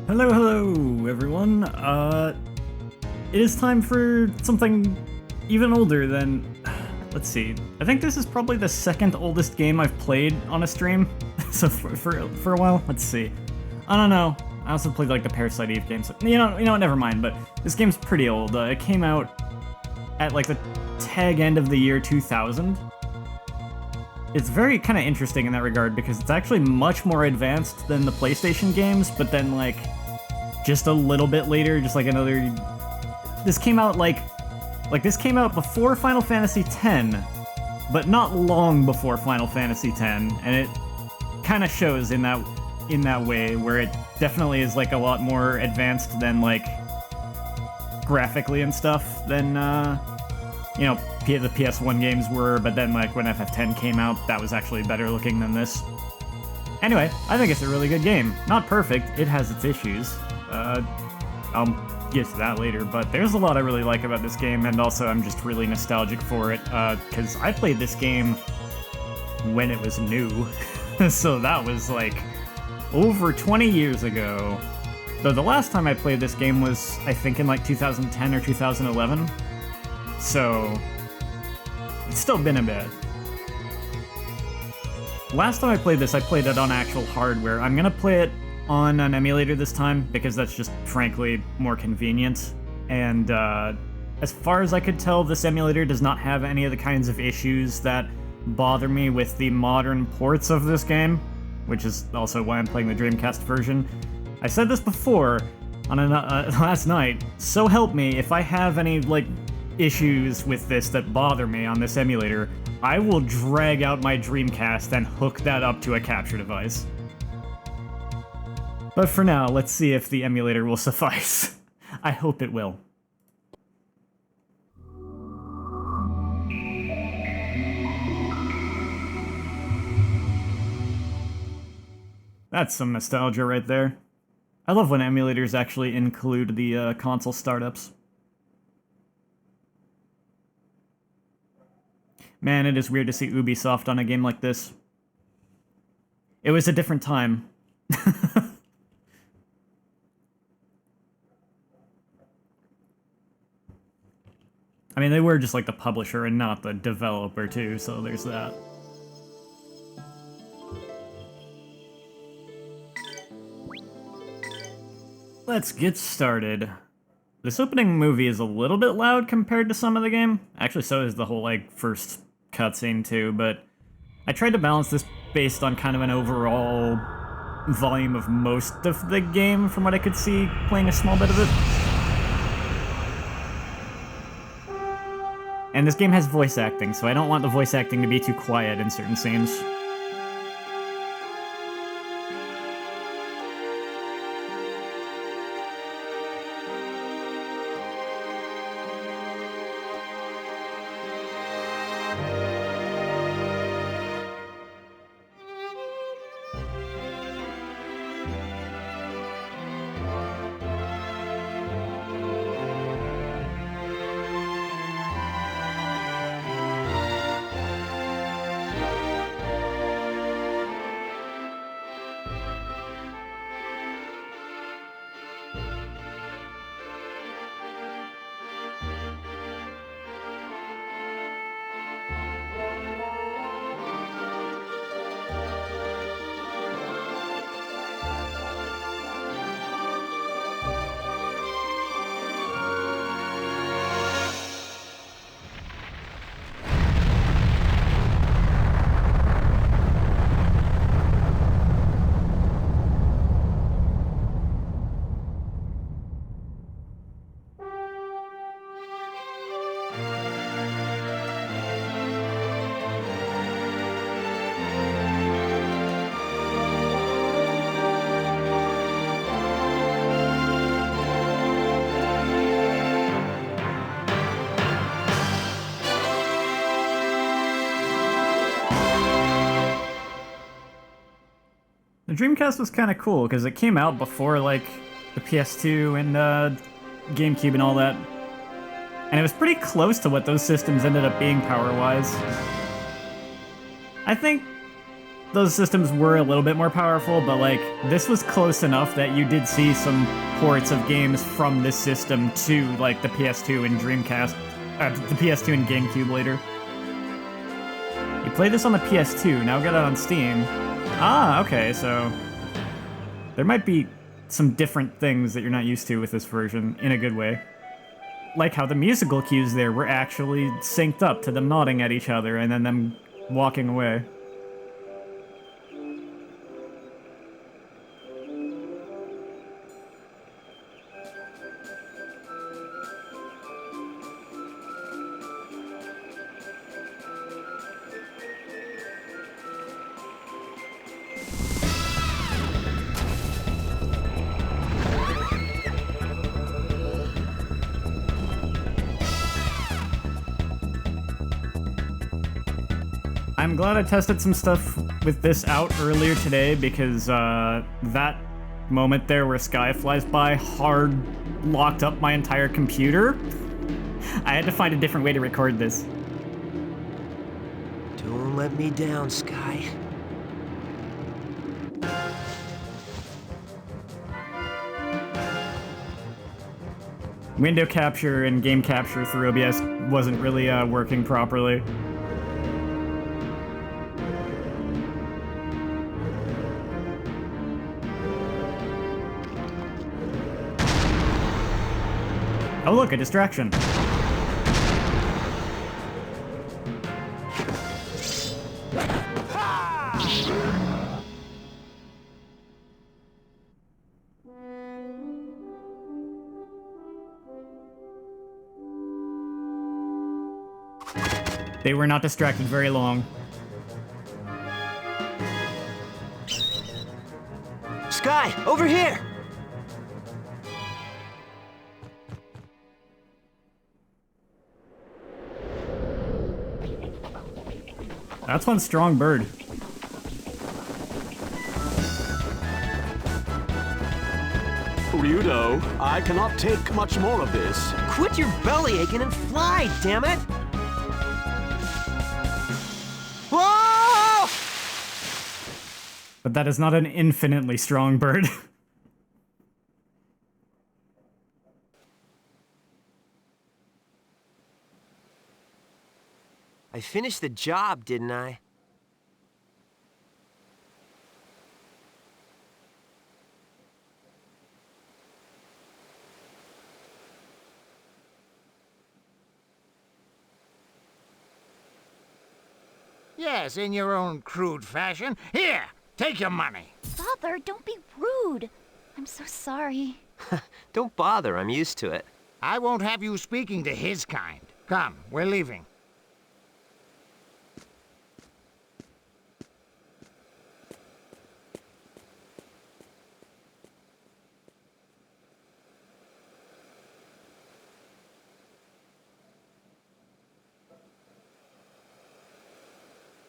Hello, hello, everyone. It is time for something even older than... Let's see. I think this is probably the second oldest game I've played on a stream. So for a while, let's see. I don't know. I also played like the Parasite Eve games. You know what? Never mind. But this game's pretty old. It came out at like the tag end of the year 2000. It's very kind of interesting in that regard because it's actually much more advanced than the PlayStation games, but then like just a little bit later, just like another... This came out this came out before Final Fantasy X, but not long before Final Fantasy X, and it kind of shows in that way where it definitely is like a lot more advanced than like graphically and stuff than you know, the PS1 games were, but then like when FF10 came out, that was actually better looking than this. Anyway, I think it's a really good game. Not perfect, it has its issues. I'll get to that later, but there's a lot I really like about this game, and also I'm just really nostalgic for it, because I played this game when it was new, so that was like over 20 years ago. Though the last time I played this game was, I think, in like 2010 or 2011. So, it's still been a bit. Last time I played this, I played it on actual hardware. I'm gonna play it on an emulator this time, because that's just, frankly, more convenient. And, as far as I could tell, this emulator does not have any of the kinds of issues that bother me with the modern ports of this game, which is also why I'm playing the Dreamcast version. I said this before, on last night, so help me, if I have any, like, issues with this that bother me on this emulator, I will drag out my Dreamcast and hook that up to a capture device. But for now, let's see if the emulator will suffice. I hope it will. That's some nostalgia right there. I love when emulators actually include the console startups. Man, it is weird to see Ubisoft on a game like this. It was a different time. I mean, they were just like the publisher and not the developer too, so there's that. Let's get started. This opening movie is a little bit loud compared to some of the game. Actually, so is the whole, like, first cutscene, too, but I tried to balance this based on kind of an overall volume of most of the game, from what I could see, playing a small bit of it. And this game has voice acting, so I don't want the voice acting to be too quiet in certain scenes. The Dreamcast was kind of cool, because it came out before, like, the PS2 and GameCube and all that. And it was pretty close to what those systems ended up being power-wise. I think those systems were a little bit more powerful, but like this was close enough that you did see some ports of games from this system to like the PS2 and Dreamcast, the PS2 and GameCube later. You play this on the PS2, now get it on Steam. Ah, okay, so there might be some different things that you're not used to with this version in a good way. Like how the musical cues there were actually synced up to them nodding at each other and then them walking away. I'm glad I tested some stuff with this out earlier today because that moment there where Sky flies by hard locked up my entire computer. I had to find a different way to record this. Don't let me down, Sky. Window capture and game capture through OBS wasn't really working properly. Oh look, a distraction. They were not distracted very long. Sky, over here! That's one strong bird. Ryudo, I cannot take much more of this. Quit your belly aching and fly, damn it! Whoa! But that is not an infinitely strong bird. I finished the job, didn't I? Yes, in your own crude fashion. Here, take your money. Father, don't be rude. I'm so sorry. Don't bother, I'm used to it. I won't have you speaking to his kind. Come, we're leaving.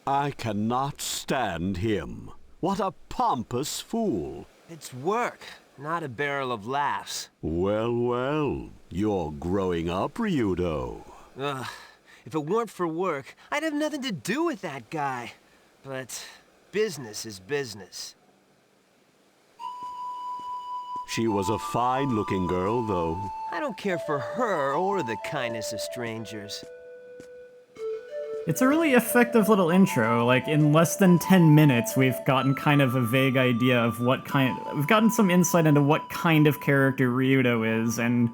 I cannot stand him. What a pompous fool. It's work, not a barrel of laughs. Well, well, you're growing up, Ryudo. Ugh, if it weren't for work, I'd have nothing to do with that guy. But business is business. She was a fine-looking girl, though. I don't care for her or the kindness of strangers. It's a really effective little intro. Like, in less than 10 minutes, we've gotten kind of a vague idea of we've gotten some insight into what kind of character Ryudo is, and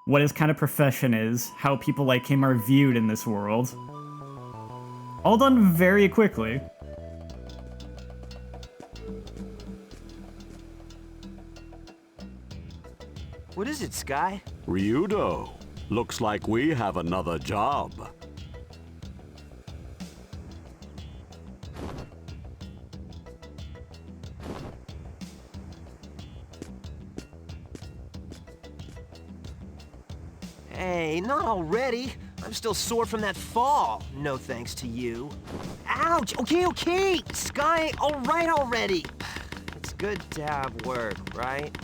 what his kind of profession is, how people like him are viewed in this world. All done very quickly. What is it, Sky? Ryudo, looks like we have another job. Hey, not already. I'm still sore from that fall. No thanks to you. Ouch! Okay. Sky, all right already. It's good to have work, right?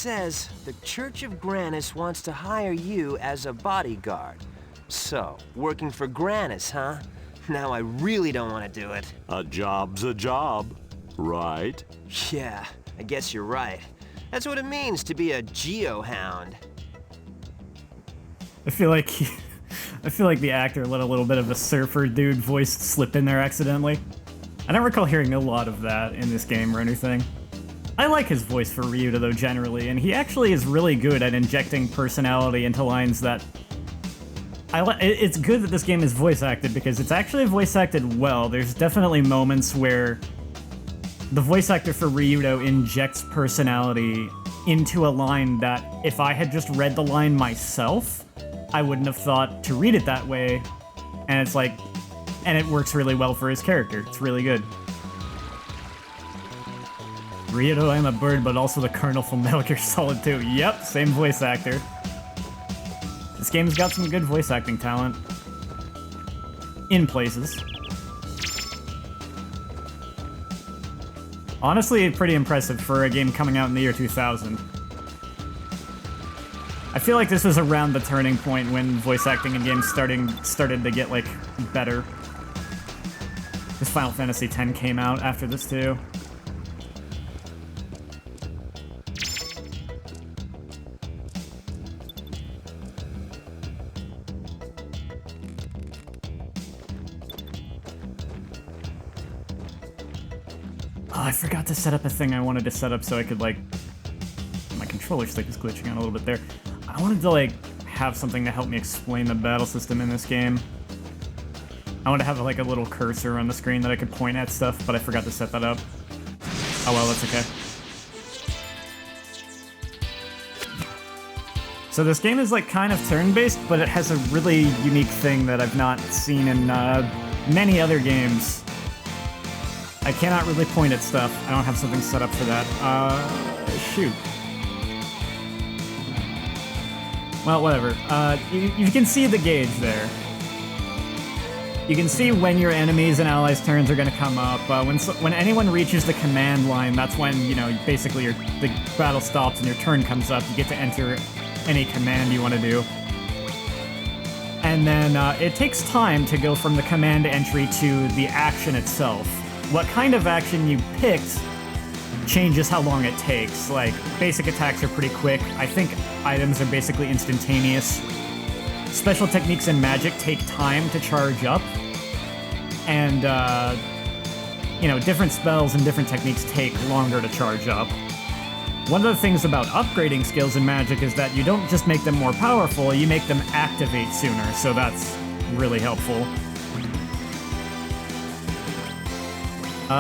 says the Church of Granis wants to hire you as a bodyguard. So, working for Granis, huh? Now I really don't want to do it. A job's a job, right? Yeah, I guess you're right. That's what it means to be a geohound. I feel like the actor let a little bit of a surfer dude voice slip in there accidentally. I don't recall hearing a lot of that in this game or anything. I like his voice for Ryuta though generally, and he actually is really good at injecting personality into lines that it's good that this game is voice acted because it's actually voice acted well. There's definitely moments where the voice actor for Ryuto injects personality into a line that if I had just read the line myself, I wouldn't have thought to read it that way. And it's like, and it works really well for his character. It's really good. Ryuto, I'm a bird, but also the Colonel from Metal Gear Solid 2. Yep, same voice actor. This game's got some good voice acting talent. In places. Honestly, pretty impressive for a game coming out in the year 2000. I feel like this was around the turning point when voice acting in games started to get, like, better. This Final Fantasy X came out after this, too. Oh, I forgot to set up a thing I wanted to set up so I could, like... My controller stick is glitching out a little bit there. I wanted to, like, have something to help me explain the battle system in this game. I want to have, like, a little cursor on the screen that I could point at stuff, but I forgot to set that up. Oh well, that's okay. So this game is, like, kind of turn-based, but it has a really unique thing that I've not seen in many other games. I cannot really point at stuff. I don't have something set up for that. Shoot. Well, whatever. You can see the gauge there. You can see when your enemies and allies' turns are going to come up. When anyone reaches the command line, that's when, you know, basically the battle stops and your turn comes up. You get to enter any command you want to do. And then it takes time to go from the command entry to the action itself. What kind of action you picked changes how long it takes. Like, basic attacks are pretty quick. I think items are basically instantaneous. Special techniques and magic take time to charge up. And, you know, different spells and different techniques take longer to charge up. One of the things about upgrading skills in magic is that you don't just make them more powerful, you make them activate sooner, so that's really helpful.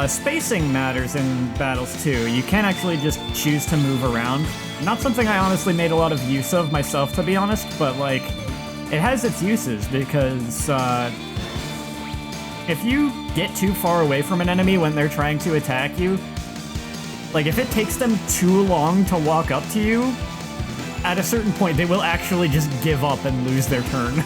Spacing matters in battles too. You can actually just choose to move around. Not something I honestly made a lot of use of myself, to be honest, but like, it has its uses because if you get too far away from an enemy when they're trying to attack you, like if it takes them too long to walk up to you, at a certain point they will actually just give up and lose their turn.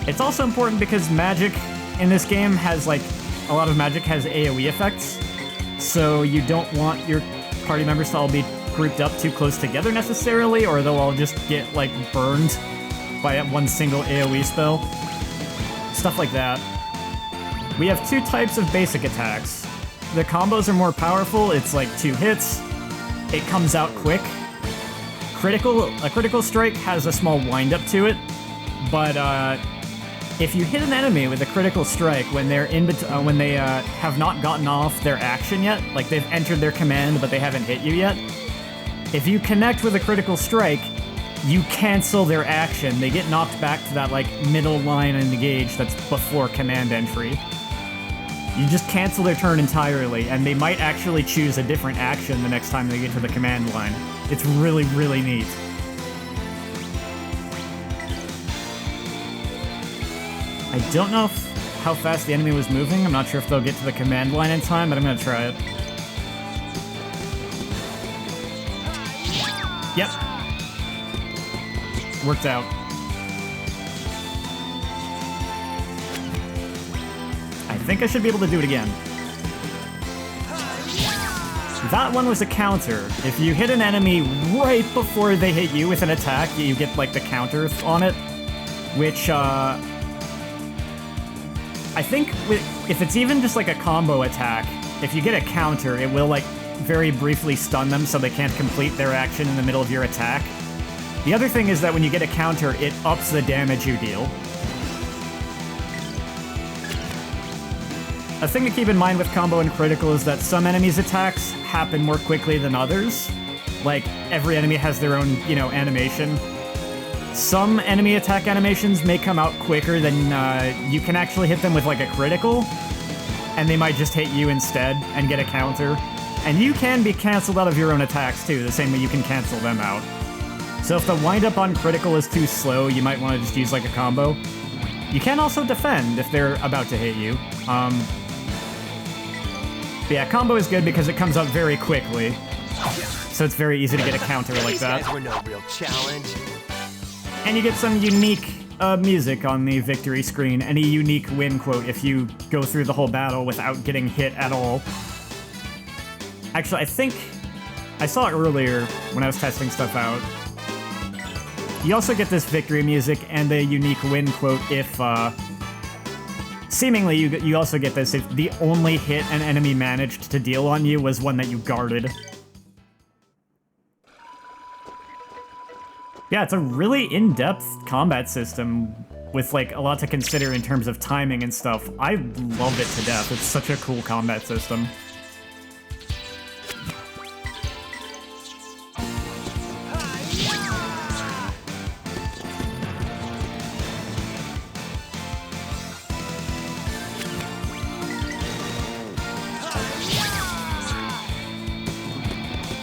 It's also important because magic in this game has, like, a lot of magic has AoE effects, so you don't want your party members to all be grouped up too close together necessarily, or they'll all just get, like, burned by one single AoE spell. Stuff like that. We have two types of basic attacks. The combos are more powerful, it's like 2 hits. It comes out quick. A critical strike has a small wind-up to it, but if you hit an enemy with a critical strike when they're when they have not gotten off their action yet, like they've entered their command but they haven't hit you yet, if you connect with a critical strike, you cancel their action. They get knocked back to that, like, middle line in the gauge that's before command entry. You just cancel their turn entirely, and they might actually choose a different action the next time they get to the command line. It's really, really neat. I don't know how fast the enemy was moving. I'm not sure if they'll get to the command line in time, but I'm gonna try it. Yep. Worked out. I think I should be able to do it again. That one was a counter. If you hit an enemy right before they hit you with an attack, you get, like, the counter on it. Which, I think if it's even just, like, a combo attack, if you get a counter, it will, like, very briefly stun them so they can't complete their action in the middle of your attack. The other thing is that when you get a counter, it ups the damage you deal. A thing to keep in mind with combo and critical is that some enemies' attacks happen more quickly than others. Like, every enemy has their own, you know, animation. Some enemy attack animations may come out quicker than you can actually hit them with, like, a critical, and they might just hit you instead and get a counter. And you can be canceled out of your own attacks, too, the same way you can cancel them out. So if the wind-up on critical is too slow, you might want to just use, like, a combo. You can also defend if they're about to hit you. But yeah, combo is good because it comes up very quickly. So it's very easy to get a counter like that. These guys were no real challenge. And you get some unique music on the victory screen, and a unique win quote if you go through the whole battle without getting hit at all. Actually, I think I saw it earlier when I was testing stuff out. You also get this victory music and a unique win quote if, seemingly you also get this if the only hit an enemy managed to deal on you was one that you guarded. Yeah, it's a really in-depth combat system with, like, a lot to consider in terms of timing and stuff. I love it to death. It's such a cool combat system.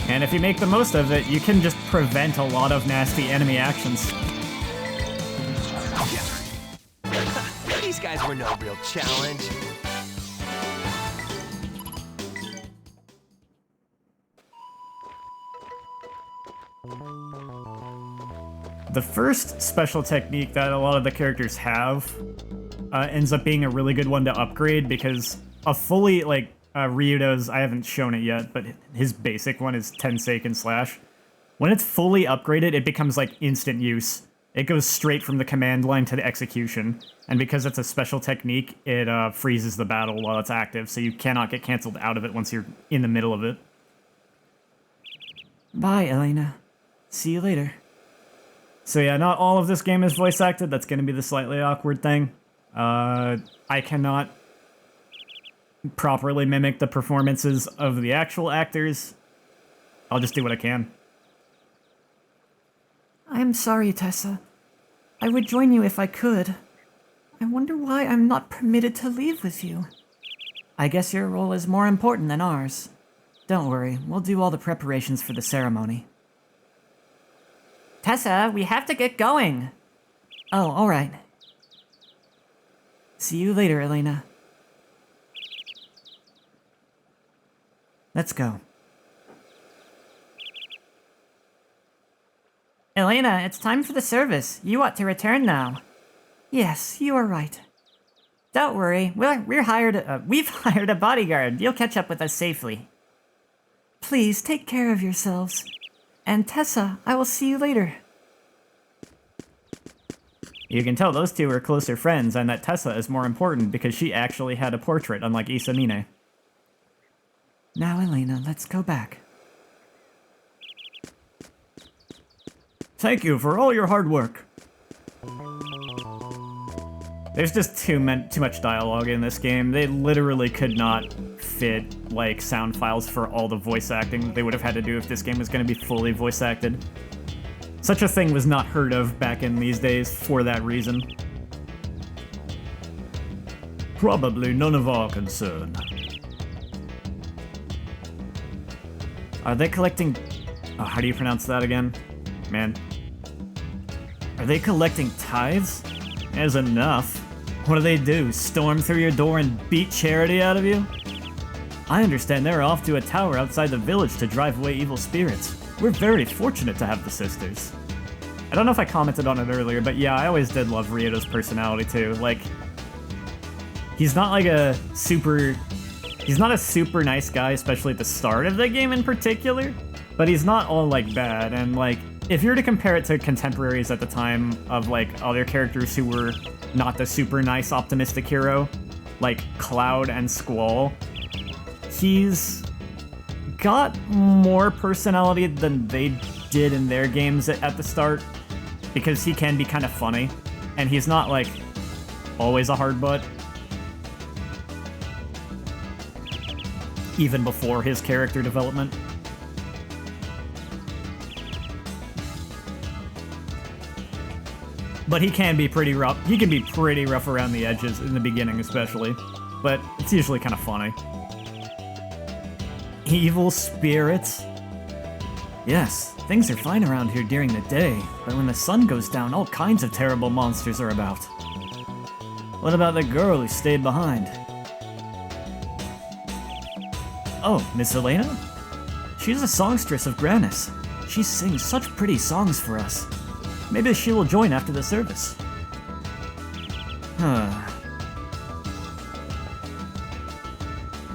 And if you make the most of it, you can just prevent a lot of nasty enemy actions. These guys were no real challenge. The first special technique that a lot of the characters have ends up being a really good one to upgrade because a fully, like, Ryudo's, I haven't shown it yet, but his basic one is Tenseiken Slash. When it's fully upgraded, it becomes like instant use. It goes straight from the command line to the execution, and because it's a special technique, it freezes the battle while it's active, so you cannot get cancelled out of it once you're in the middle of it. Bye, Elena. See you later. So yeah, not all of this game is voice acted. That's going to be the slightly awkward thing. I cannot properly mimic the performances of the actual actors. I'll just do what I can. I'm sorry, Tessa. I would join you if I could. I wonder why I'm not permitted to leave with you. I guess your role is more important than ours. Don't worry, we'll do all the preparations for the ceremony. Tessa, we have to get going! Oh, alright. See you later, Elena. Let's go. Elena, it's time for the service. You ought to return now. Yes, you are right. Don't worry, we've hired a bodyguard. You'll catch up with us safely. Please take care of yourselves. And Tessa, I will see you later. You can tell those two are closer friends and that Tessa is more important because she actually had a portrait, unlike Isamine. Now, Elena, let's go back. Thank you for all your hard work. There's just too much dialogue in this game. They literally could not fit, like, sound files for all the voice acting they would have had to do if this game was going to be fully voice acted. Such a thing was not heard of back in these days for that reason. Probably none of our concern. Are they collecting... Oh, how do you pronounce that again? Man. Are they collecting tithes? There's enough. What do? Storm through your door and beat charity out of you? I understand they're off to a tower outside the village to drive away evil spirits. We're very fortunate to have the sisters. I don't know if I commented on it earlier, but yeah, I always did love Ryoto's personality too. Like, he's not like a super He's not a super nice guy, especially at the start of the game in particular, but he's not all, like, bad, and, like, if you were to compare it to contemporaries at the time of, like, other characters who were not the super nice, optimistic hero, like Cloud and Squall, he's got more personality than they did in their games at the start, because he can be kind of funny, and he's not, like, always a hard butt. Even before his character development. But he can be pretty rough. He can be pretty rough around the edges in the beginning, especially. But it's usually kind of funny. Evil spirits? Yes, things are fine around here during the day, but when the sun goes down, all kinds of terrible monsters are about. What about the girl who stayed behind? Oh, Miss Elena? She's a songstress of Granis. She sings such pretty songs for us. Maybe she will join after the service.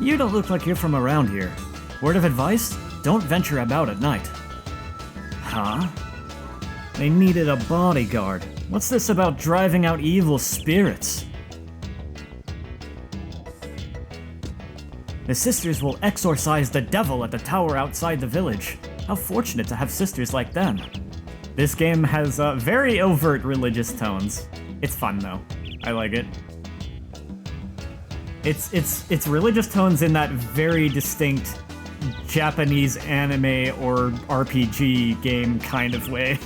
You don't look like you're from around here. Word of advice? Don't venture about at night. Huh? They needed a bodyguard. What's this about driving out evil spirits? The sisters will exorcise the devil at the tower outside the village. How fortunate to have sisters like them. This game has very overt religious tones. It's fun though. I like it. It's religious tones in that very distinct Japanese anime or RPG game kind of way.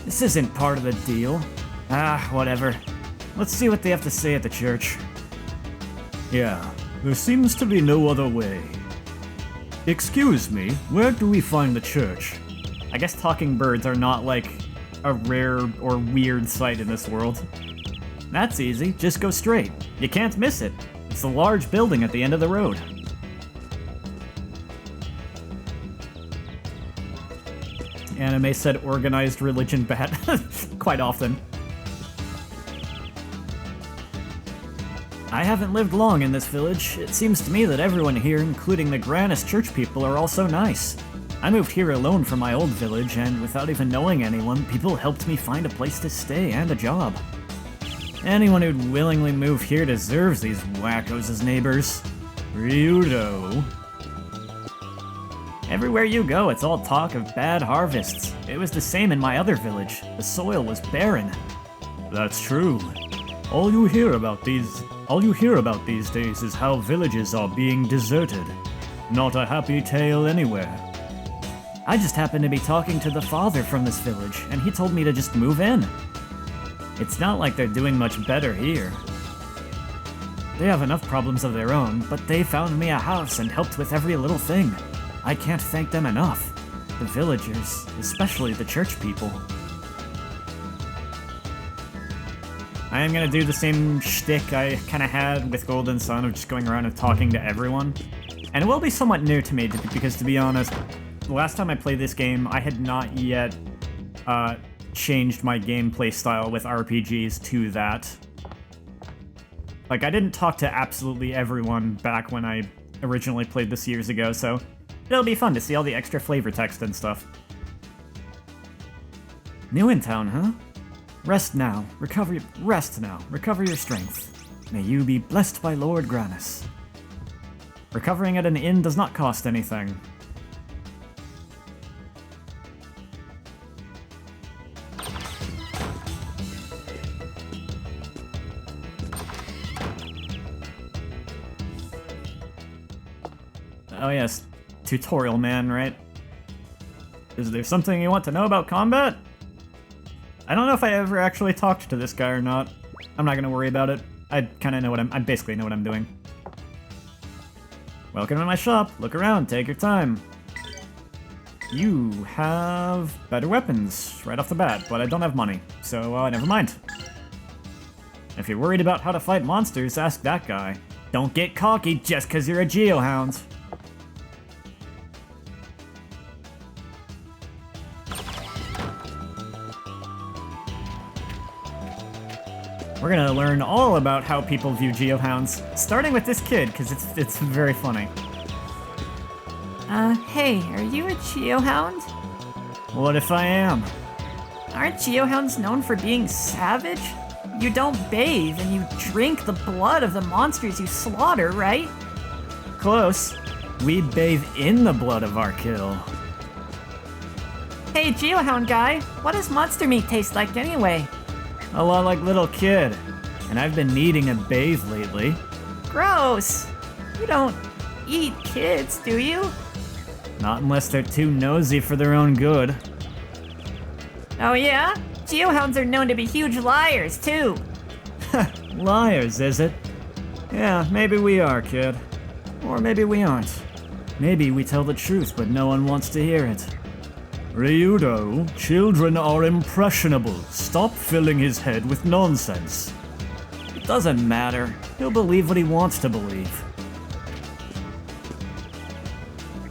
This isn't part of the deal. Ah, whatever. Let's see what they have to say at the church. Yeah, there seems to be no other way. Excuse me, where do we find the church? I guess talking birds are not, like, a rare or weird sight in this world. That's easy, just go straight. You can't miss it. It's the large building at the end of the road. Anime said organized religion bad quite often. I haven't lived long in this village. It seems to me that everyone here, including the Granis church people, are all so nice. I moved here alone from my old village, and without even knowing anyone, people helped me find a place to stay and a job. Anyone who'd willingly move here deserves these wackos as neighbors. Ryudo. Everywhere you go, it's all talk of bad harvests. It was the same in my other village. The soil was barren. That's true. All you hear about these days is how villages are being deserted. Not a happy tale anywhere. I just happened to be talking to the father from this village, and he told me to just move in. It's not like they're doing much better here. They have enough problems of their own, but they found me a house and helped with every little thing. I can't thank them enough. The villagers, especially the church people. I am gonna do the same shtick I kinda had with Golden Sun of just going around and talking to everyone. And it will be somewhat new to me, because to be honest, the last time I played this game, I had not yet changed my gameplay style with RPGs to that. Like, I didn't talk to absolutely everyone back when I originally played this years ago, so it'll be fun to see all the extra flavor text and stuff. New in town, huh? Rest now. Recover your strength. May you be blessed by Lord Granis. Recovering at an inn does not cost anything. Oh yes, tutorial man, right? Is there something you want to know about combat? I don't know if I ever actually talked to this guy or not. I'm not gonna worry about it. I kinda know I basically know what I'm doing. Welcome to my shop. Look around, take your time. You have better weapons right off the bat, but I don't have money, so never mind. If you're worried about how to fight monsters, ask that guy. Don't get cocky just cause you're a geohound. We're gonna learn all about how people view geohounds, starting with this kid, because it's very funny. Hey, are you a geohound? What if I am? Aren't geohounds known for being savage? You don't bathe and you drink the blood of the monsters you slaughter, right? Close. We bathe in the blood of our kill. Hey, geohound guy, what does monster meat taste like anyway? A lot like little kid. And I've been needing a bathe lately. Gross! You don't eat kids, do you? Not unless they're too nosy for their own good. Oh yeah? Geohounds are known to be huge liars, too. Liars, is it? Yeah, maybe we are, kid. Or maybe we aren't. Maybe we tell the truth, but no one wants to hear it. Ryudo, children are impressionable. Stop filling his head with nonsense. It doesn't matter. He'll believe what he wants to believe.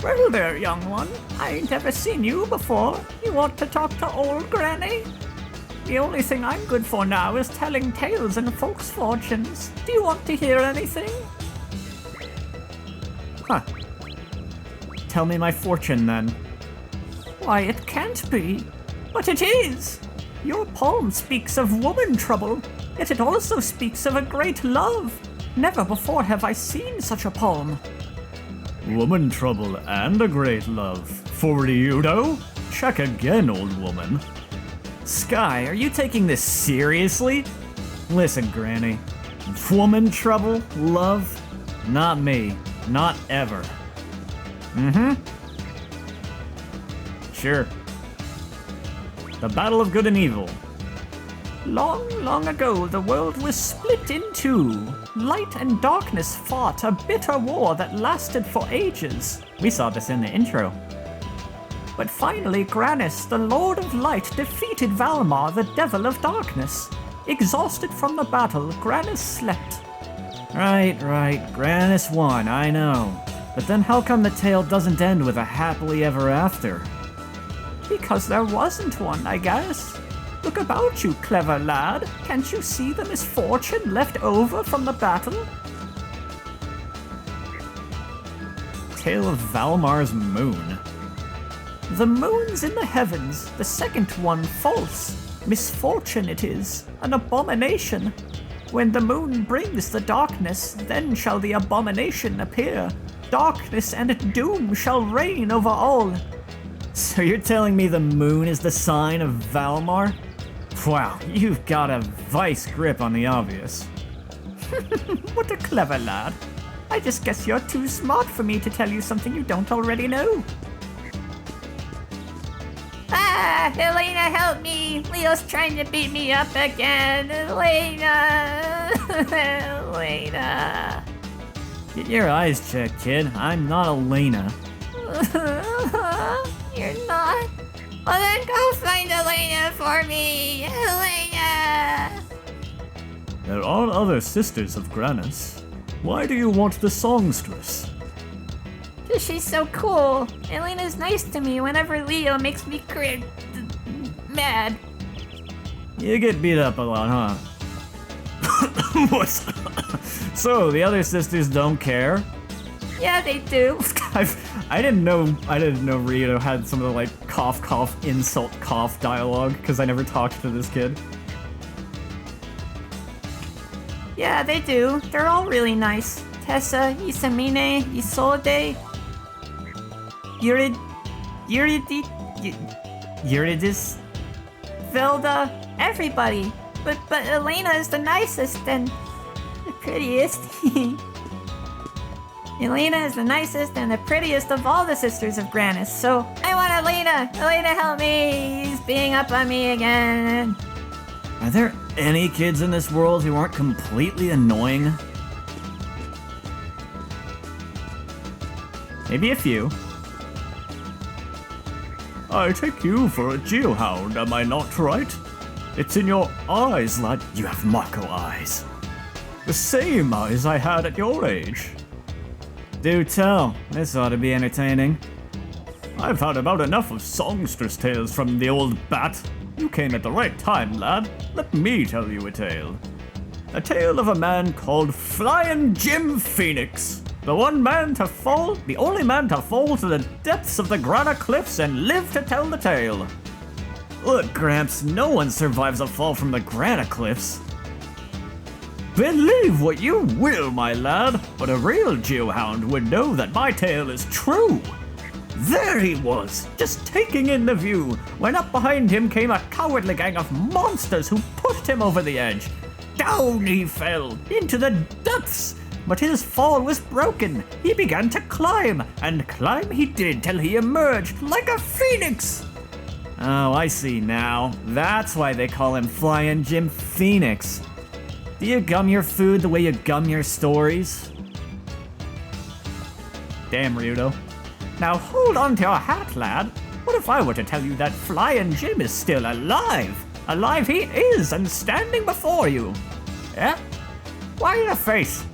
Well there, young one. I ain't ever seen you before. You want to talk to old Granny? The only thing I'm good for now is telling tales and folks' fortunes. Do you want to hear anything? Huh. Tell me my fortune, then. Why, it can't be. But it is. Your poem speaks of woman trouble, yet it also speaks of a great love. Never before have I seen such a poem. Woman trouble and a great love. For Ryudo? Check again, old woman. Sky, are you taking this seriously? Listen, Granny. Woman trouble? Love? Not me. Not ever. Mm-hmm. Sure. The Battle of Good and Evil. Long, long ago, the world was split in two. Light and darkness fought a bitter war that lasted for ages. We saw this in the intro. But finally, Granis, the Lord of Light, defeated Valmar, the Devil of Darkness. Exhausted from the battle, Granis slept. Right. Granis won, I know. But then how come the tale doesn't end with a happily ever after? Because there wasn't one, I guess. Look about you, clever lad. Can't you see the misfortune left over from the battle? Tale of Valmar's moon. The moon's in the heavens, the second one false. Misfortune it is, an abomination. When the moon brings the darkness, then shall the abomination appear. Darkness and doom shall reign over all. So you're telling me the moon is the sign of Valmar? Wow, you've got a vice grip on the obvious. What a clever lad. I just guess you're too smart for me to tell you something you don't already know. Ah, Elena, help me! Leo's trying to beat me up again. Elena! Elena! Get your eyes checked, kid. I'm not Elena. You're not? Well then go find Elena for me! Elena! There are other sisters of Granis. Why do you want the songstress? Cause she's so cool. Elena's nice to me whenever Leo makes me mad. You get beat up a lot, huh? What? So, the other sisters don't care? Yeah, they do. I didn't know Rito had some of the like cough insult cough dialogue because I never talked to this kid. Yeah, they do. They're all really nice. Tessa, Isamine, Isolde, Eurydice, Velda, everybody. But Elena is the nicest and the prettiest. Elena is the nicest and the prettiest of all the sisters of Granis, so I want Elena! Elena, help me! He's being up on me again. Are there any kids in this world who aren't completely annoying? Maybe a few. I take you for a geohound, am I not right? It's in your eyes, lad. You have Mako eyes. The same eyes I had at your age. Do tell. This ought to be entertaining. I've had about enough of songstress tales from the old bat. You came at the right time, lad. Let me tell you a tale. A tale of a man called Flyin' Jim Phoenix. The only man to fall to the depths of the Grandia Cliffs and live to tell the tale. Look, Gramps, no one survives a fall from the Grandia Cliffs. Believe what you will, my lad, but a real geohound would know that my tale is true. There he was, just taking in the view, when up behind him came a cowardly gang of monsters who pushed him over the edge. Down he fell, into the depths, but his fall was broken. He began to climb, and climb he did till he emerged like a phoenix. Oh, I see now. That's why they call him Flyin' Jim Phoenix. Do you gum your food the way you gum your stories? Damn, Ryudo. Now hold on to your hat, lad. What if I were to tell you that Flyin' Jim is still alive? Alive he is, and standing before you. Eh? Why the face?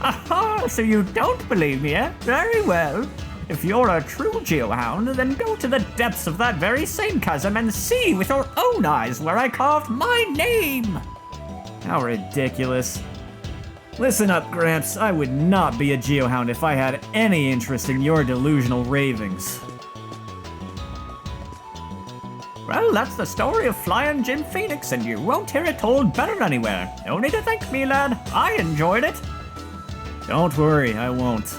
Aha, so you don't believe me, eh? Very well. If you're a true geohound, then go to the depths of that very same chasm and see with your own eyes where I carved my name. How ridiculous. Listen up, Gramps. I would not be a geohound if I had any interest in your delusional ravings. Well, that's the story of Flyin' Jim Phoenix, and you won't hear it told better anywhere. No need to thank me, lad. I enjoyed it. Don't worry, I won't.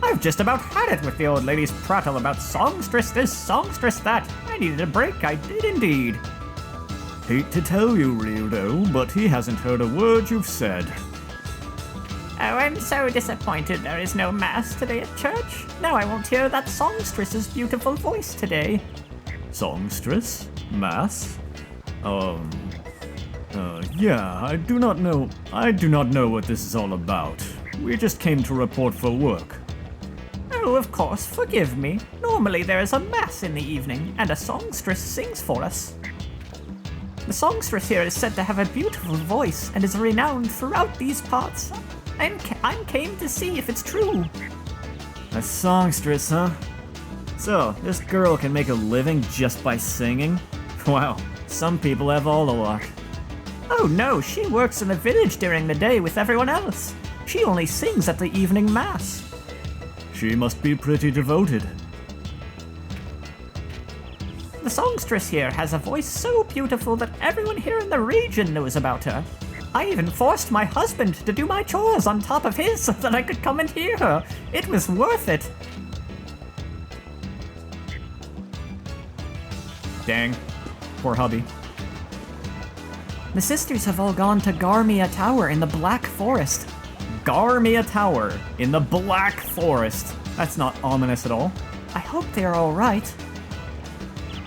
I've just about had it with the old lady's prattle about songstress this, songstress that. I needed a break, I did indeed. Hate to tell you, Ryudo, but he hasn't heard a word you've said. Oh, I'm so disappointed there is no mass today at church. Now I won't hear that songstress's beautiful voice today. Songstress? Mass? Yeah, I do not know what this is all about. We just came to report for work. Oh, of course, forgive me. Normally there is a mass in the evening, and a songstress sings for us. The songstress here is said to have a beautiful voice, and is renowned throughout these parts. I'm came to see if it's true. A songstress, huh? So, this girl can make a living just by singing? Wow, some people have all the luck. Oh no, she works in the village during the day with everyone else. She only sings at the evening mass. She must be pretty devoted. The songstress here has a voice so beautiful that everyone here in the region knows about her. I even forced my husband to do my chores on top of his so that I could come and hear her. It was worth it. Dang. Poor hubby. The sisters have all gone to Grandia Tower in the Black Forest. Grandia Tower in the Black Forest. That's not ominous at all. I hope they are all right.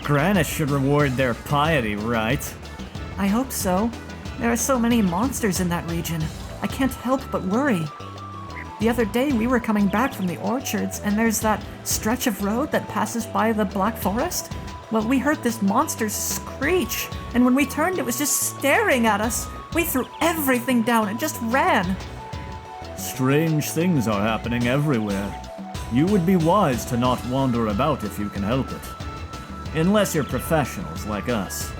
Grandia should reward their piety, right? I hope so. There are so many monsters in that region. I can't help but worry. The other day we were coming back from the orchards, and there's that stretch of road that passes by the Black Forest. Well, we heard this monster screech, and when we turned it was just staring at us. We threw everything down and just ran. Strange things are happening everywhere. You would be wise to not wander about if you can help it. Unless you're professionals like us.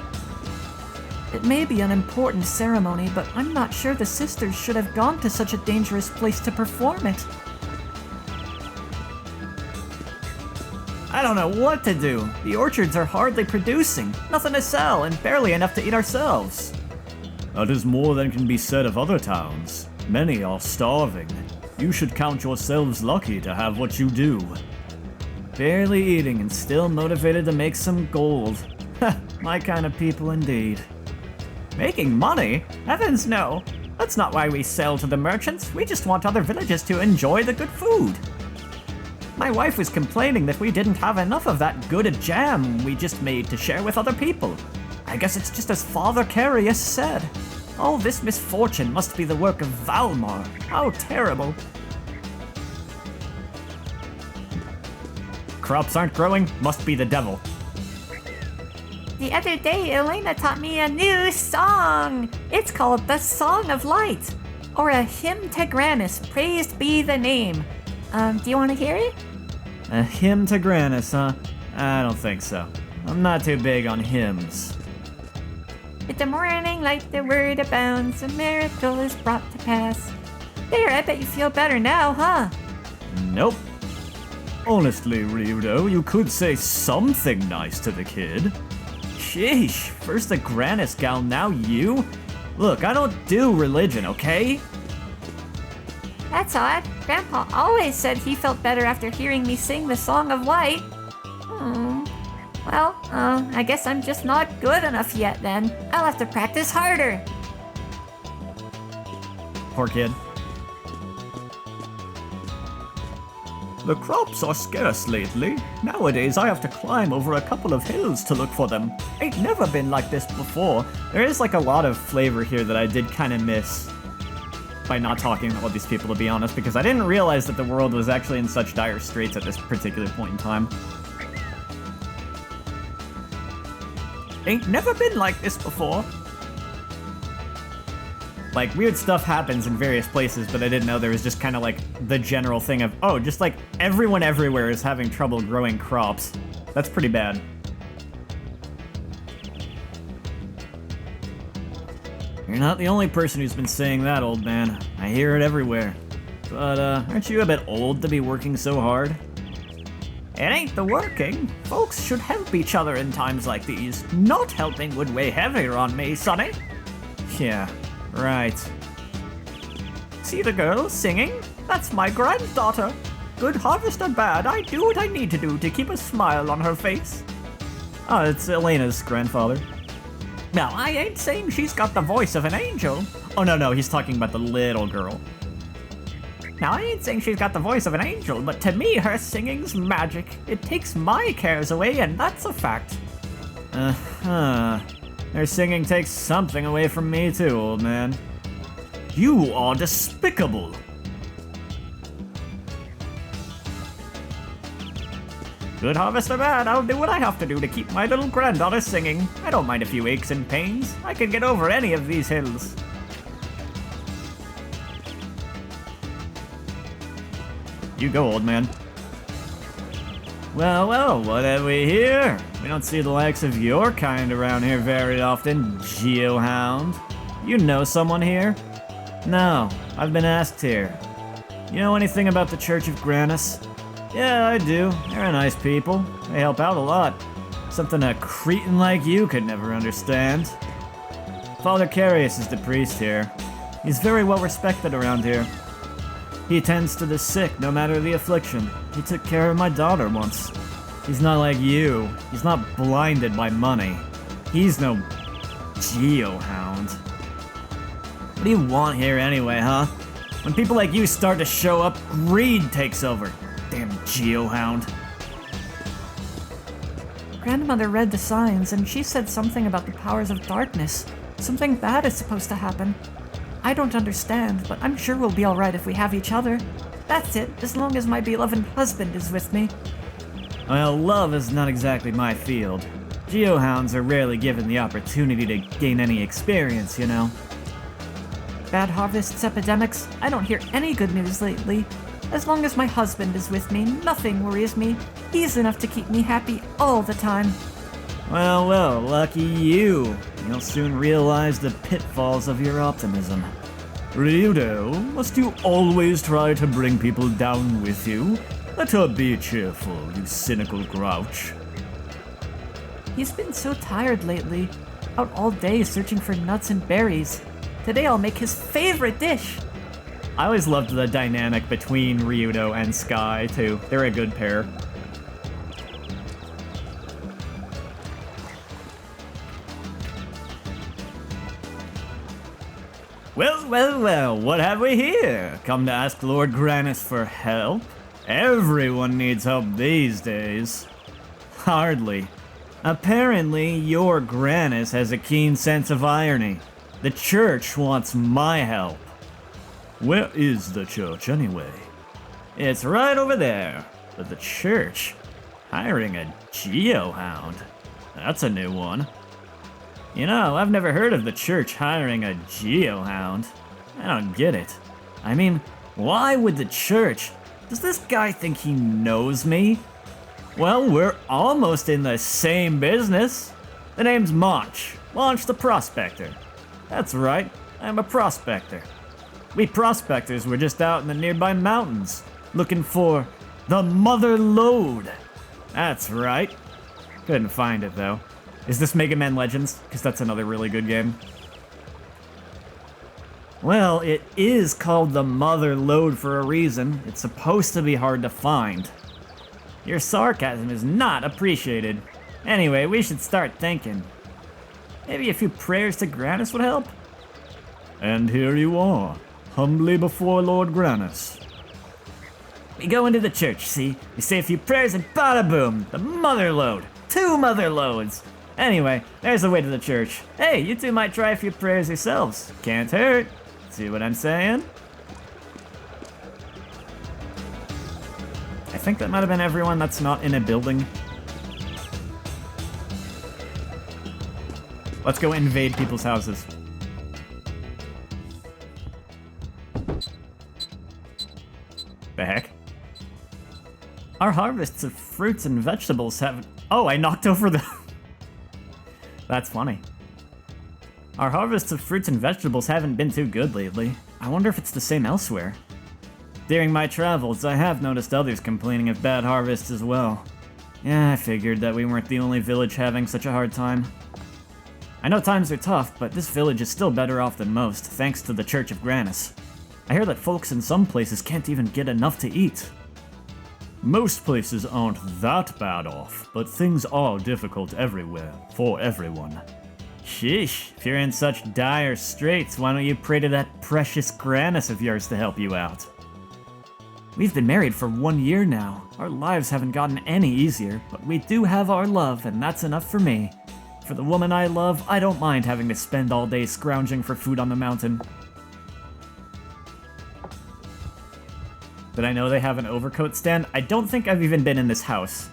It may be an important ceremony, but I'm not sure the sisters should have gone to such a dangerous place to perform it. I don't know what to do. The orchards are hardly producing, nothing to sell, and barely enough to eat ourselves. That is more than can be said of other towns. Many are starving. You should count yourselves lucky to have what you do. Barely eating and still motivated to make some gold. My kind of people indeed. Making money? Heavens no. That's not why we sell to the merchants. We just want other villages to enjoy the good food. My wife was complaining that we didn't have enough of that good jam we just made to share with other people. I guess it's just as Father Carius said. All this misfortune must be the work of Valmar. How terrible. Crops aren't growing? Must be the devil. The other day, Elena taught me a new song. It's called the Song of Light, or a hymn to Grannis, praised be the name. Do you want to hear it? A hymn to Grannis, huh? I don't think so. I'm not too big on hymns. With the morning light, the word abounds, a miracle is brought to pass. There, I bet you feel better now, huh? Nope. Honestly, Ryudo, you could say something nice to the kid. Sheesh, first the Granis gal, now you? Look, I don't do religion, okay? That's odd. Grandpa always said he felt better after hearing me sing the Song of Light. Well, I guess I'm just not good enough yet then. I'll have to practice harder. Poor kid. The crops are scarce lately. Nowadays I have to climb over a couple of hills to look for them. Ain't never been like this before. There is like a lot of flavor here that I did kind of miss by not talking to all these people, to be honest, because I didn't realize that the world was actually in such dire straits at this particular point in time. Ain't never been like this before. Like, weird stuff happens in various places, but I didn't know there was just kind of like the general thing of, oh, just like everyone everywhere is having trouble growing crops. That's pretty bad. You're not the only person who's been saying that, old man. I hear it everywhere. But, aren't you a bit old to be working so hard? It ain't the working. Folks should help each other in times like these. Not helping would weigh heavier on me, sonny. Yeah, right. See the girl singing? That's my granddaughter. Good harvest or bad, I do what I need to do to keep a smile on her face. Oh, it's Elena's grandfather. Now, I ain't saying she's got the voice of an angel. Oh, no, he's talking about the little girl. Now, I ain't saying she's got the voice of an angel, but to me, her singing's magic. It takes my cares away, and that's a fact. Uh-huh. Her singing takes something away from me too, old man. You are despicable. Good harvest or bad, I'll do what I have to do to keep my little granddaughter singing. I don't mind a few aches and pains. I can get over any of these hills. You go, old man. Well, what have we here? We don't see the likes of your kind around here very often, Geohound. You know someone here? No, I've been asked here. You know anything about the Church of Granis? Yeah, I do. They're nice people. They help out a lot. Something a cretin like you could never understand. Father Carius is the priest here. He's very well respected around here. He tends to the sick, no matter the affliction. He took care of my daughter once. He's not like you. He's not blinded by money. He's no Geohound. What do you want here anyway, huh? When people like you start to show up, greed takes over. Damn Geohound. Grandmother read the signs, and she said something about the powers of darkness. Something bad is supposed to happen. I don't understand, but I'm sure we'll be alright if we have each other. That's it, as long as my beloved husband is with me. Well, love is not exactly my field. Geohounds are rarely given the opportunity to gain any experience, you know. Bad harvests, epidemics, I don't hear any good news lately. As long as my husband is with me, nothing worries me. He's enough to keep me happy all the time. Well, lucky you. You'll soon realize the pitfalls of your optimism. Ryudo, must you always try to bring people down with you? Let her be cheerful, you cynical grouch. He's been so tired lately. Out all day searching for nuts and berries. Today I'll make his favorite dish. I always loved the dynamic between Ryudo and Sky, too. They're a good pair. Well, what have we here? Come to ask Lord Granis for help? Everyone needs help these days. Hardly. Apparently, your Granis has a keen sense of irony. The church wants my help. Where is the church, anyway? It's right over there. But the church? Hiring a Geohound? That's a new one. You know, I've never heard of the church hiring a Geohound. I don't get it. I mean, why would the church? Does this guy think he knows me? Well, we're almost in the same business. The name's Launch. Launch the Prospector. That's right, I'm a prospector. We prospectors were just out in the nearby mountains, looking for the Mother Lode. That's right. Couldn't find it, though. Is this Mega Man Legends? Because that's another really good game. Well, it is called the Mother Lode for a reason. It's supposed to be hard to find. Your sarcasm is not appreciated. Anyway, we should start thinking. Maybe a few prayers to Granus would help? And here you are, humbly before Lord Granus. We go into the church, see? We say a few prayers and bada boom! The Mother Lode! 2 Mother Lodes! Anyway, there's the way to the church. Hey, you two might try a few prayers yourselves. Can't hurt. See what I'm saying? I think that might have been everyone that's not in a building. Let's go invade people's houses. The heck? Our harvests of fruits and vegetables have... Oh, I knocked over the... That's funny. Our harvests of fruits and vegetables haven't been too good lately. I wonder if it's the same elsewhere. During my travels, I have noticed others complaining of bad harvests as well. Yeah, I figured that we weren't the only village having such a hard time. I know times are tough, but this village is still better off than most, thanks to the Church of Granus. I hear that folks in some places can't even get enough to eat. Most places aren't that bad off, but things are difficult everywhere, for everyone. Sheesh, if you're in such dire straits, why don't you pray to that precious Granus of yours to help you out? We've been married for 1 year now. Our lives haven't gotten any easier, but we do have our love, and that's enough for me. For the woman I love, I don't mind having to spend all day scrounging for food on the mountain. Did I know they have an overcoat stand? I don't think I've even been in this house.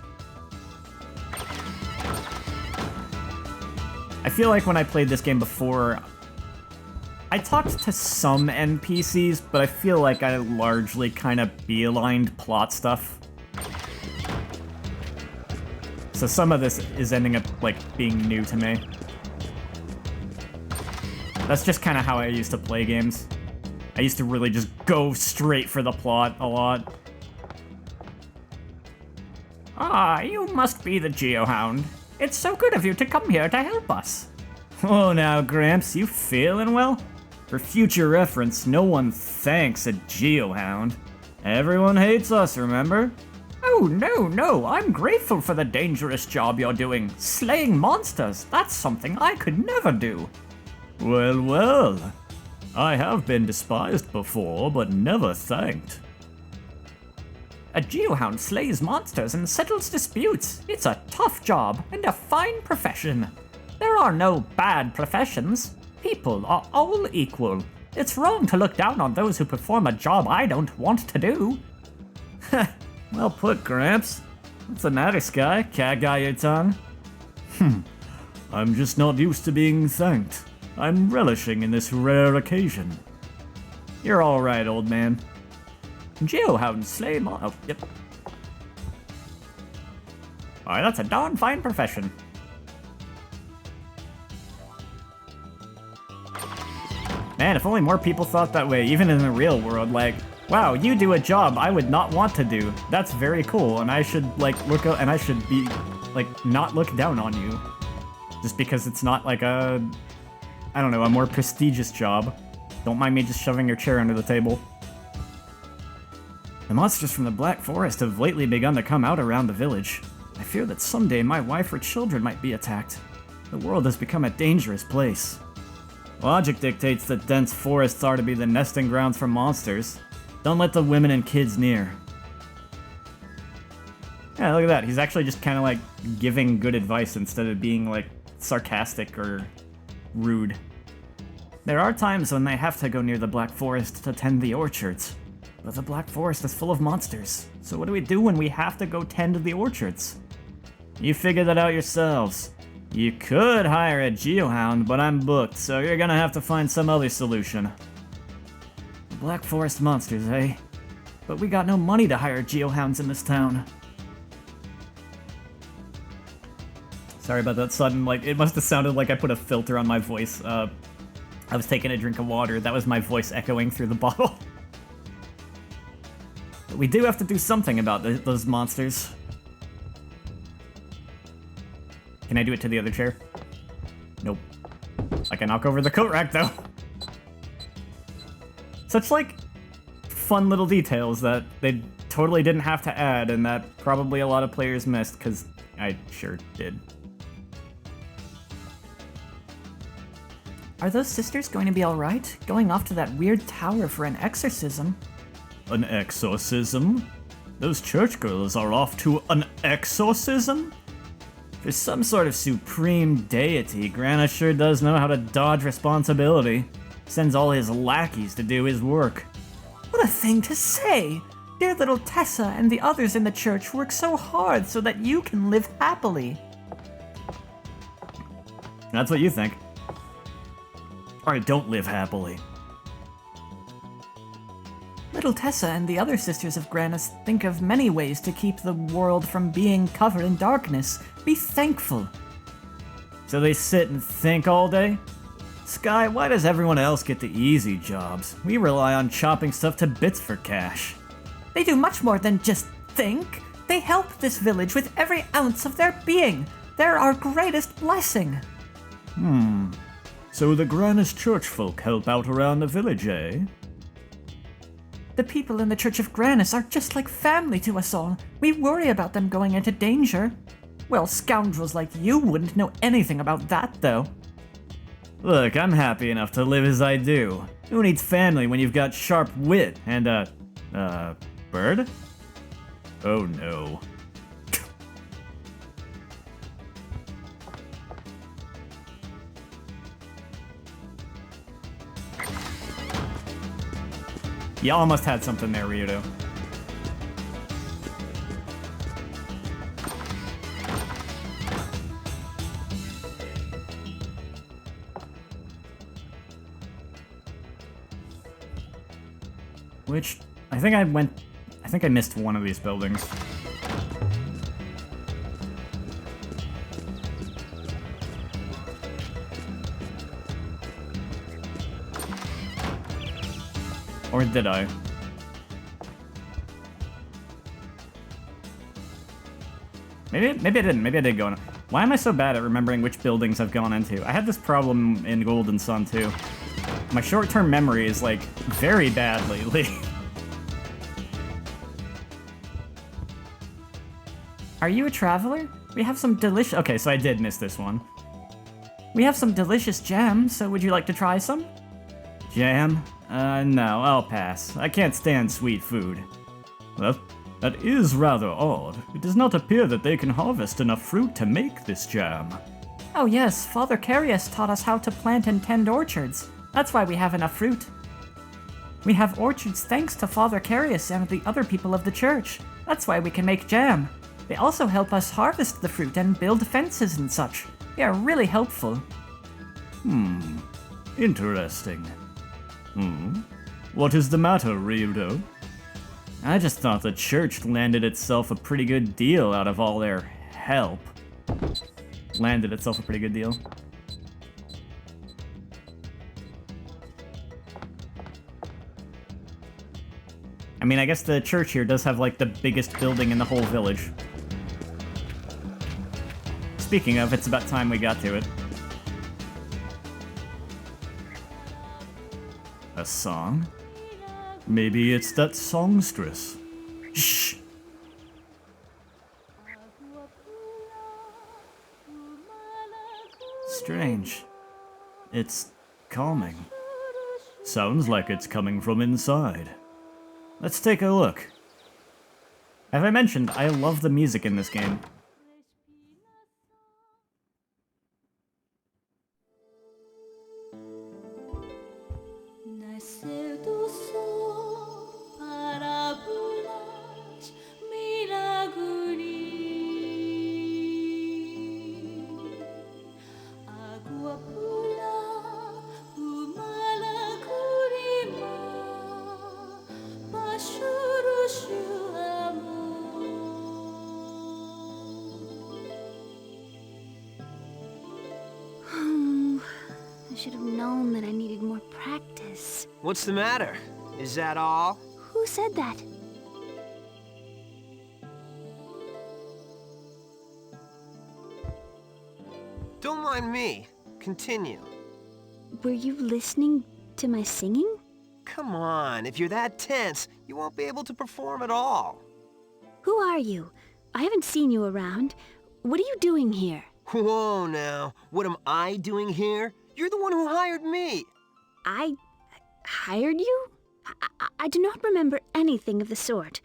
I feel like when I played this game before, I talked to some NPCs, but I feel like I largely kind of beelined plot stuff. So some of this is ending up, like, being new to me. That's just kind of how I used to play games. I used to really just go straight for the plot a lot. Ah, you must be the Geohound. It's so good of you to come here to help us. Oh, now, Gramps, you feeling well? For future reference, no one thanks a Geohound. Everyone hates us, remember? Oh, no, I'm grateful for the dangerous job you're doing. Slaying monsters, that's something I could never do. Well, I have been despised before, but never thanked. A Geohound slays monsters and settles disputes. It's a tough job and a fine profession. There are no bad professions. People are all equal. It's wrong to look down on those who perform a job I don't want to do. Well put, Gramps. What's the matter, Sky? Cat got your tongue? I'm just not used to being thanked. I'm relishing in this rare occasion. You're alright, old man. Geohound slay oh, yep. Alright, that's a darn fine profession. Man, if only more people thought that way, even in the real world, like, wow, you do a job I would not want to do. That's very cool, and I should, like, look up, and I should be, like, not look down on you. Just because it's not, like, a, I don't know, a more prestigious job. Don't mind me just shoving your chair under the table. The monsters from the Black Forest have lately begun to come out around the village. I fear that someday my wife or children might be attacked. The world has become a dangerous place. Logic dictates that dense forests are to be the nesting grounds for monsters. Don't let the women and kids near. Yeah, look at that. He's actually just kind of like giving good advice instead of being like sarcastic or rude. There are times when they have to go near the Black Forest to tend the orchards. But the Black Forest is full of monsters. So what do we do when we have to go tend the orchards? You figure that out yourselves. You could hire a Geohound, but I'm booked, so you're gonna have to find some other solution. Black Forest monsters, eh? But we got no money to hire Geohounds in this town. Sorry about that sudden, like, it must have sounded like I put a filter on my voice. I was taking a drink of water. That was my voice echoing through the bottle. But we do have to do something about those monsters. Can I do it to the other chair? Nope. I can knock over the coat rack, though. Such, like, fun little details that they totally didn't have to add, and that probably a lot of players missed, because I sure did. Are those sisters going to be alright? Going off to that weird tower for an exorcism? An exorcism? Those church girls are off to an exorcism? For some sort of supreme deity, Grana sure does know how to dodge responsibility. Sends all his lackeys to do his work. What a thing to say! Dear little Tessa and the others in the church work so hard so that you can live happily. That's what you think. Or don't live happily. Little Tessa and the other sisters of Granis think of many ways to keep the world from being covered in darkness. Be thankful. So they sit and think all day? Sky, why does everyone else get the easy jobs? We rely on chopping stuff to bits for cash. They do much more than just think. They help this village with every ounce of their being. They're our greatest blessing. So the Granis church folk help out around the village, eh? The people in the Church of Granis are just like family to us all. We worry about them going into danger. Well, scoundrels like you wouldn't know anything about that, though. Look, I'm happy enough to live as I do. Who needs family when you've got sharp wit and bird? Oh no. You almost had something there, Ryudo. Which, I think I missed one of these buildings. Or did I? Maybe I didn't. Maybe I did go in. Why am I so bad at remembering which buildings I've gone into? I had this problem in Golden Sun, too. My short-term memory is, like, very bad lately. Are you a traveler? We have some delicious... Okay, so I did miss this one. We have some delicious jam, so would you like to try some? Jam? No, I'll pass. I can't stand sweet food. Well, that is rather odd. It does not appear that they can harvest enough fruit to make this jam. Oh yes, Father Carius taught us how to plant and tend orchards. That's why we have enough fruit. We have orchards thanks to Father Carius and the other people of the church. That's why we can make jam. They also help us harvest the fruit and build fences and such. They are really helpful. Interesting. What is the matter, Ryudo? I just thought the church landed itself a pretty good deal out of all their help. Landed itself a pretty good deal. I mean, I guess the church here does have, like, the biggest building in the whole village. Speaking of, it's about time we got to it. A song? Maybe it's that songstress. Shh! Strange. It's calming. Sounds like it's coming from inside. Let's take a look. As I mentioned, I love the music in this game. known that I needed more practice. What's the matter? Is that all? Who said that? Don't mind me. Continue. Were you listening to my singing? Come on, if you're that tense, you won't be able to perform at all. Who are you? I haven't seen you around. What are you doing here? Whoa now, what am I doing here? You're the one who hired me. I hired you? I do not remember anything of the sort.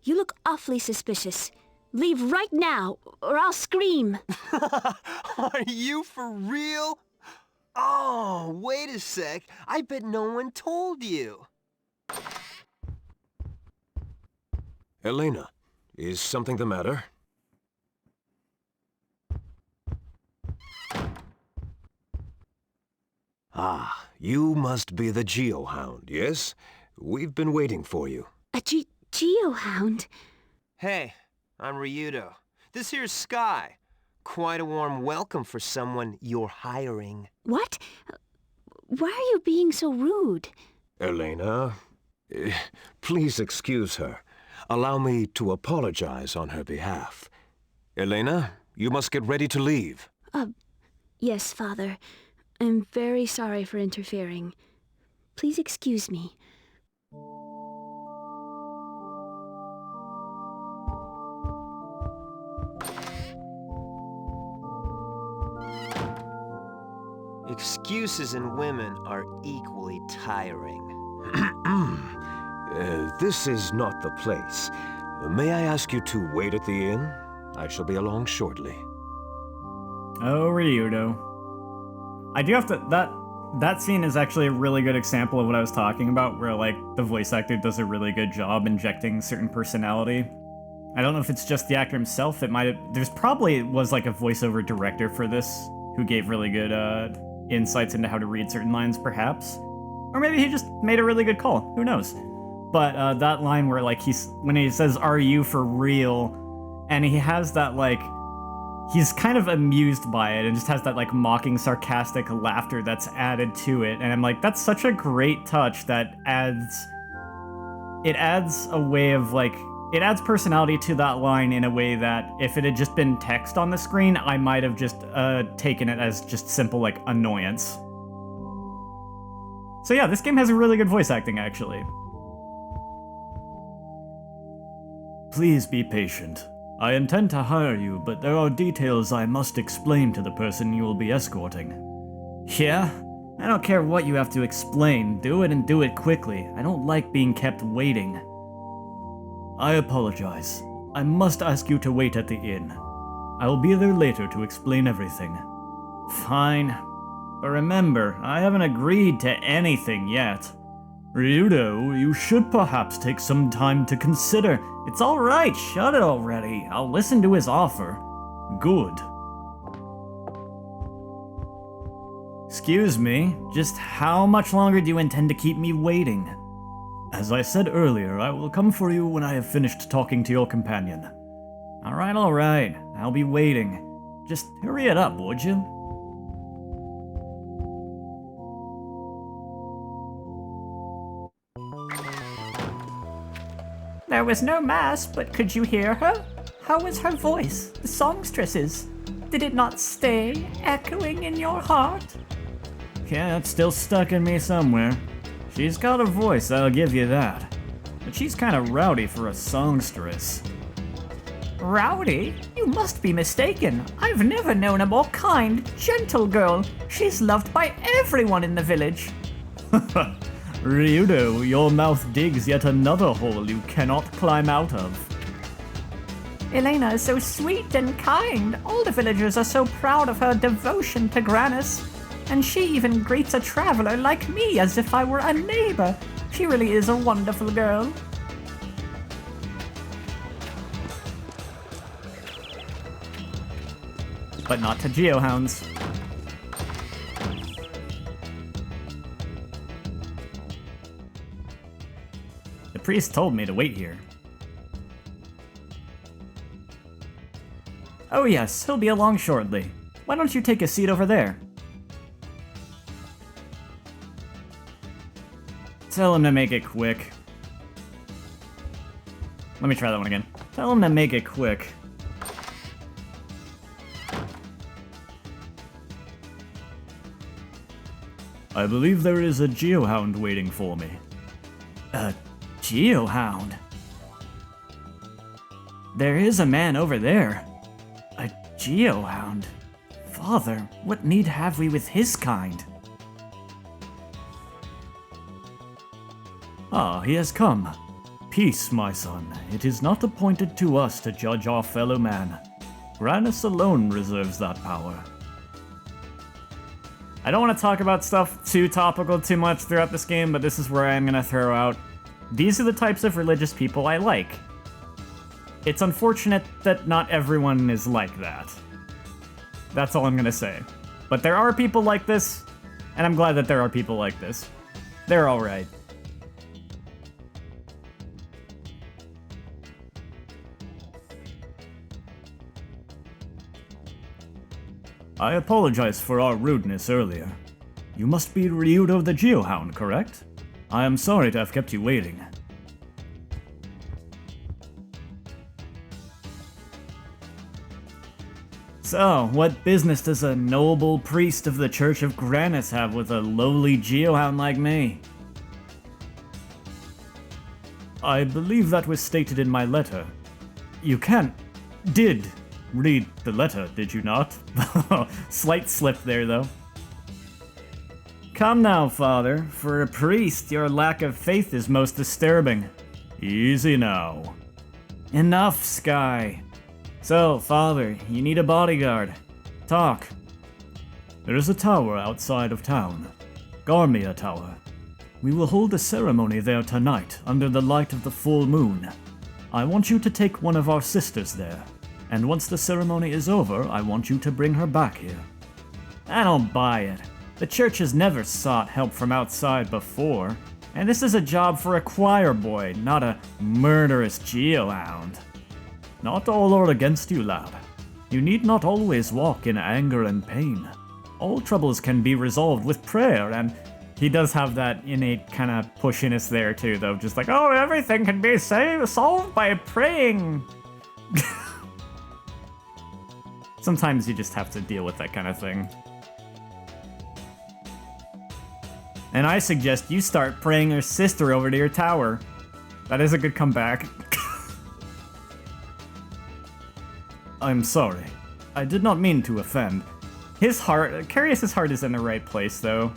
You look awfully suspicious. Leave right now, or I'll scream. Are you for real? Oh, wait a sec. I bet no one told you. Elena, is something the matter? Ah, you must be the Geohound, yes? We've been waiting for you. A geohound? Hey, I'm Ryudo. This here's Sky. Quite a warm welcome for someone you're hiring. What? Why are you being so rude? Elena, please excuse her. Allow me to apologize on her behalf. Elena, you must get ready to leave. Yes, Father. I'm very sorry for interfering. Please excuse me. Excuses in women are equally tiring. This is not the place. May I ask you to wait at the inn? I shall be along shortly. Oh, Ryudo. I do have to... That scene is actually a really good example of what I was talking about, where, like, the voice actor does a really good job injecting certain personality. I don't know if it's just the actor himself. It might have... There's probably was, like, a voiceover director for this who gave really good, insights into how to read certain lines, perhaps. Or maybe he just made a really good call. Who knows? But that line where, like, when he says, "Are you for real?" and he has that, like, he's kind of amused by it and just has that, like, mocking, sarcastic laughter that's added to it. And I'm like, that's such a great touch that it adds a way of, like, it adds personality to that line in a way that if it had just been text on the screen, I might have just taken it as just simple, like, annoyance. So yeah, this game has a really good voice acting, actually. Please be patient. I intend to hire you, but there are details I must explain to the person you will be escorting. Yeah? I don't care what you have to explain. Do it and do it quickly. I don't like being kept waiting. I apologize. I must ask you to wait at the inn. I will be there later to explain everything. Fine. But remember, I haven't agreed to anything yet. Ryudo, you should perhaps take some time to consider. It's alright, shut it already. I'll listen to his offer. Good. Excuse me, just how much longer do you intend to keep me waiting? As I said earlier, I will come for you when I have finished talking to your companion. Alright, I'll be waiting. Just hurry it up, would you? There was no mass, but could you hear her? How was her voice, the songstresses? Did it not stay echoing in your heart? Yeah, it's still stuck in me somewhere. She's got a voice, I'll give you that. But she's kind of rowdy for a songstress. Rowdy? You must be mistaken. I've never known a more kind, gentle girl. She's loved by everyone in the village. Ryudo, your mouth digs yet another hole you cannot climb out of. Elena is so sweet and kind. All the villagers are so proud of her devotion to Granus. And she even greets a traveler like me as if I were a neighbor. She really is a wonderful girl. But not to geohounds. The priest told me to wait here. Oh yes, he'll be along shortly. Why don't you take a seat over there? Tell him to make it quick. Let me try that one again. Tell him to make it quick. I believe there is a geohound waiting for me. A geohound? There is a man over there. A geohound? Father, what need have we with his kind? Ah, he has come. Peace, my son. It is not appointed to us to judge our fellow man. Granus alone reserves that power. I don't want to talk about stuff too topical too much throughout this game, but this is where I'm going to throw out. These are the types of religious people I like. It's unfortunate that not everyone is like that. That's all I'm going to say. But there are people like this, and I'm glad that there are people like this. They're alright. I apologize for our rudeness earlier. You must be Ryudo the Geohound, correct? I am sorry to have kept you waiting. So, what business does a noble priest of the Church of Granus have with a lowly Geohound like me? I believe that was stated in my letter. You did read the letter, did you not? Slight slip there, though. Come now, father. For a priest, your lack of faith is most disturbing. Easy now. Enough, Sky. So, father, you need a bodyguard. Talk. There is a tower outside of town. Garmia Tower. We will hold a ceremony there tonight, under the light of the full moon. I want you to take one of our sisters there. And once the ceremony is over, I want you to bring her back here. I don't buy it. The church has never sought help from outside before, and this is a job for a choir boy, not a murderous geohound. Not all are against you, lad. You need not always walk in anger and pain. All troubles can be resolved with prayer, and he does have that innate kind of pushiness there too, though. Just like, oh, everything can be solved by praying. Sometimes you just have to deal with that kind of thing. And I suggest you start praying your sister over to your tower. That is a good comeback. I'm sorry. I did not mean to offend. His heart, Carius' heart is in the right place, though.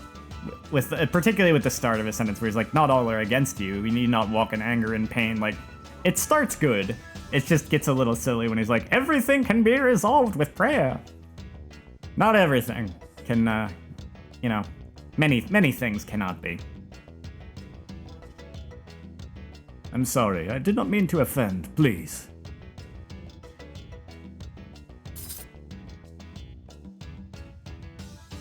Particularly with the start of his sentence where he's like, not all are against you. We need not walk in anger and pain. Like, it starts good. It just gets a little silly when he's like, everything can be resolved with prayer. Not everything can, many things cannot be. I'm sorry, I did not mean to offend, please.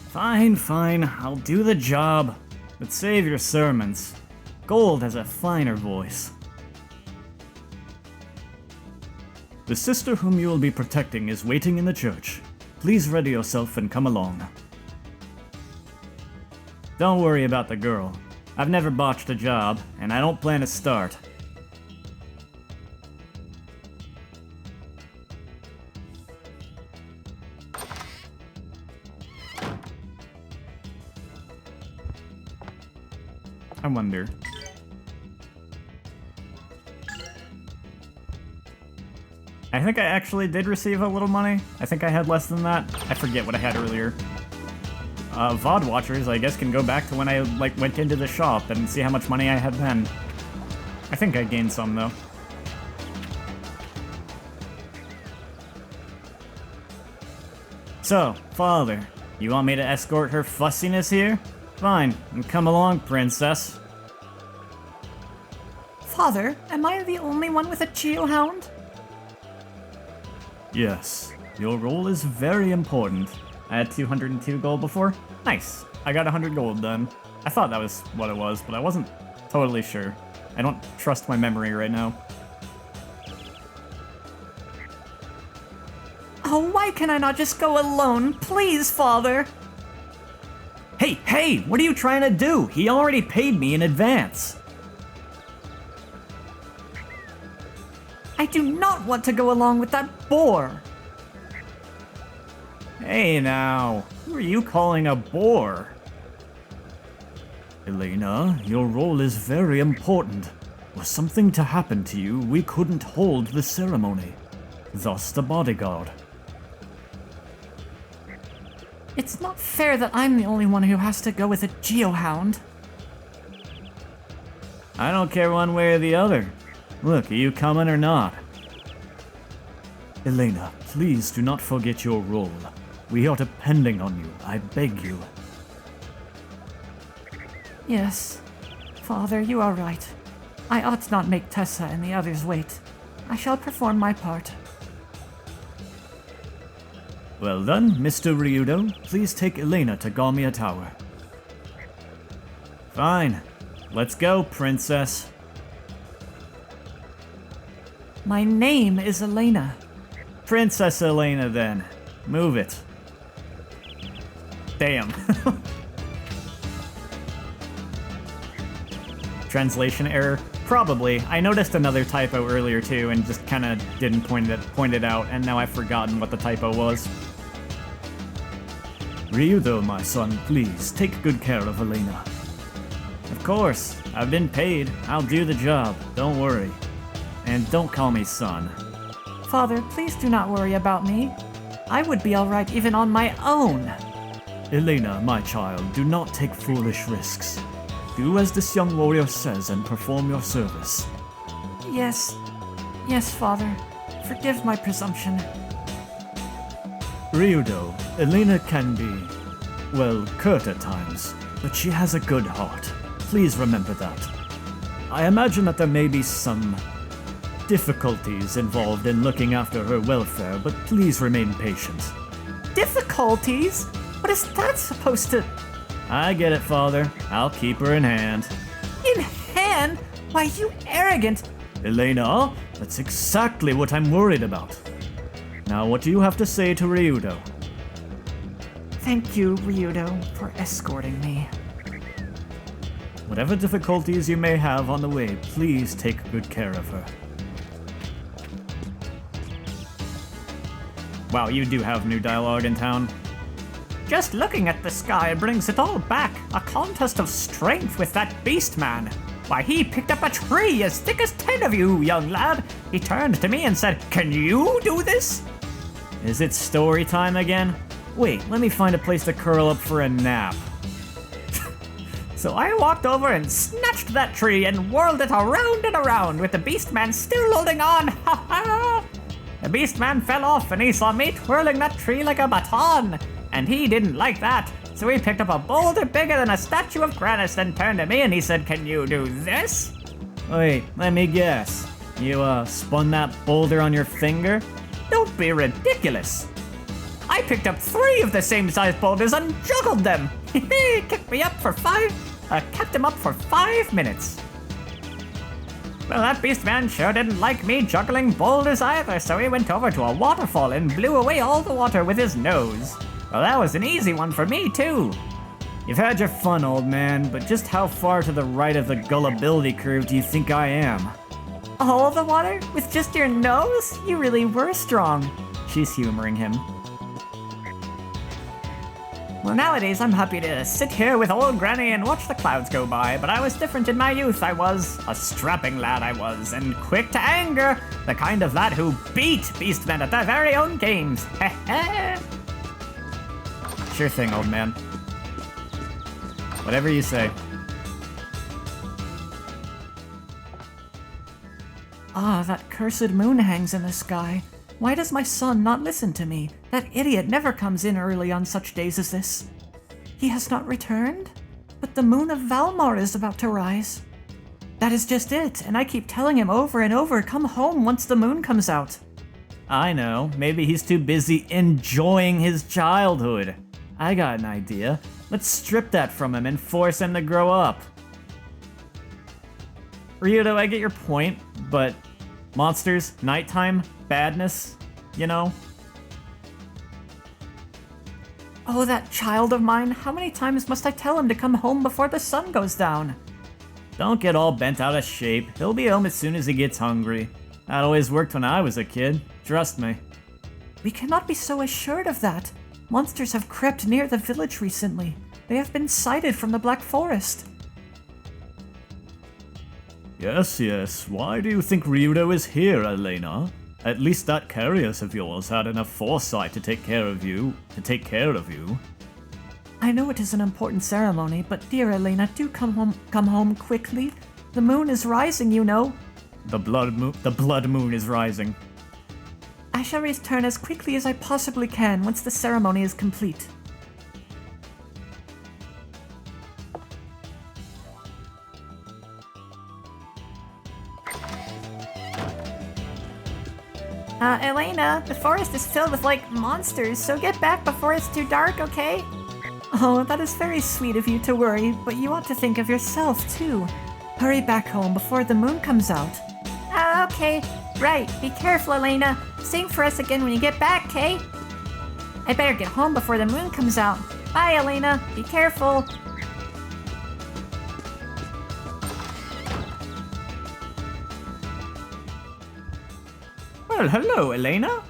Fine, I'll do the job. But save your sermons. Gold has a finer voice. The sister whom you will be protecting is waiting in the church. Please ready yourself and come along. Don't worry about the girl. I've never botched a job, and I don't plan to start. I wonder. I think I actually did receive a little money. I think I had less than that. I forget what I had earlier. VOD watchers, I guess, can go back to when I went into the shop and see how much money I had then. I think I gained some, though. So, father, you want me to escort her fussiness here? Fine, and come along, princess. Father, am I the only one with a geohound? Yes, your role is very important. I had 202 gold before. Nice. I got 100 gold then. I thought that was what it was, but I wasn't totally sure. I don't trust my memory right now. Oh, why can I not just go alone? Please, Father. Hey, what are you trying to do? He already paid me in advance. I do not want to go along with that bore. Hey now, who are you calling a bore? Elena, your role is very important. Were something to happen to you, we couldn't hold the ceremony. Thus the bodyguard. It's not fair that I'm the only one who has to go with a geohound. I don't care one way or the other. Look, are you coming or not? Elena, please do not forget your role. We are depending on you, I beg you. Yes. Father, you are right. I ought not make Tessa and the others wait. I shall perform my part. Well then, Mr. Ryudo, please take Elena to Gamia Tower. Fine. Let's go, princess. My name is Elena. Princess Elena, then. Move it. Damn. Translation error? Probably. I noticed another typo earlier too and just kinda didn't point it out, and now I've forgotten what the typo was. Ryudo, my son, please, take good care of Elena. Of course. I've been paid. I'll do the job. Don't worry. And don't call me son. Father, please do not worry about me. I would be alright even on my own. Elena, my child, do not take foolish risks. Do as this young warrior says and perform your service. Yes, Father. Forgive my presumption. Ryudo, Elena can be, well, curt at times, but she has a good heart. Please remember that. I imagine that there may be some difficulties involved in looking after her welfare, but please remain patient. Difficulties? What is that supposed to... I get it, Father. I'll keep her in hand. In hand? Why, you arrogant... Elena, that's exactly what I'm worried about. Now, what do you have to say to Ryudo? Thank you, Ryudo, for escorting me. Whatever difficulties you may have on the way, please take good care of her. Wow, you do have new dialogue in town. Just looking at the sky brings it all back. A contest of strength with that beast man. Why, he picked up a tree as thick as 10 of you, young lad. He turned to me and said, "Can you do this?" Is it story time again? Wait, let me find a place to curl up for a nap. So I walked over and snatched that tree and whirled it around and around with the beast man still holding on. Ha ha! The beast man fell off and he saw me twirling that tree like a baton. And he didn't like that, so he picked up a boulder bigger than a statue of Granus and turned to me and he said, "Can you do this?" Wait, let me guess. You, spun that boulder on your finger? Don't be ridiculous. I picked up 3 of the same size boulders and juggled them. He kept him up for 5 minutes. Well, that beast man sure didn't like me juggling boulders either, so he went over to a waterfall and blew away all the water with his nose. Well, that was an easy one for me, too. You've had your fun, old man, but just how far to the right of the gullibility curve do you think I am? All the water? With just your nose? You really were strong. She's humoring him. Well, nowadays I'm happy to sit here with old Granny and watch the clouds go by, but I was different in my youth. I was a strapping lad, I was, and quick to anger. The kind of lad who beat beastmen at their very own games. Heh. Sure thing, old man. Whatever you say. Ah, that cursed moon hangs in the sky. Why does my son not listen to me? That idiot never comes in early on such days as this. He has not returned? But the moon of Valmar is about to rise. That is just it, and I keep telling him over and over, come home once the moon comes out. I know, maybe he's too busy enjoying his childhood. I got an idea. Let's strip that from him and force him to grow up. Ryudo, I get your point, but monsters, nighttime, badness, you know? Oh, that child of mine. How many times must I tell him to come home before the sun goes down? Don't get all bent out of shape. He'll be home as soon as he gets hungry. That always worked when I was a kid. Trust me. We cannot be so assured of that. Monsters have crept near the village recently. They have been sighted from the Black Forest. Yes. Why do you think Ryudo is here, Elena? At least that Carius of yours had enough foresight to take care of you. I know it is an important ceremony, but dear Elena, do come home quickly. The moon is rising, you know. The blood moon is rising. I shall return as quickly as I possibly can once the ceremony is complete. Elena, the forest is filled with, monsters, so get back before it's too dark, okay? Oh, that is very sweet of you to worry, but you ought to think of yourself, too. Hurry back home before the moon comes out. Okay. Right, be careful, Elena. Sing for us again when you get back, okay? I better get home before the moon comes out. Bye, Elena. Be careful. Well, hello, Elena.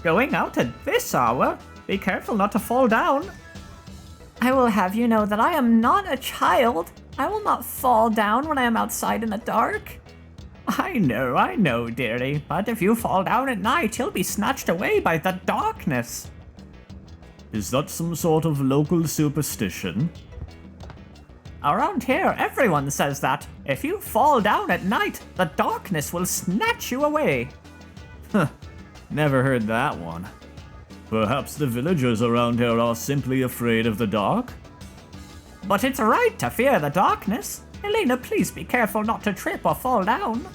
Going out at this hour? Be careful not to fall down. I will have you know that I am not a child. I will not fall down when I am outside in the dark. I know, dearie, but if you fall down at night, you'll be snatched away by the darkness. Is that some sort of local superstition? Around here, everyone says that. If you fall down at night, the darkness will snatch you away. Never heard that one. Perhaps the villagers around here are simply afraid of the dark? But it's right to fear the darkness. Elena, please be careful not to trip or fall down.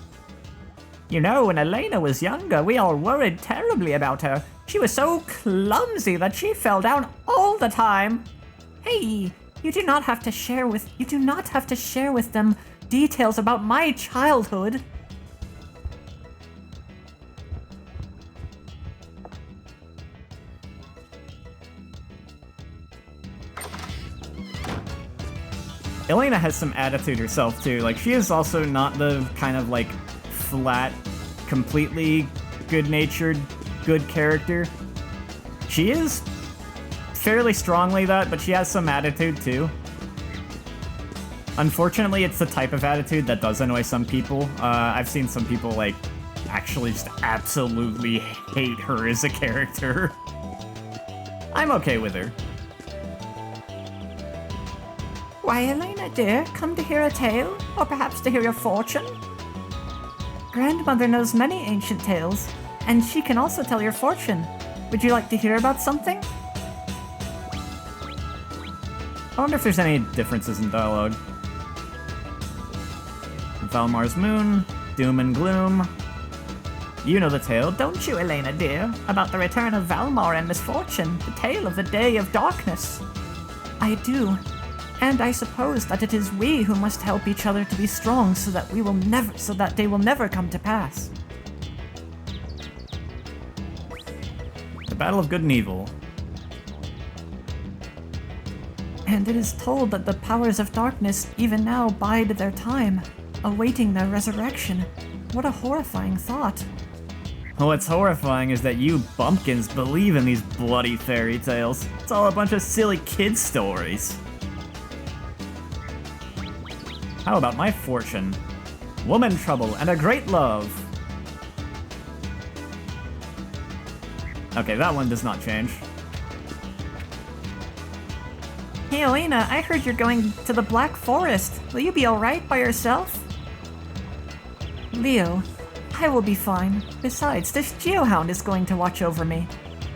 You know, when Elena was younger, we all worried terribly about her. She was so clumsy that she fell down all the time. Hey, you do not have to share with them details about my childhood. Elena has some attitude herself too. Like, she is also not the kind of flat, completely good-natured, good character. She is fairly strongly that, but she has some attitude too. Unfortunately, it's the type of attitude that does annoy some people. I've seen some people actually just absolutely hate her as a character. I'm okay with her. Why, Elena, dear, come to hear a tale? Or perhaps to hear your fortune? Grandmother knows many ancient tales, and she can also tell your fortune. Would you like to hear about something? I wonder if there's any differences in dialogue. Valmar's moon, doom and gloom. You know the tale, don't you, Elena, dear? About the return of Valmar and misfortune, the tale of the day of darkness. I do. And I suppose that it is we who must help each other to be strong so that they will never come to pass. The battle of good and evil. And it is told that the powers of darkness even now bide their time, awaiting their resurrection. What a horrifying thought. What's horrifying is that you bumpkins believe in these bloody fairy tales. It's all a bunch of silly kid stories. How about my fortune? Woman trouble and a great love. Okay, that one does not change. Hey, Elena, I heard you're going to the Black Forest. Will you be alright by yourself? Leo, I will be fine. Besides, this Geohound is going to watch over me.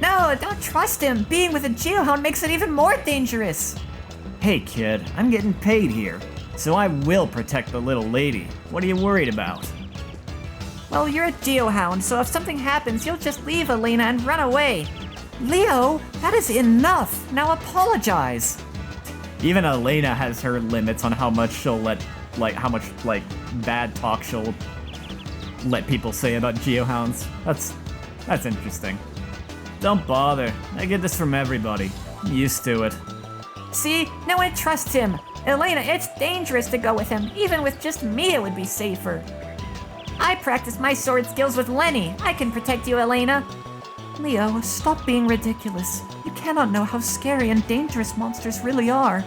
No, don't trust him. Being with a Geohound makes it even more dangerous. Hey kid, I'm getting paid here, so I will protect the little lady. What are you worried about? Well, you're a Geohound, so if something happens, you'll just leave Elena and run away. Leo, that is enough. Now apologize. Even Elena has her limits on how much she'll let, how much bad talk she'll let people say about Geohounds. That's interesting. Don't bother. I get this from everybody. I'm used to it. See? No one trusts him. Elena, it's dangerous to go with him. Even with just me, it would be safer. I practice my sword skills with Lenny. I can protect you, Elena. Leo, stop being ridiculous. You cannot know how scary and dangerous monsters really are.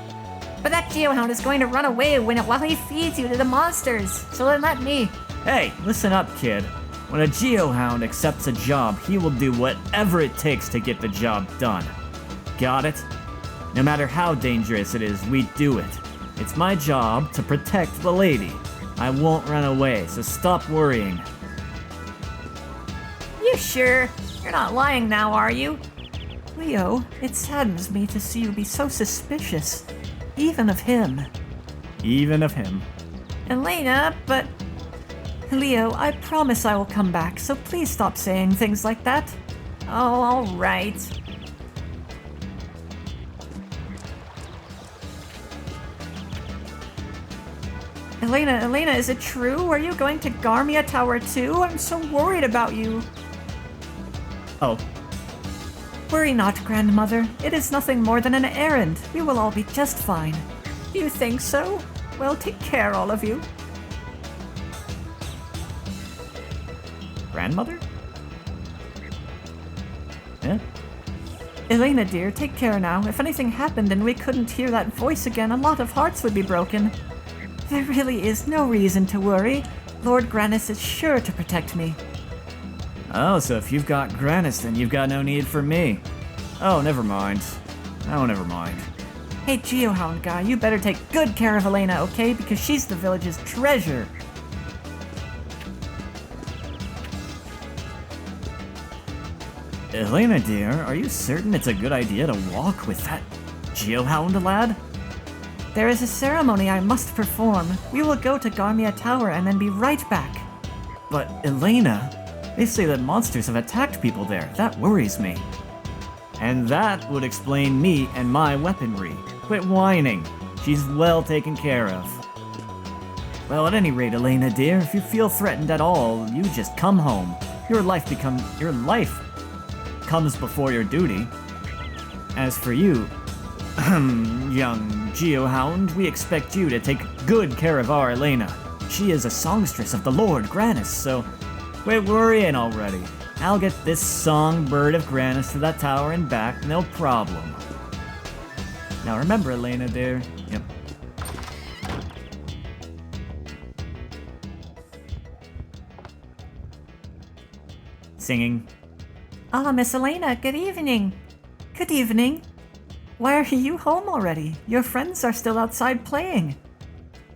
But that geohound is going to run away while he feeds you to the monsters. So then let me. Hey, listen up, kid. When a geohound accepts a job, he will do whatever it takes to get the job done. Got it? No matter how dangerous it is, we do it. It's my job to protect the lady. I won't run away, so stop worrying. You sure? You're not lying now, are you? Leo, it saddens me to see you be so suspicious. Even of him. Even of him. Elena, but... Leo, I promise I will come back, so please stop saying things like that. Oh, all right. Elena, is it true? Are you going to Garmia Tower too? I'm so worried about you. Oh. Worry not, grandmother. It is nothing more than an errand. We will all be just fine. You think so? Well, take care, all of you. Grandmother? Yeah? Elena, dear, take care now. If anything happened and we couldn't hear that voice again, a lot of hearts would be broken. There really is no reason to worry. Lord Granis is sure to protect me. Oh, so if you've got Granis, then you've got no need for me. Oh, never mind. Oh, never mind. Hey, Geohound guy, you better take good care of Elena, okay? Because she's the village's treasure. Elena, dear, are you certain it's a good idea to walk with that Geohound lad? There is a ceremony I must perform. We will go to Garmia Tower and then be right back. But, Elena, they say that monsters have attacked people there. That worries me. And that would explain me and my weaponry. Quit whining. She's well taken care of. Well, at any rate, Elena, dear, if you feel threatened at all, you just come home. Your life comes before your duty. As for you, young Geohound, we expect you to take good care of our Elena. She is a songstress of the Lord Granis, so quit worrying already. I'll get this songbird of Granis to that tower and back, no problem. Now remember, Elena, dear. Yep. Singing. Ah, Miss Elena, good evening. Good evening. Why are you home already? Your friends are still outside playing.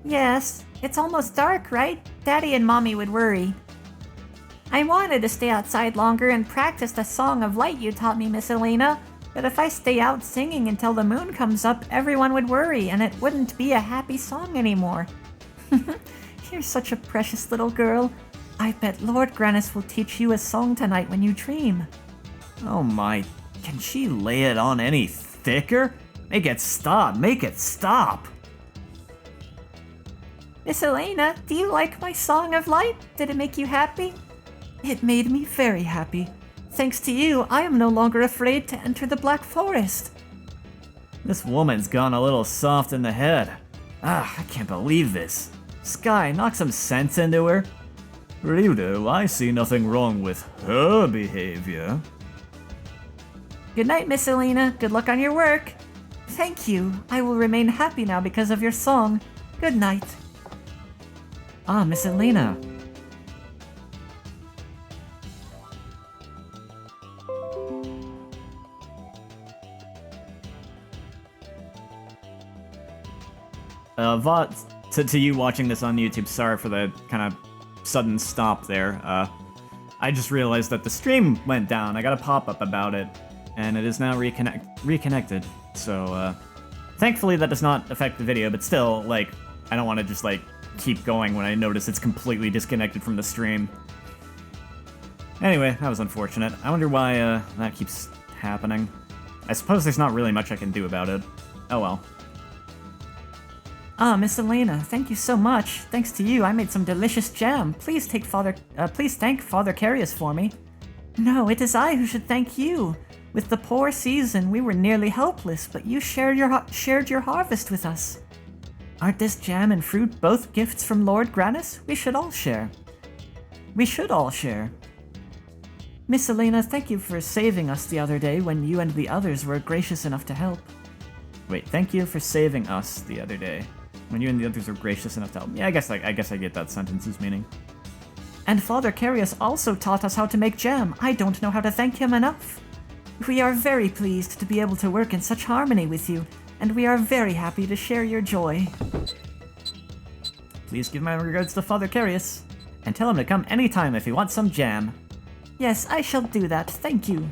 Yes, it's almost dark, right? Daddy and Mommy would worry. I wanted to stay outside longer and practice the Song of Light you taught me, Miss Elena, but if I stay out singing until the moon comes up, everyone would worry and it wouldn't be a happy song anymore. You're such a precious little girl. I bet Lord Granis will teach you a song tonight when you dream. Oh my, can she lay it on any thicker? Make it stop, make it stop! Miss Elena, do you like my Song of Light? Did it make you happy? It made me very happy. Thanks to you, I am no longer afraid to enter the Black Forest. This woman's gone a little soft in the head. I can't believe this. Sky, knock some sense into her. Ryudo, I see nothing wrong with her behavior. Good night, Miss Elena. Good luck on your work. Thank you. I will remain happy now because of your song. Good night. Ah, Miss Elena. To you watching this on YouTube, sorry for the kind of sudden stop there. I just realized that the stream went down. I got a pop-up about it, and it is now reconnected. So, thankfully that does not affect the video, but still, like, I don't want to just, like, keep going when I notice it's completely disconnected from the stream. Anyway, that was unfortunate. I wonder why, that keeps happening. I suppose there's not really much I can do about it. Oh well. Ah, Miss Elena, thank you so much. Thanks to you, I made some delicious jam. Please thank Father Carius for me. No, it is I who should thank you. With the poor season, we were nearly helpless, but you shared your harvest with us. Aren't this jam and fruit both gifts from Lord Grannis? We should all share. We should all share. Miss Elena, thank you for saving us the other day when you and the others were gracious enough to help. Wait, thank you for saving us the other day when you and the others were gracious enough to help. Yeah, I guess I get that sentence's meaning. And Father Carius also taught us how to make jam. I don't know how to thank him enough. We are very pleased to be able to work in such harmony with you, and we are very happy to share your joy. Please give my regards to Father Carius, and tell him to come anytime if he wants some jam. Yes, I shall do that, thank you.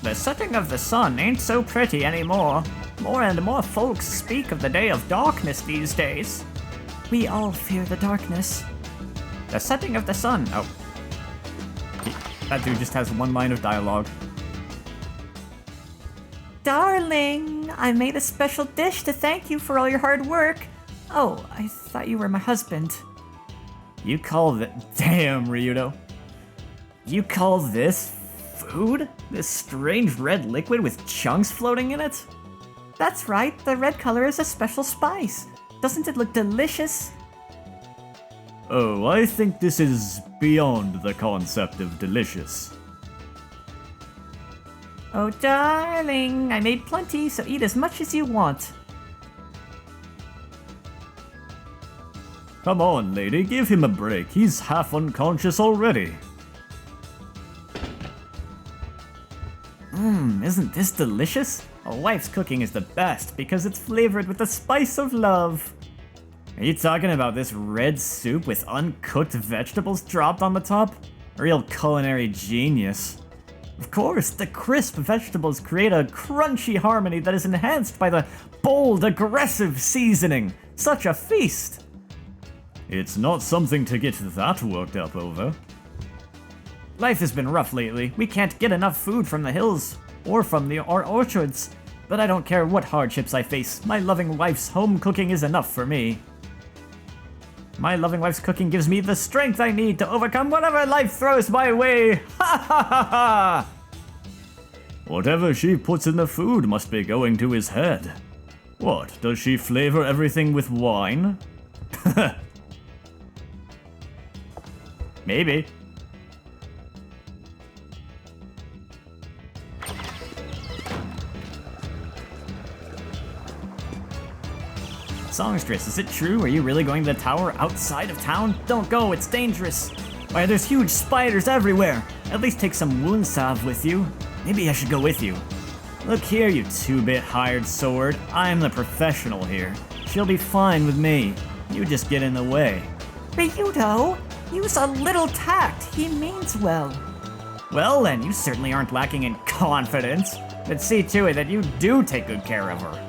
The setting of the sun ain't so pretty anymore. More and more folks speak of the day of darkness these days. We all fear the darkness. The setting of the sun. Oh. That dude just has one line of dialogue. Darling, I made a special dish to thank you for all your hard work. Oh, I thought you were my husband. You call that... Damn, Ryudo. You call this food? This strange red liquid with chunks floating in it? That's right, the red color is a special spice. Doesn't it look delicious? Oh, I think this is beyond the concept of delicious. Oh, darling, I made plenty, so eat as much as you want. Come on, lady, give him a break. He's half unconscious already. Isn't this delicious? A wife's cooking is the best because it's flavored with the spice of love. Are you talking about this red soup with uncooked vegetables dropped on the top? A real culinary genius. Of course, the crisp vegetables create a crunchy harmony that is enhanced by the bold, aggressive seasoning. Such a feast! It's not something to get that worked up over. Life has been rough lately. We can't get enough food from the hills or from our orchards. But I don't care what hardships I face. My loving wife's home cooking is enough for me. My loving wife's cooking gives me the strength I need to overcome whatever life throws my way. Ha ha ha ha! Whatever she puts in the food must be going to his head. What, does she flavor everything with wine? Maybe. Songstress, is it true? Are you really going to the tower outside of town? Don't go, it's dangerous. Why, there's huge spiders everywhere. At least take some wound salve with you. Maybe I should go with you. Look here, you 2-bit hired sword. I'm the professional here. She'll be fine with me. You just get in the way. Ryudo, use a little tact. He means well. Well then, you certainly aren't lacking in confidence. But see to it that you do take good care of her.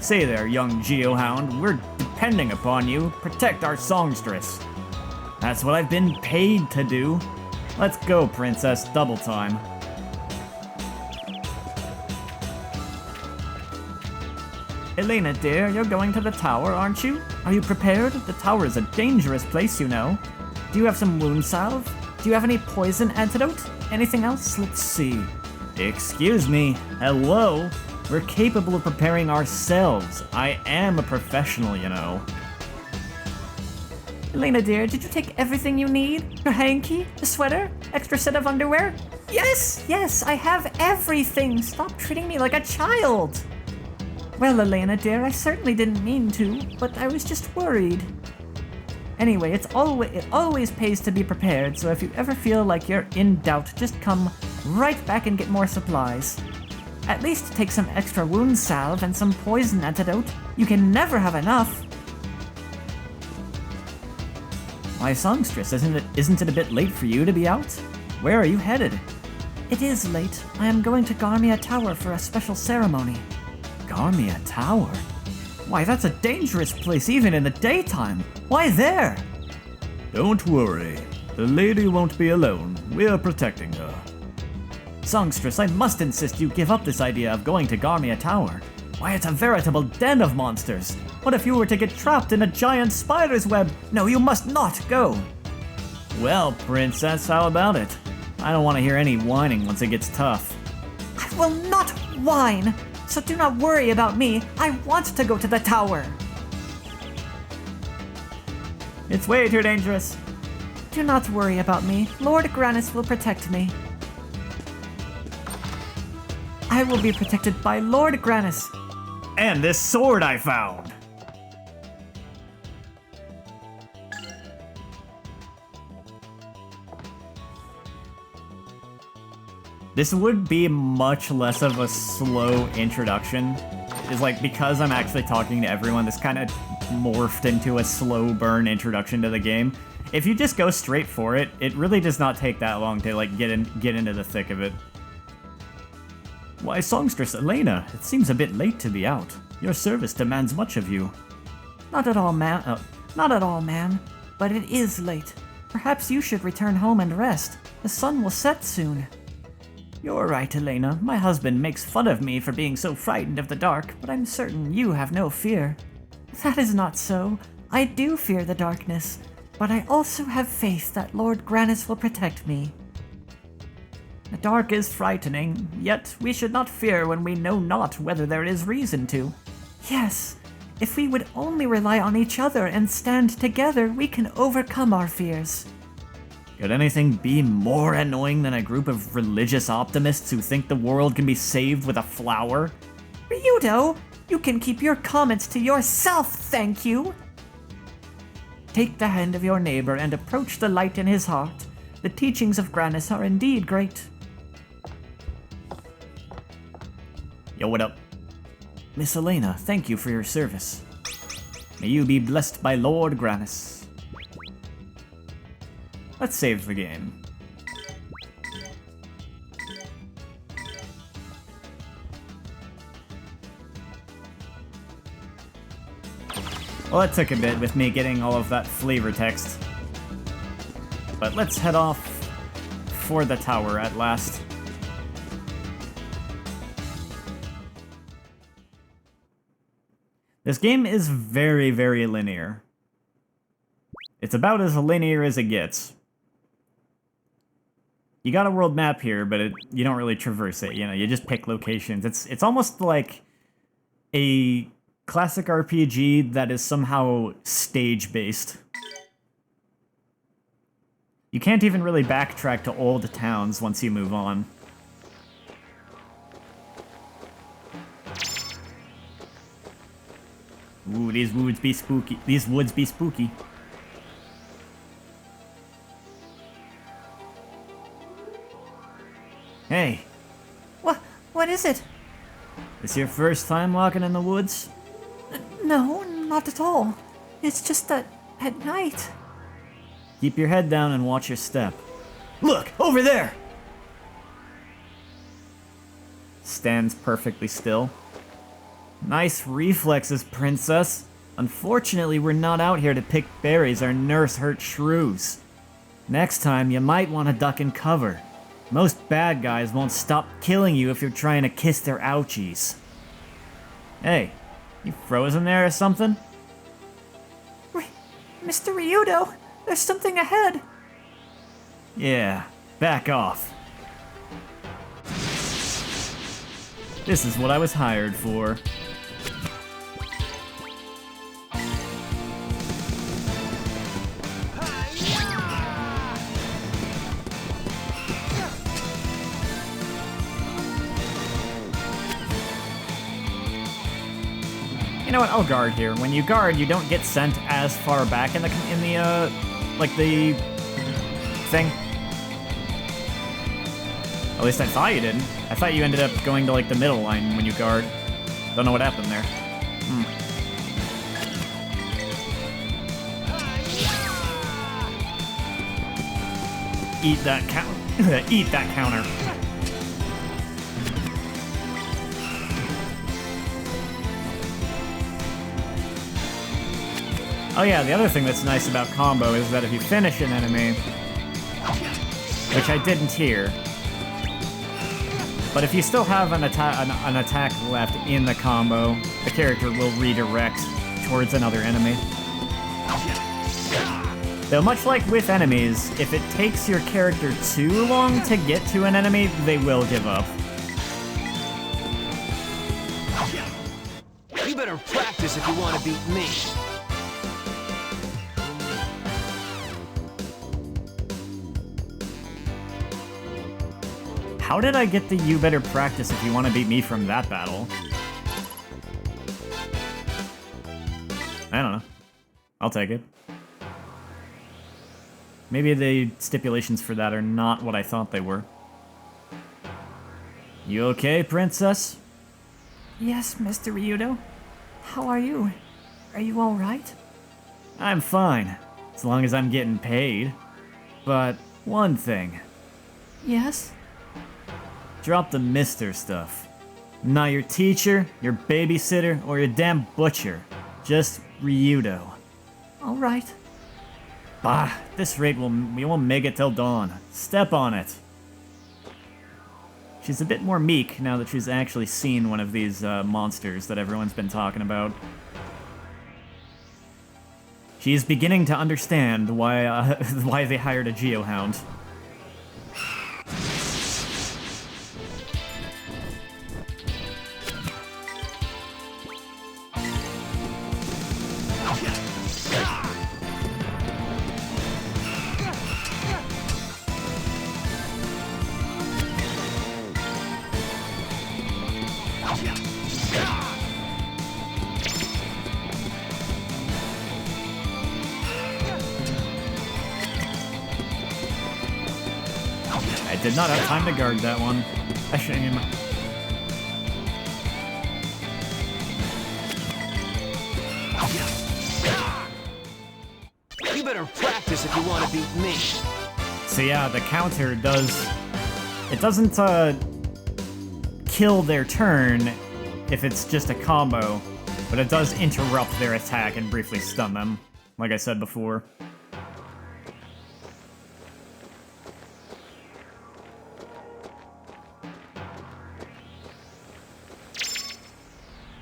Say there, young Geohound, we're depending upon you. Protect our songstress. That's what I've been paid to do. Let's go, Princess Double Time. Elena, dear, you're going to the tower, aren't you? Are you prepared? The tower is a dangerous place, you know. Do you have some wound salve? Do you have any poison antidote? Anything else? Let's see. Excuse me. Hello? We're capable of preparing ourselves. I am a professional, you know. Elena dear, did you take everything you need? Your hanky? The sweater? Extra set of underwear? Yes, I have everything. Stop treating me like a child. Well, Elena dear, I certainly didn't mean to, but I was just worried. Anyway, it always pays to be prepared, so if you ever feel like you're in doubt, just come right back and get more supplies. At least take some extra wound salve and some poison antidote. You can never have enough. Why, songstress, isn't it a bit late for you to be out? Where are you headed? It is late. I am going to Grandia Tower for a special ceremony. Grandia Tower? Why, that's a dangerous place even in the daytime. Why there? Don't worry. The lady won't be alone. We're protecting her. Songstress, I must insist you give up this idea of going to Grandia Tower. Why, it's a veritable den of monsters. What if you were to get trapped in a giant spider's web? No, you must not go. Well, Princess, how about it? I don't want to hear any whining once it gets tough. I will not whine, so do not worry about me. I want to go to the tower. It's way too dangerous. Do not worry about me. Lord Granis will protect me. I will be protected by Lord Granis. And this sword I found! This would be much less of a slow introduction. It's like, because I'm actually talking to everyone, this kind of morphed into a slow burn introduction to the game. If you just go straight for it, it really does not take that long to like get into the thick of it. Why, songstress Elena, it seems a bit late to be out. Your service demands much of you. Not at all, ma'am. Not at all, ma'am. But it is late. Perhaps you should return home and rest. The sun will set soon. You're right, Elena. My husband makes fun of me for being so frightened of the dark, but I'm certain you have no fear. That is not so. I do fear the darkness, but I also have faith that Lord Granis will protect me. The dark is frightening, yet we should not fear when we know not whether there is reason to. Yes, if we would only rely on each other and stand together, we can overcome our fears. Could anything be more annoying than a group of religious optimists who think the world can be saved with a flower? Ryudo, you can keep your comments to yourself, thank you! Take the hand of your neighbor and approach the light in his heart. The teachings of Granis are indeed great. Yo, what up? Miss Elena, thank you for your service. May you be blessed by Lord Granis. Let's save the game. Well, that took a bit with me getting all of that flavor text. But let's head off for the tower at last. This game is very, very linear. It's about as linear as it gets. You got a world map here, but you don't really traverse it, you know, you just pick locations. It's almost like a classic RPG that is somehow stage-based. You can't even really backtrack to old towns once you move on. Ooh, these woods be spooky. These woods be spooky. Hey. What is it? This your first time walking in the woods? No, not at all. It's just that at night... Keep your head down and watch your step. Look! Over there! Stands perfectly still. Nice reflexes, princess. Unfortunately, we're not out here to pick berries or nurse hurt shrews. Next time, you might want to duck and cover. Most bad guys won't stop killing you if you're trying to kiss their ouchies. Hey, you frozen there or something? Mr. Ryudo, there's something ahead. Yeah, back off. This is what I was hired for. You know what? I'll guard here. When you guard, you don't get sent as far back in the like the thing. At least I thought you didn't. I thought you ended up going to like the middle line when you guard. Don't know what happened there. Eat that eat that counter. Oh yeah, the other thing that's nice about combo is that if you finish an enemy, which I didn't here, But if you still have an attack left in the combo, the character will redirect towards another enemy. Though much like with enemies, if it takes your character too long to get to an enemy, they will give up. You better practice if you want to beat me. How did I get the "you better practice if you want to beat me" from that battle? I don't know. I'll take it. Maybe the stipulations for that are not what I thought they were. You okay, princess? Yes, Mr. Ryudo. How are you? Are you all right? I'm fine, as long as I'm getting paid. But one thing. Yes? Drop the mister stuff. I'm not your teacher, your babysitter, or your damn butcher. Just Ryudo. All right. Bah, at this rate we won't make it till dawn. Step on it. She's a bit more meek now that she's actually seen one of these monsters that everyone's been talking about. She's beginning to understand why why they hired a Geohound. I did not have time to guard that one. A shame. You better practice if you want to beat me. So yeah, the counter does... It doesn't, kill their turn if it's just a combo, but it does interrupt their attack and briefly stun them, like I said before.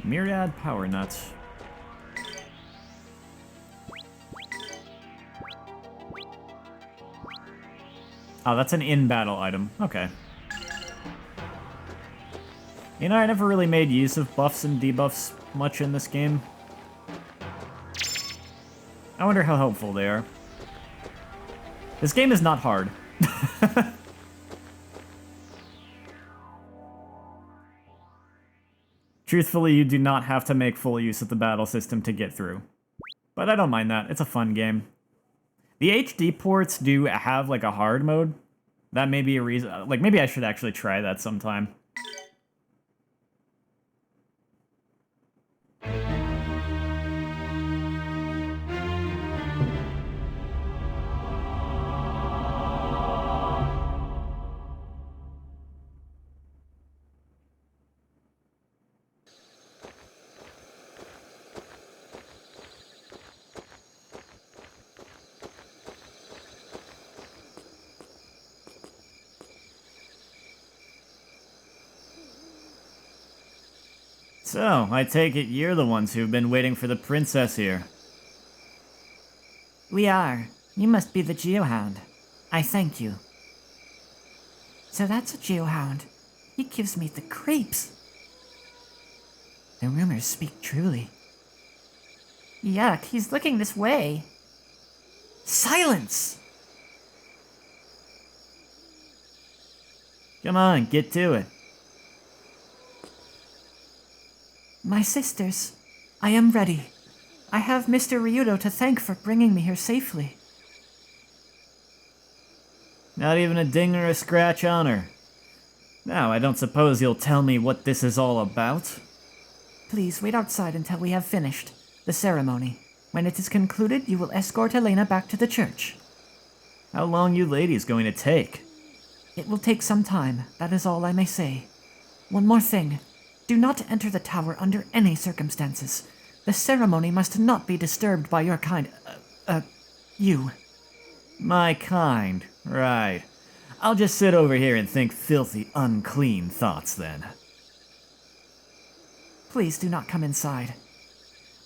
Myriad Power Nuts. Oh, that's an in-battle item. Okay. You know, I never really made use of buffs and debuffs much in this game. I wonder how helpful they are. This game is not hard. Truthfully, you do not have to make full use of the battle system to get through. But I don't mind that. It's a fun game. The HD ports do have, like, a hard mode. That may be a reason... Like, maybe I should actually try that sometime. So, I take it you're the ones who've been waiting for the princess here. We are. You must be the Geohound. I thank you. So that's a Geohound. He gives me the creeps. The rumors speak truly. Yuck, he's looking this way. Silence! Come on, get to it. My sisters, I am ready. I have Mr. Ryudo to thank for bringing me here safely. Not even a ding or a scratch on her. Now, I don't suppose you'll tell me what this is all about? Please wait outside until we have finished the ceremony. When it is concluded, you will escort Elena back to the church. How long you ladies going to take? It will take some time, that is all I may say. One more thing. Do not enter the tower under any circumstances. The ceremony must not be disturbed by your kind... you. My kind, right. I'll just sit over here and think filthy, unclean thoughts then. Please do not come inside.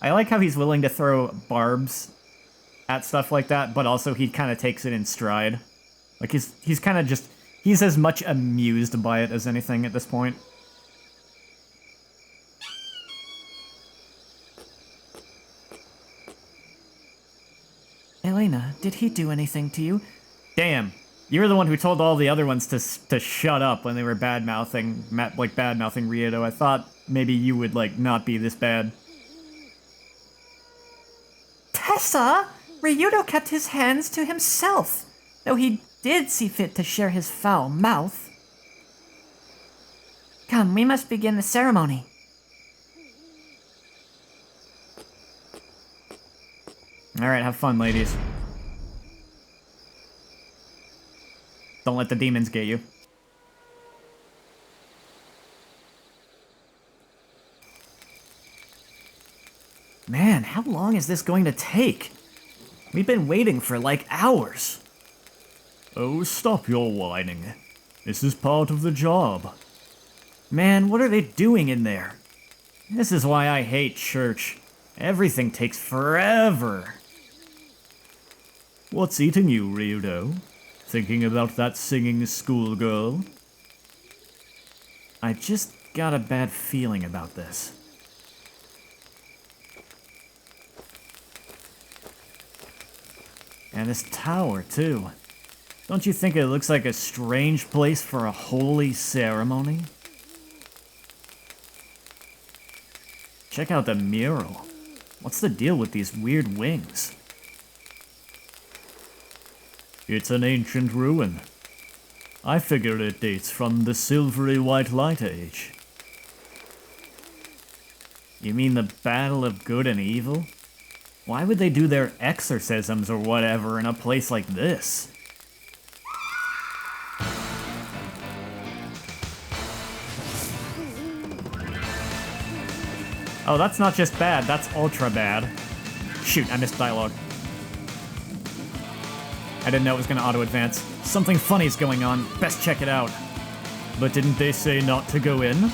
I like how he's willing to throw barbs at stuff like that, but also he kind of takes it in stride. Like, he's kind of just... He's as much amused by it as anything at this point. Elena, did he do anything to you? Damn. You were the one who told all the other ones to shut up when they were bad-mouthing Ryudo. I thought maybe you would, like, not be this bad. Tessa! Ryudo kept his hands to himself, though he did see fit to share his foul mouth. Come, we must begin the ceremony. Alright, have fun, ladies. Don't let the demons get you. Man, how long is this going to take? We've been waiting for like hours. Oh, stop your whining. This is part of the job. Man, what are they doing in there? This is why I hate church. Everything takes forever. What's eating you, Ryudo? Thinking about that singing schoolgirl? I just got a bad feeling about this. And this tower, too. Don't you think it looks like a strange place for a holy ceremony? Check out the mural. What's the deal with these weird wings? It's an ancient ruin. I figure it dates from the silvery white light age. You mean the battle of good and evil? Why would they do their exorcisms or whatever in a place like this? Oh, that's not just bad, that's ultra bad. Shoot, I missed dialogue. I didn't know it was gonna auto-advance. Something funny's going on, best check it out. But didn't they say not to go in?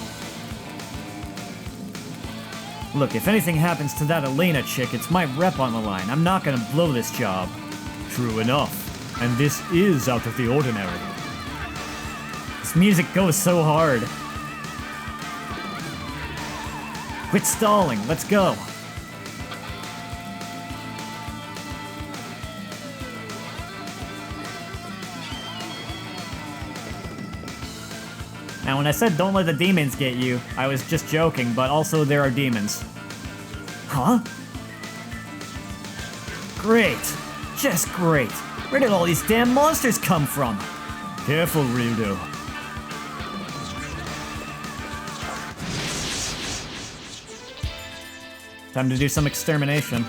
Look, if anything happens to that Elena chick, it's my rep on the line. I'm not gonna blow this job. True enough. And this is out of the ordinary. This music goes so hard. Quit stalling, let's go. Now, when I said don't let the demons get you, I was just joking, but also there are demons. Huh? Great. Just great. Where did all these damn monsters come from? Careful, Ryudo. Time to do some extermination.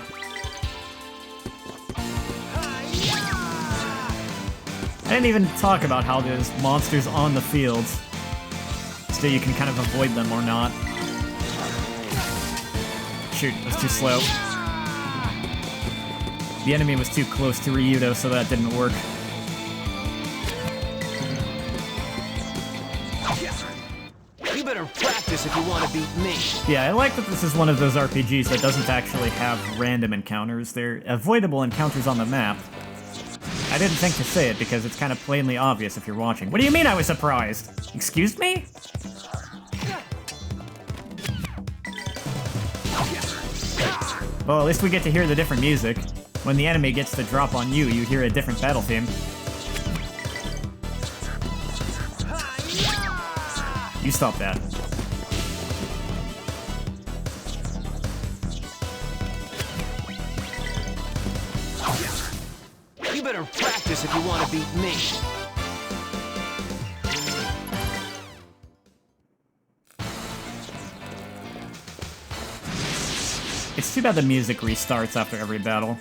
I didn't even talk about how there's monsters on the fields. So you can kind of avoid them or not. Shoot, it was too slow. The enemy was too close to Ryudo, so that didn't work. You better practice if you want to beat me. Yeah, I like that this is one of those RPGs that doesn't actually have random encounters. They're avoidable encounters on the map. I didn't think to say it because it's kind of plainly obvious if you're watching. What do you mean I was surprised? Excuse me? Well, at least we get to hear the different music. When the enemy gets the drop on you, you hear a different battle theme. You stop that. You better practice if you want to beat me. It's too bad the music restarts after every battle.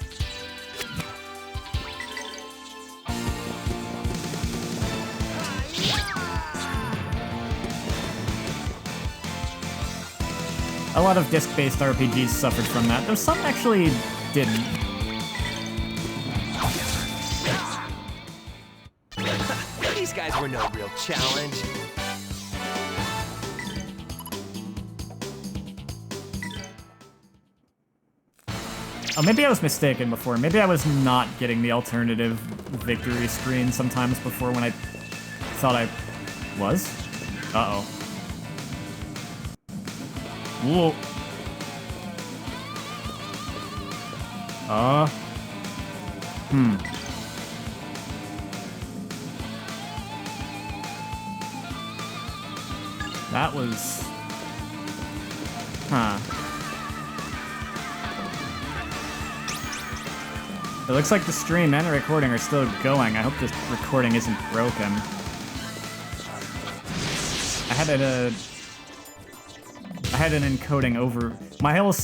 A lot of disc-based RPGs suffered from that, though some actually didn't. These guys were no real challenge. Oh, maybe I was mistaken before. Maybe I was not getting the alternative victory screen sometimes before when I thought I was. Uh-oh. Whoa. That was... Huh. It looks like the stream and the recording are still going. I hope this recording isn't broken. I had an encoding over... My whole...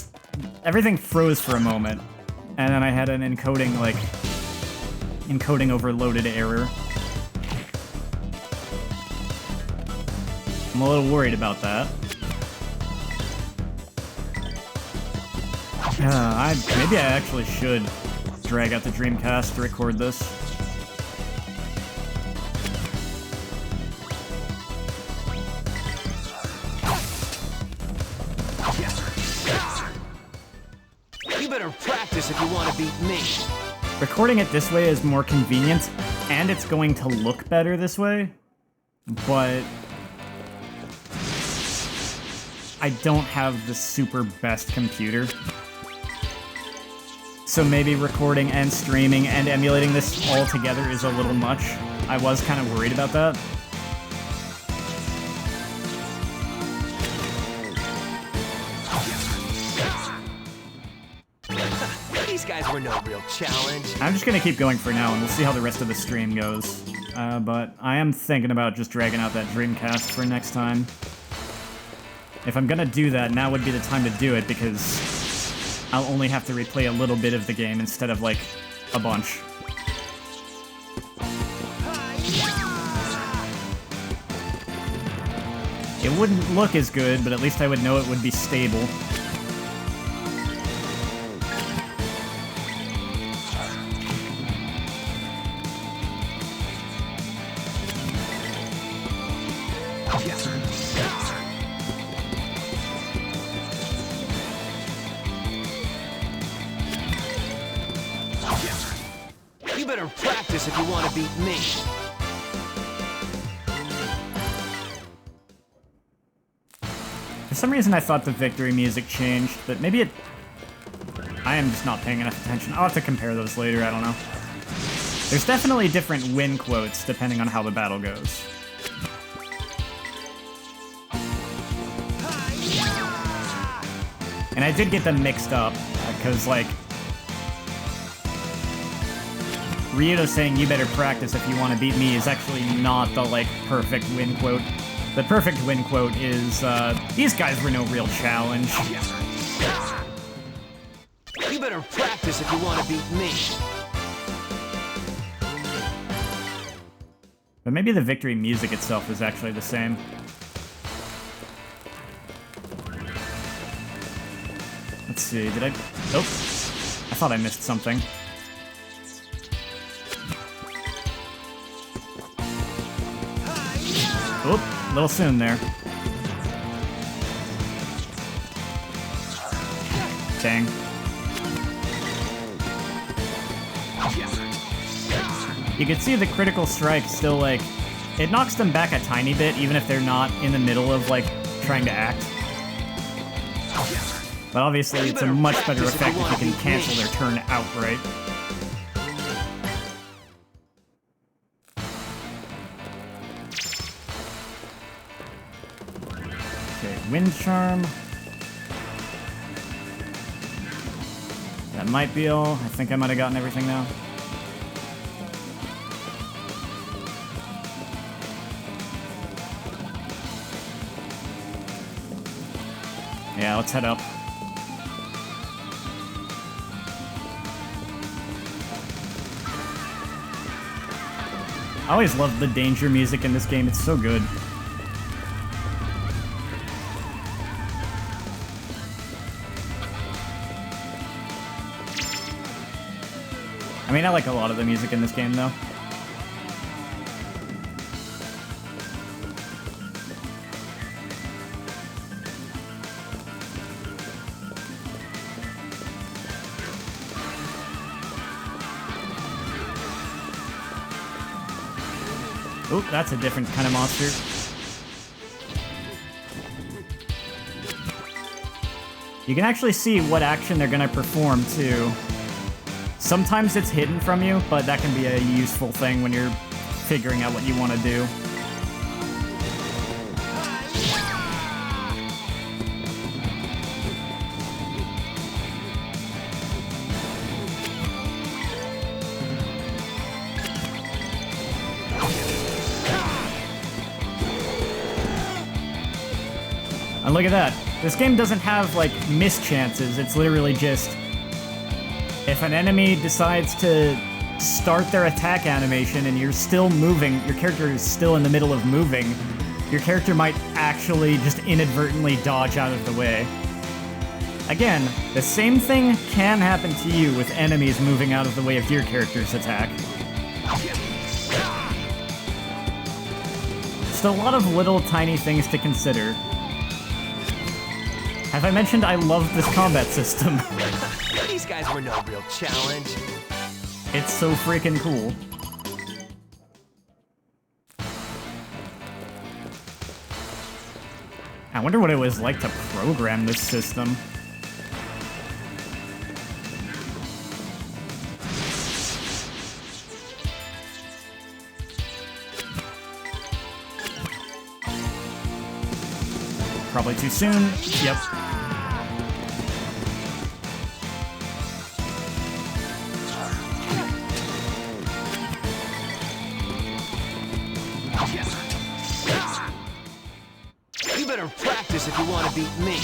Everything froze for a moment. And then I had an encoding, like... Encoding overloaded error. I'm a little worried about that. Maybe I actually should drag out the Dreamcast to record this. You better practice if you want to beat me. Recording it this way is more convenient, and it's going to look better this way, but I don't have the super best computer. So maybe recording and streaming and emulating this all together is a little much. I was kind of worried about that. These guys were no real challenge. I'm just gonna keep going for now, and we'll see how the rest of the stream goes. But I am thinking about just dragging out that Dreamcast for next time. If I'm gonna do that, now would be the time to do it, because I'll only have to replay a little bit of the game instead of, like, a bunch. It wouldn't look as good, but at least I would know it would be stable. You better practice if you want to beat me. For some reason I thought the victory music changed, but maybe it... I am just not paying enough attention. I'll have to compare those later, I don't know. There's definitely different win quotes depending on how the battle goes. And I did get them mixed up, because, like... Ryuto saying, "You better practice if you want to beat me," is actually not the, like, perfect win quote. The perfect win quote is, "These guys were no real challenge." You better practice if you want to beat me. But maybe the victory music itself is actually the same. Let's see, did I... Oh, I thought I missed something. Oop, a little soon there. Dang. You can see the critical strike still, like, it knocks them back a tiny bit, even if they're not in the middle of, like, trying to act. But obviously, it's a much better effect if you can cancel their turn outright. Okay, Wind Charm. That might be all. I think I might have gotten everything now. Yeah, let's head up. I always loved the danger music in this game, it's so good. I mean, I like a lot of the music in this game, though. Oh, that's a different kind of monster. You can actually see what action they're gonna perform, too. Sometimes it's hidden from you, but that can be a useful thing when you're figuring out what you want to do. And look at that. This game doesn't have, like, mischances. It's literally just... if an enemy decides to start their attack animation and you're still moving, your character is still in the middle of moving, your character might actually just inadvertently dodge out of the way. Again, the same thing can happen to you with enemies moving out of the way of your character's attack. Just a lot of little tiny things to consider. Have I mentioned I love this combat system? These guys were no real challenge. It's so freaking cool. I wonder what it was like to program this system. Probably too soon. Yep. You better practice if you want to beat me.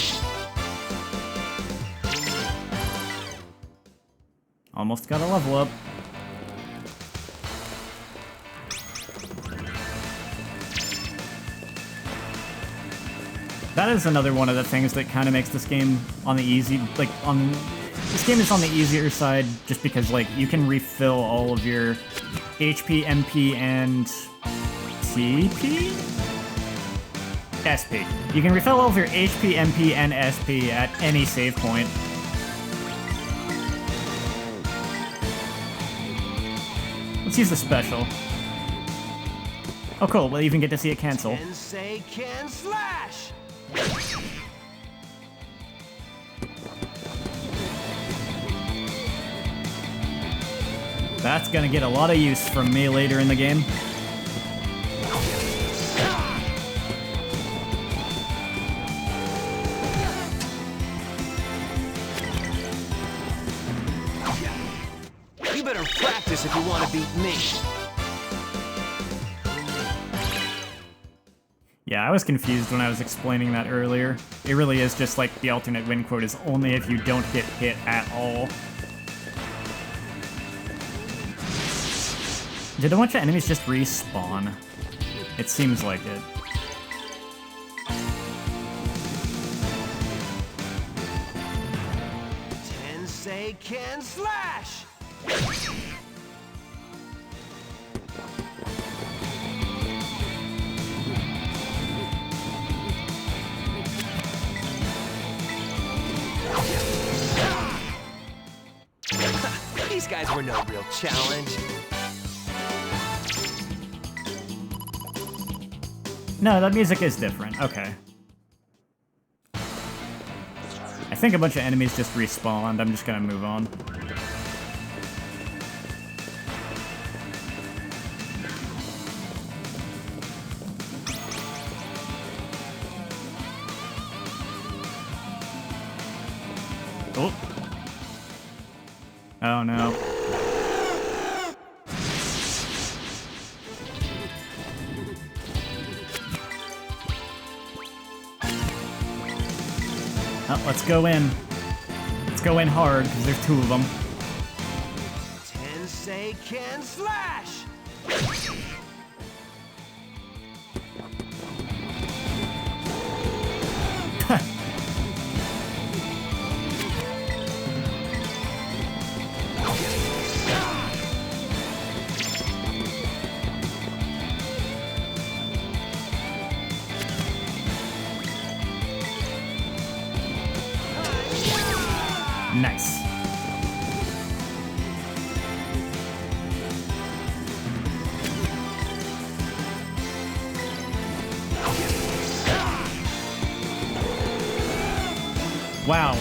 Almost got a level up. That is another one of the things that kind of makes this game on the easy, like, this game is on the easier side just because, like, you can refill all of your HP, MP, and TP? SP. You can refill all of your HP, MP, and SP at any save point. Let's use the special. Oh cool, we'll even get to see it cancel. Tensei can slash! That's gonna get a lot of use from me later in the game. You better practice if you want to beat me. Yeah, I was confused when I was explaining that earlier. It really is just like the alternate win quote is only if you don't get hit at all. Did a bunch of enemies just respawn? It seems like it. Tensei can slash! These guys were no real challenge. No, that music is different. Okay. I think a bunch of enemies just respawned. I'm just gonna move on. Oh. Oh no. Oh, let's go in. Let's go in hard, because there's two of them. Tensei can slash! Nice. Wow.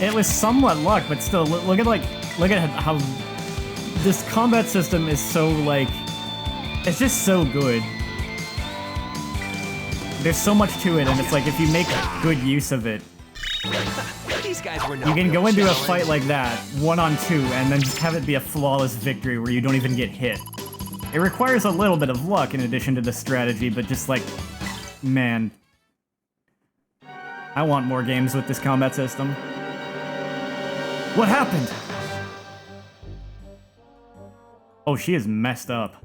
It was somewhat luck, but still, look at how this combat system is so, like, it's just so good. There's so much to it, and it's like, if you make good use of it, These guys were no you can real go into a challenge. fight like that, 1-on-2, and then just have it be a flawless victory where you don't even get hit. It requires a little bit of luck in addition to the strategy, but just like, man. I want more games with this combat system. What happened? Oh, she is messed up.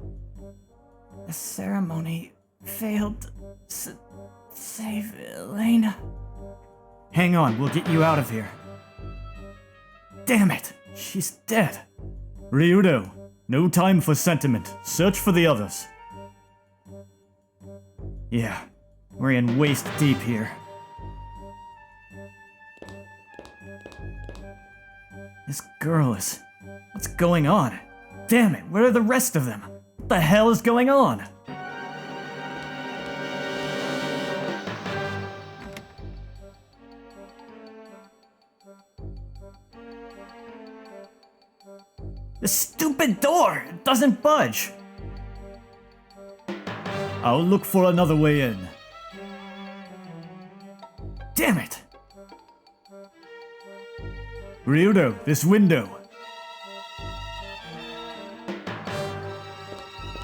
The ceremony failed to save Elena. Hang on, we'll get you out of here. Damn it, she's dead. Ryudo, no time for sentiment. Search for the others. Yeah, we're in waist deep here. This girl is... What's going on? Damn it, where are the rest of them? What the hell is going on? The stupid door! It doesn't budge! I'll look for another way in. Damn it! Ryudo, this window.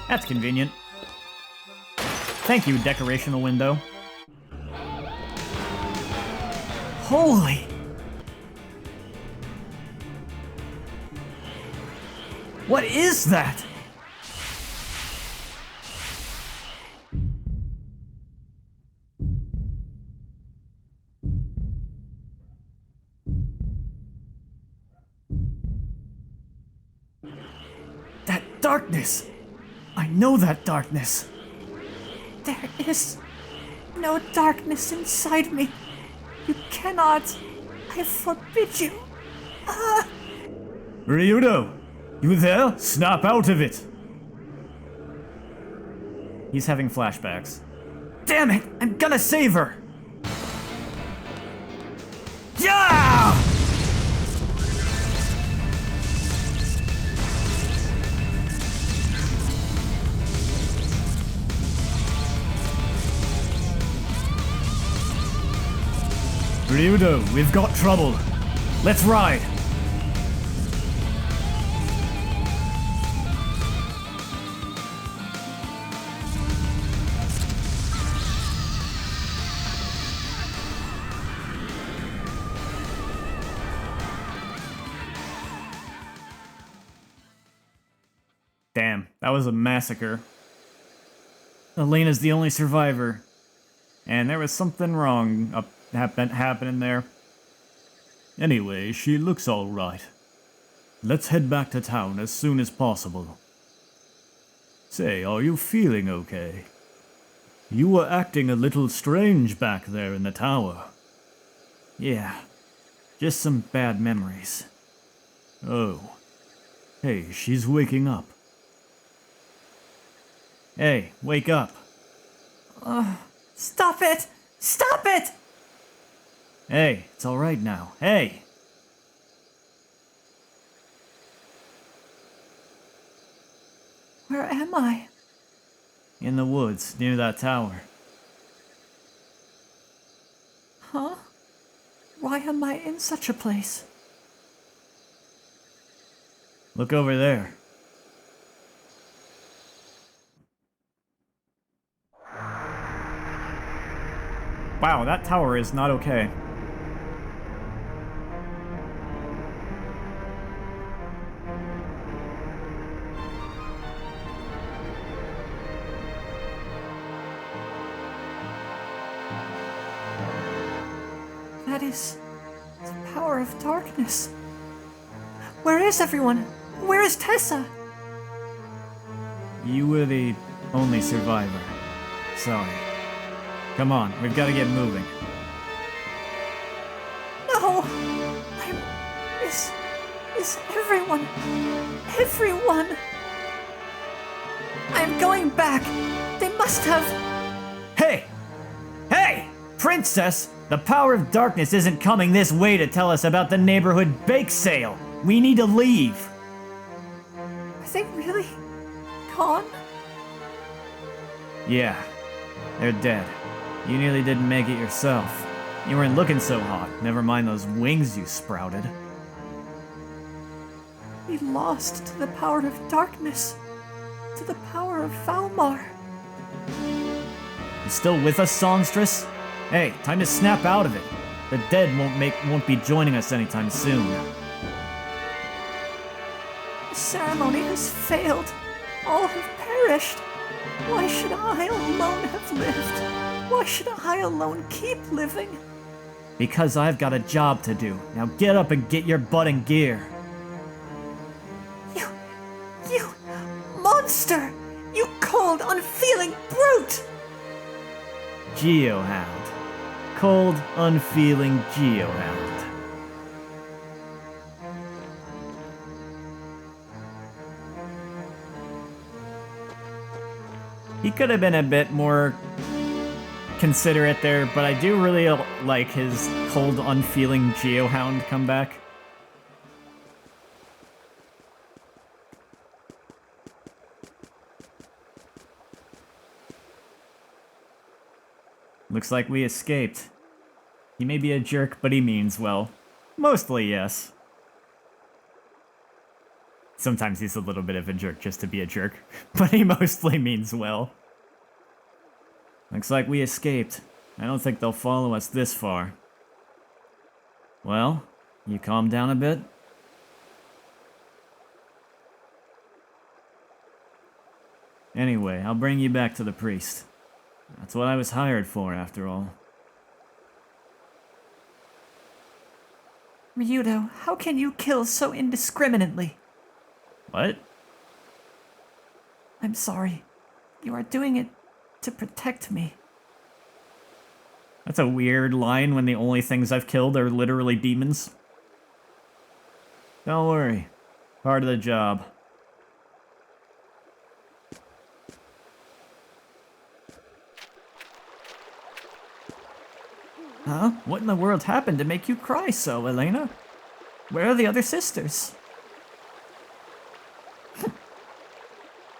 That's convenient. Thank you, decorational window. Holy! What is that? That darkness! I know that darkness. There is no darkness inside me. You cannot. I forbid you. Ryudo! You there? Snap out of it! He's having flashbacks. Damn it! I'm gonna save her! Yeah! Ryudo, we've got trouble. Let's ride. Damn, that was a massacre. Elena's the only survivor. And there was something wrong happening there. Anyway, she looks alright. Let's head back to town as soon as possible. Say, are you feeling okay? You were acting a little strange back there in the tower. Yeah, just some bad memories. Oh. Hey, she's waking up. Hey, wake up. Stop it! Stop it! Hey, it's alright now. Hey! Where am I? In the woods, near that tower. Huh? Why am I in such a place? Look over there. Wow, that tower is not okay. That is the power of darkness. Where is everyone? Where is Tessa? You were the only survivor. Sorry. Come on, we've got to get moving. No! Is everyone... Everyone... I'm going back. They must have... Hey! Hey! Princess! The power of darkness isn't coming this way to tell us about the neighborhood bake sale. We need to leave. Are they really gone? Yeah, they're dead. You nearly didn't make it yourself. You weren't looking so hot, never mind those wings you sprouted. We lost to the power of darkness, to the power of Valmar. You still with us, songstress? Hey, time to snap out of it. The dead won't be joining us anytime soon. The ceremony has failed. All have perished. Why should I alone have lived? Why should I alone keep living? Because I've got a job to do. Now get up and get your butt in gear. You monster! You cold, unfeeling brute! Geohound. Cold, unfeeling Geohound. He could have been a bit more considerate there, but I do really like his cold, unfeeling Geohound comeback. Looks like we escaped. He may be a jerk, but he means well. Mostly, yes. Sometimes he's a little bit of a jerk just to be a jerk, but he mostly means well. Looks like we escaped. I don't think they'll follow us this far. Well, you calm down a bit? Anyway, I'll bring you back to the priest. That's what I was hired for, after all. Ryudo, how can you kill so indiscriminately? What? I'm sorry. You are doing it to protect me. That's a weird line when the only things I've killed are literally demons. Don't worry. Part of the job. Huh? What in the world happened to make you cry so, Elena? Where are the other sisters?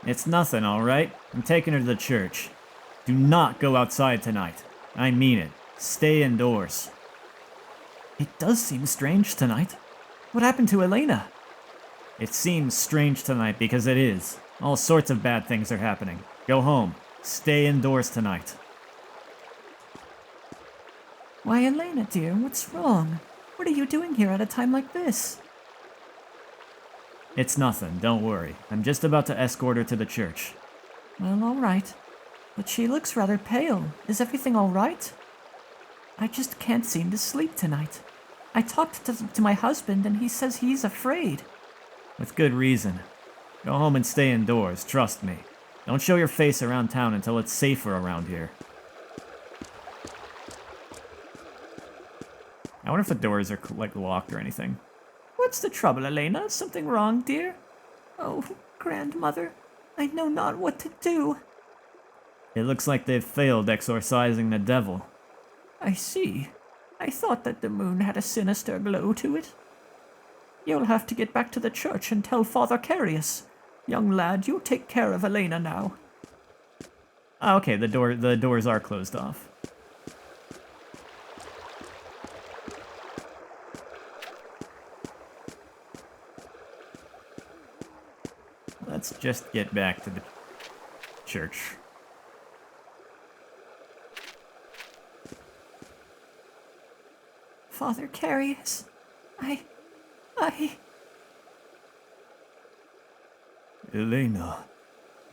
It's nothing, alright? I'm taking her to the church. Do not go outside tonight. I mean it. Stay indoors. It does seem strange tonight. What happened to Elena? It seems strange tonight because it is. All sorts of bad things are happening. Go home. Stay indoors tonight. Why, Elena, dear, what's wrong? What are you doing here at a time like this? It's nothing, don't worry. I'm just about to escort her to the church. Well, all right. But she looks rather pale. Is everything all right? I just can't seem to sleep tonight. I talked to my husband, and he says he's afraid. With good reason. Go home and stay indoors, trust me. Don't show your face around town until it's safer around here. I wonder if the doors are, like, locked or anything. What's the trouble, Elena? Something wrong, dear? Oh, grandmother, I know not what to do. It looks like they've failed exorcising the devil. I see. I thought that the moon had a sinister glow to it. You'll have to get back to the church and tell Father Carius. Young lad, you take care of Elena now. Oh, okay, the doors are closed off. Let's just get back to the church. Father Carius, Elena,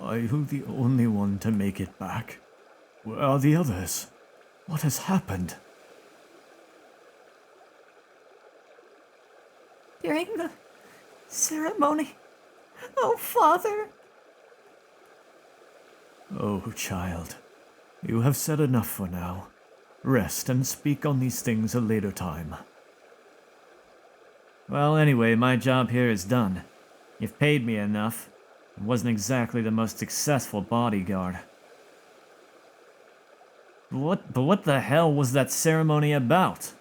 are you the only one to make it back? Where are the others? What has happened? During the ceremony. Oh, Father. Oh, child, you have said enough for now. Rest and speak on these things a later time. Well, anyway, my job here is done. You've paid me enough. I wasn't exactly the most successful bodyguard. But what the hell was that ceremony about?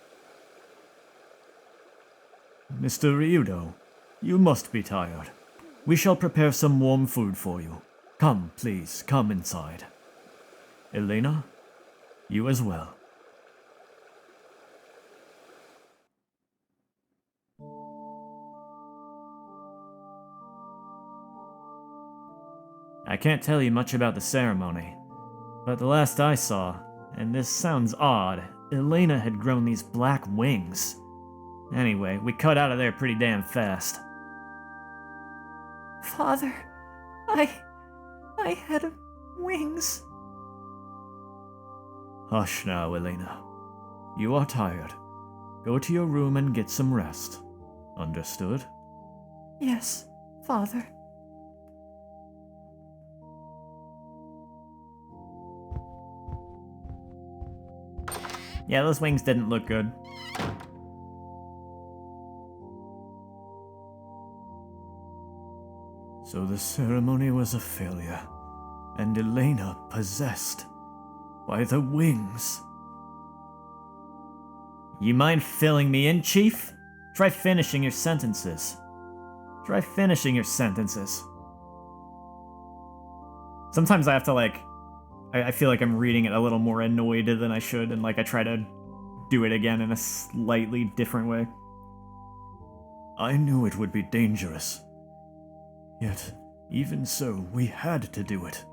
Mr. Ryudo, you must be tired. We shall prepare some warm food for you. Come, please, come inside. Elena, you as well. I can't tell you much about the ceremony, but the last I saw, and this sounds odd, Elena had grown these black wings. Anyway, we cut out of there pretty damn fast. Father, I had wings. Hush now, Elena. You are tired. Go to your room and get some rest. Understood? Yes, Father. Yeah, those wings didn't look good. So the ceremony was a failure, and Elena possessed by the wings. You mind filling me in, Chief? Try finishing your sentences. Try finishing your sentences. Sometimes I have to, like, I feel like I'm reading it a little more annoyed than I should, and, like, I try to do it again in a slightly different way. I knew it would be dangerous. Yet, even so, we had to do it.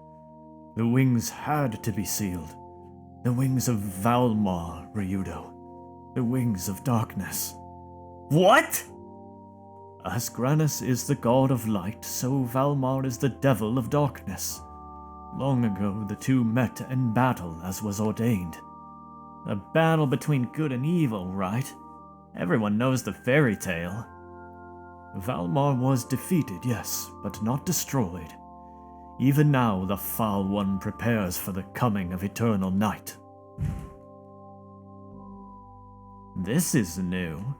The wings had to be sealed. The wings of Valmar, Ryudo. The wings of darkness. What? As Granus is the god of light, so Valmar is the devil of darkness. Long ago, the two met in battle as was ordained. A battle between good and evil, right? Everyone knows the fairy tale. Valmar was defeated, yes, but not destroyed. Even now, the Foul One prepares for the coming of eternal night. This is new.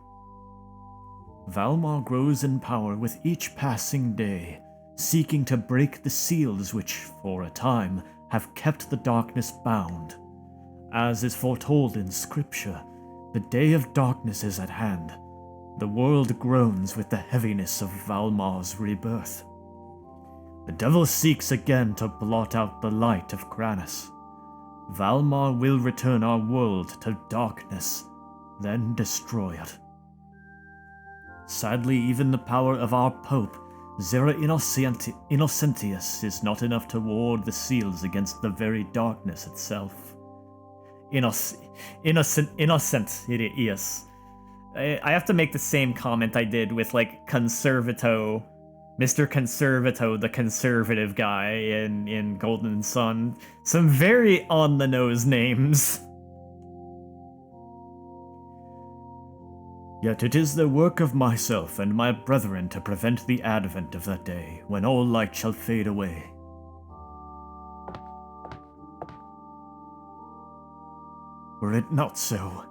Valmar grows in power with each passing day, seeking to break the seals which, for a time, have kept the darkness bound. As is foretold in Scripture, the day of darkness is at hand. The world groans with the heaviness of Valmar's rebirth. The devil seeks again to blot out the light of Granus. Valmar will return our world to darkness, then destroy it. Sadly, even the power of our Pope, Zera Innocentius, is not enough to ward the seals against the very darkness itself. Innocent, yes. I have to make the same comment I did with, like, Conservato, Mr. Conservato, the conservative guy in Golden Sun. Some very on-the-nose names. Yet it is the work of myself and my brethren to prevent the advent of that day, when all light shall fade away. Were it not so,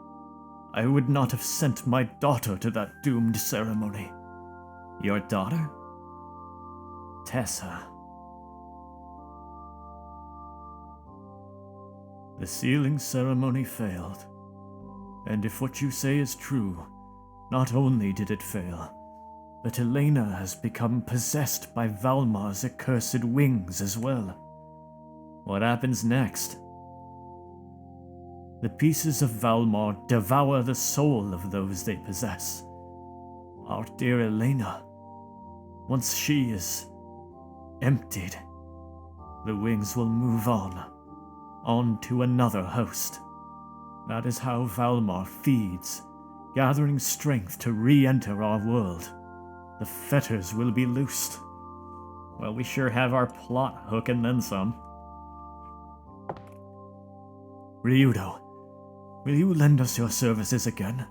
I would not have sent my daughter to that doomed ceremony. Your daughter? Tessa. The sealing ceremony failed. And if what you say is true, not only did it fail, but Elena has become possessed by Valmar's accursed wings as well. What happens next? The pieces of Valmar devour the soul of those they possess. Our dear Elena, once she is emptied, the wings will move on to another host. That is how Valmar feeds, gathering strength to re-enter our world. The fetters will be loosed. Well, we sure have our plot hook and then some. Ryudo, will you lend us your services again?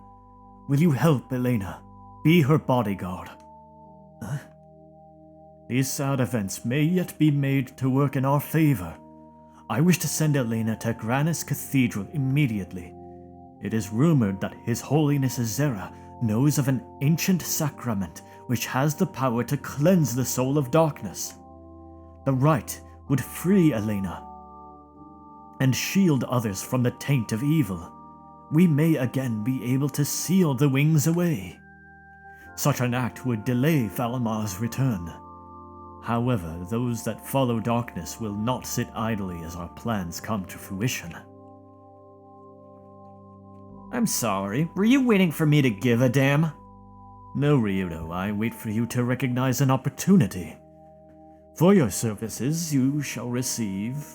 Will you help Elena? Be her bodyguard? Huh? These sad events may yet be made to work in our favor. I wish to send Elena to Granus Cathedral immediately. It is rumored that His Holiness Zera knows of an ancient sacrament which has the power to cleanse the soul of darkness. The rite would free Elena. and shield others from the taint of evil, we may again be able to seal the wings away. Such an act would delay Valmar's return. However, those that follow darkness will not sit idly as our plans come to fruition. I'm sorry, were you waiting for me to give a damn? No, Ryudo, I wait for you to recognize an opportunity. For your services, you shall receive,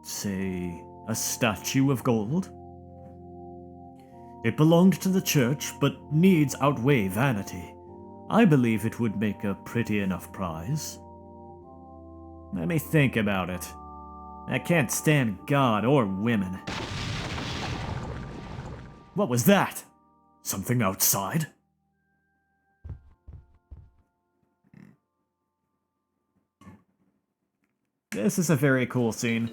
say, a statue of gold. It belonged to the church, but needs outweigh vanity. I believe it would make a pretty enough prize. Let me think about it. I can't stand God or women. What was that? Something outside? This is a very cool scene.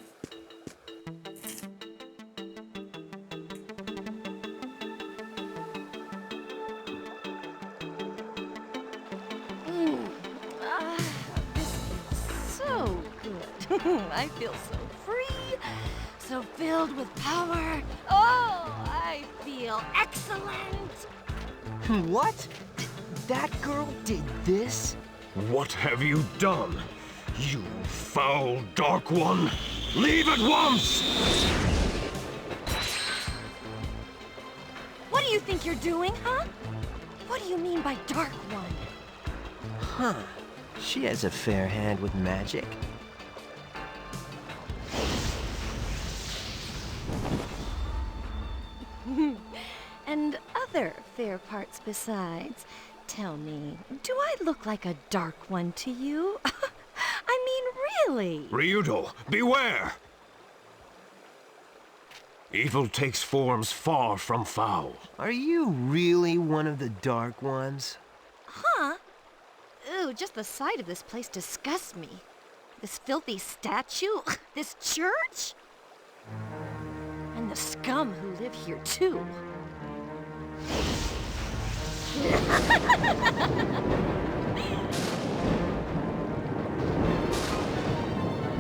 I feel so free, so filled with power. Oh, I feel excellent. What? That girl did this? What have you done? You foul Dark One! Leave at once! What do you think you're doing, huh? What do you mean by Dark One? Huh. She has a fair hand with magic. And other fair parts besides. Tell me, do I look like a Dark One to you? I mean, really? Ryudo, beware! Evil takes forms far from foul. Are you really one of the Dark Ones? Huh? Ooh, just the sight of this place disgusts me. This filthy statue? This church? And the scum who live here, too.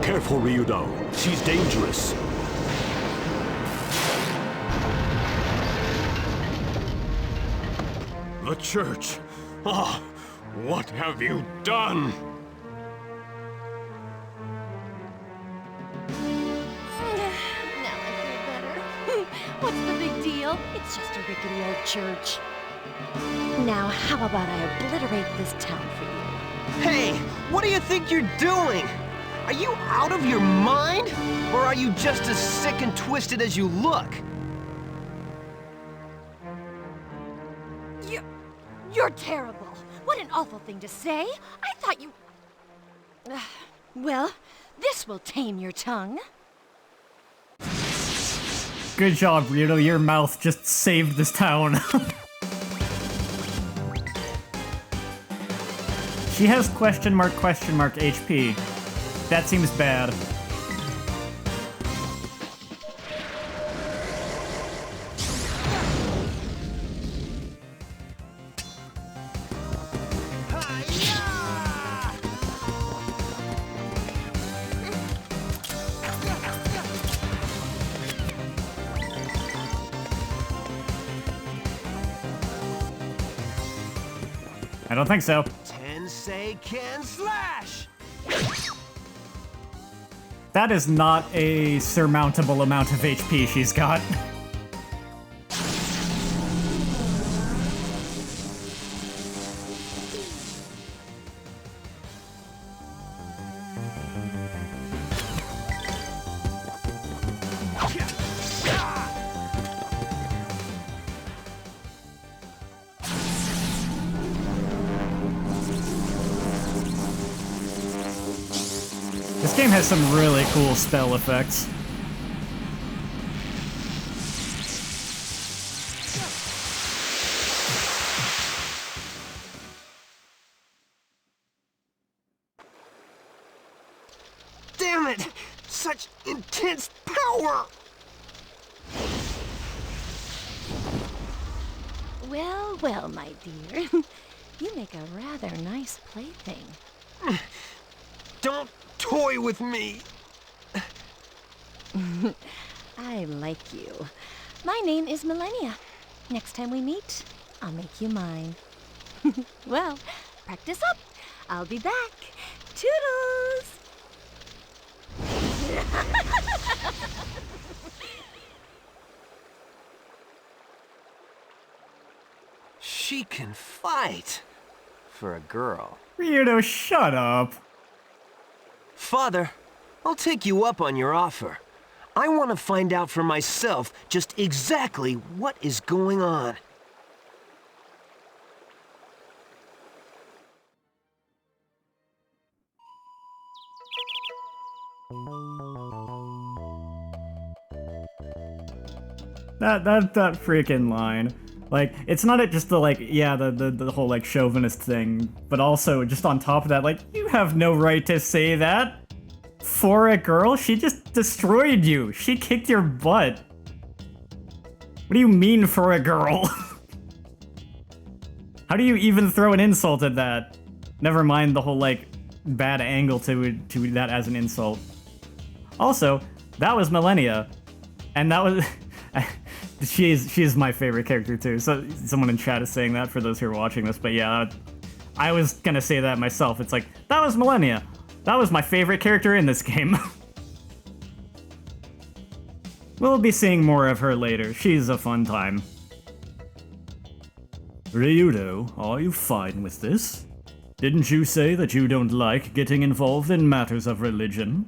Careful, Ryudo. She's dangerous. The church! Ah, what have you done? Now I feel better. What's the big deal? It's just a rickety old church. Now, how about I obliterate this town for you? Hey, what do you think you're doing? Are you out of your mind? Or are you just as sick and twisted as you look? You're terrible. What an awful thing to say. I thought you... Well, this will tame your tongue. Good job, Ryudo. Your mouth just saved this town. She has question mark HP. That seems bad. I don't think so. Tensei can slash! That is not a surmountable amount of HP she's got. This game has some really cool spell effects. Damn it! Such intense power! Well, well, my dear. You make a rather nice plaything. Don't toy with me! I like you. My name is Millennia. Next time we meet, I'll make you mine. Well, practice up. I'll be back. Toodles! She can fight. For a girl. Ryudo, shut up. Father, I'll take you up on your offer. I want to find out for myself just exactly what is going on. That freaking line. Like, it's not just the, like, yeah, the whole, like, chauvinist thing, but also, just on top of that, like, you have no right to say that. For a girl? She just destroyed you. She kicked your butt. What do you mean, for a girl? How do you even throw an insult at that? Never mind the whole, like, bad angle to that as an insult. Also, that was Millennia, and that was... She is my favorite character too. So someone in chat is saying that for those who are watching this, but yeah, I was gonna say that myself. It's like, that was Millennia. That was my favorite character in this game. We'll be seeing more of her later. She's a fun time. Ryudo, are you fine with this? Didn't you say that you don't like getting involved in matters of religion?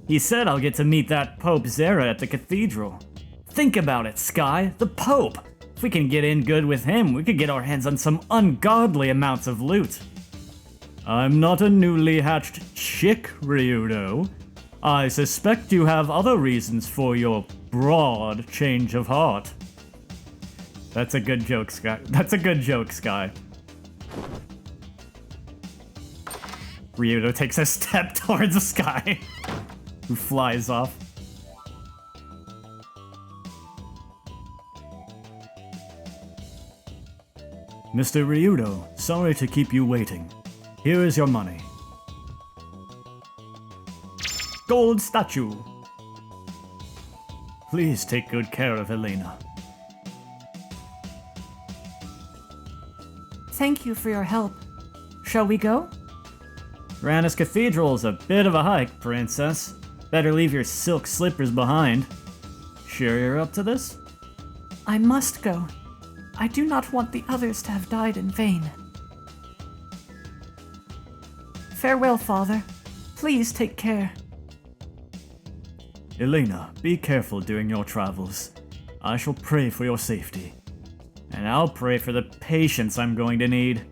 He said I'll get to meet that Pope Zera at the cathedral. Think about it, Sky. The Pope. If we can get in good with him, we could get our hands on some ungodly amounts of loot. I'm not a newly hatched chick, Ryudo. I suspect you have other reasons for your broad change of heart. That's a good joke, Sky. That's a good joke, Sky. Ryudo takes a step towards the Sky, who flies off. Mr. Ryudo, sorry to keep you waiting. Here is your money. Gold statue. Please take good care of Elena. Thank you for your help. Shall we go? Grandia's Cathedral's a bit of a hike, Princess. Better leave your silk slippers behind. Sure you're up to this? I must go. I do not want the others to have died in vain. Farewell, Father. Please take care. Elena, be careful during your travels. I shall pray for your safety. And I'll pray for the patience I'm going to need.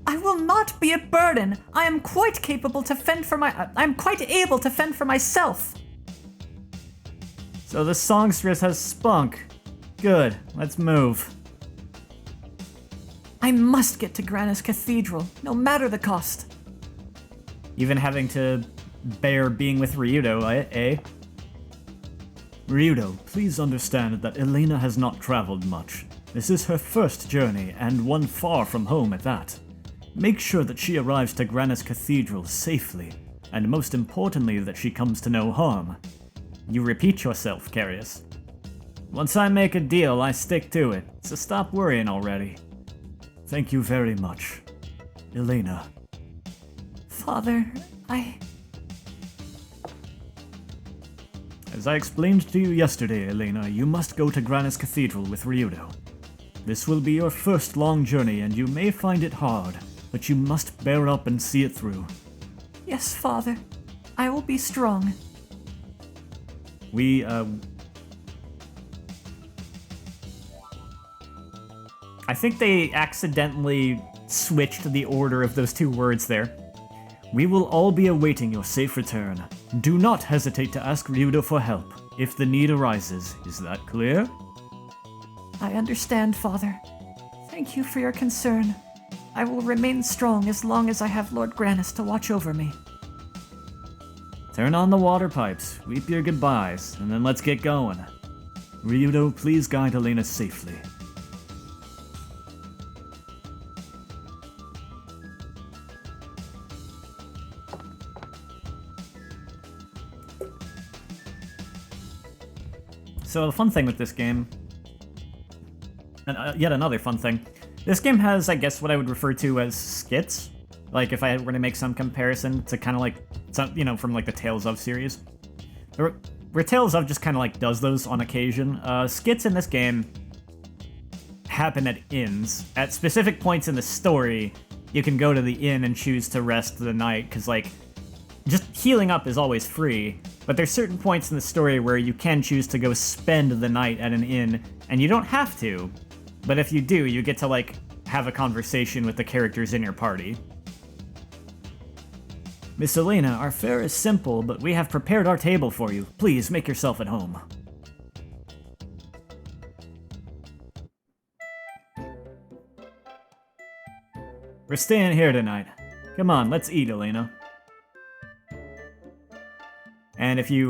I will not be a burden. I am quite capable to fend for I'm quite able to fend for myself. So the songstress has spunk. Good, let's move. I must get to Grandia's Cathedral, no matter the cost. Even having to bear being with Ryudo, eh? Ryudo, please understand that Elena has not traveled much. This is her first journey, and one far from home at that. Make sure that she arrives to Grandia's Cathedral safely, and most importantly that she comes to no harm. You repeat yourself, Carius. Once I make a deal, I stick to it, so stop worrying already. Thank you very much. Elena. Father, As I explained to you yesterday, Elena, you must go to Grandia's Cathedral with Ryudo. This will be your first long journey, and you may find it hard, but you must bear up and see it through. Yes, Father. I will be strong. I think they accidentally switched the order of those two words there. We will all be awaiting your safe return. Do not hesitate to ask Ryudo for help, if the need arises. Is that clear? I understand, Father. Thank you for your concern. I will remain strong as long as I have Lord Grannis to watch over me. Turn on the water pipes, weep your goodbyes, and then let's get going. Ryudo, please guide Elena safely. So the fun thing with this game, and yet another fun thing, this game has, I guess, what I would refer to as skits. Like, if I were to make some comparison to kind of like, some, you know, from like the Tales of series. Where Tales of just kind of like does those on occasion. Skits in this game happen at inns. At specific points in the story, you can go to the inn and choose to rest the night, because like, just healing up is always free, but there's certain points in the story where you can choose to go spend the night at an inn, and you don't have to, but if you do, you get to like, have a conversation with the characters in your party. Miss Elena, our fare is simple, but we have prepared our table for you. Please, make yourself at home. We're staying here tonight. Come on, let's eat, Elena. And if you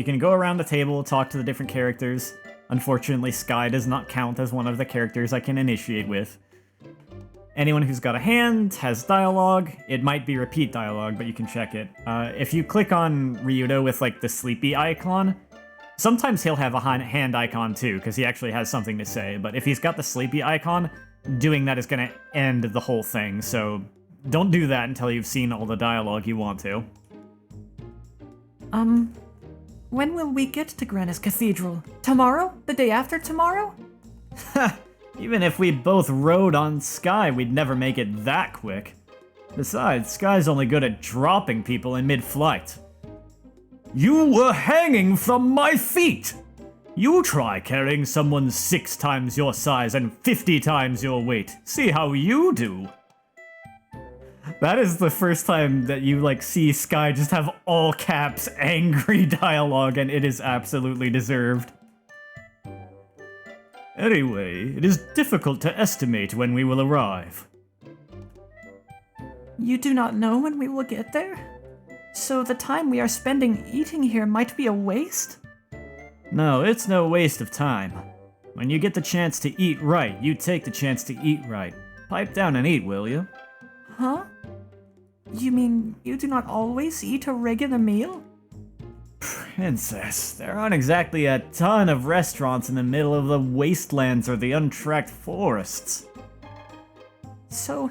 can go around the table, talk to the different characters. Unfortunately, Sky does not count as one of the characters I can initiate with. Anyone who's got a hand has dialogue. It might be repeat dialogue, but you can check it. If you click on Ryudo with like the sleepy icon, sometimes he'll have a hand icon too, because he actually has something to say. But if he's got the sleepy icon, doing that is going to end the whole thing, so don't do that until you've seen all the dialogue you want to. When will we get to Grandia's Cathedral? Tomorrow? The day after tomorrow? Even if we both rode on Sky, we'd never make it that quick. Besides, Sky's only good at dropping people in mid-flight. You were hanging from my feet! You try carrying someone 6 times your size and 50 times your weight. See how you do. That is the first time that you, like, see Sky just have all caps angry dialogue, and it is absolutely deserved. Anyway, it is difficult to estimate when we will arrive. You do not know when we will get there? So the time we are spending eating here might be a waste? No, it's no waste of time. When you get the chance to eat right, you take the chance to eat right. Pipe down and eat, will you? Huh? You mean you do not always eat a regular meal? Princess, there aren't exactly a ton of restaurants in the middle of the wastelands or the untracked forests. So,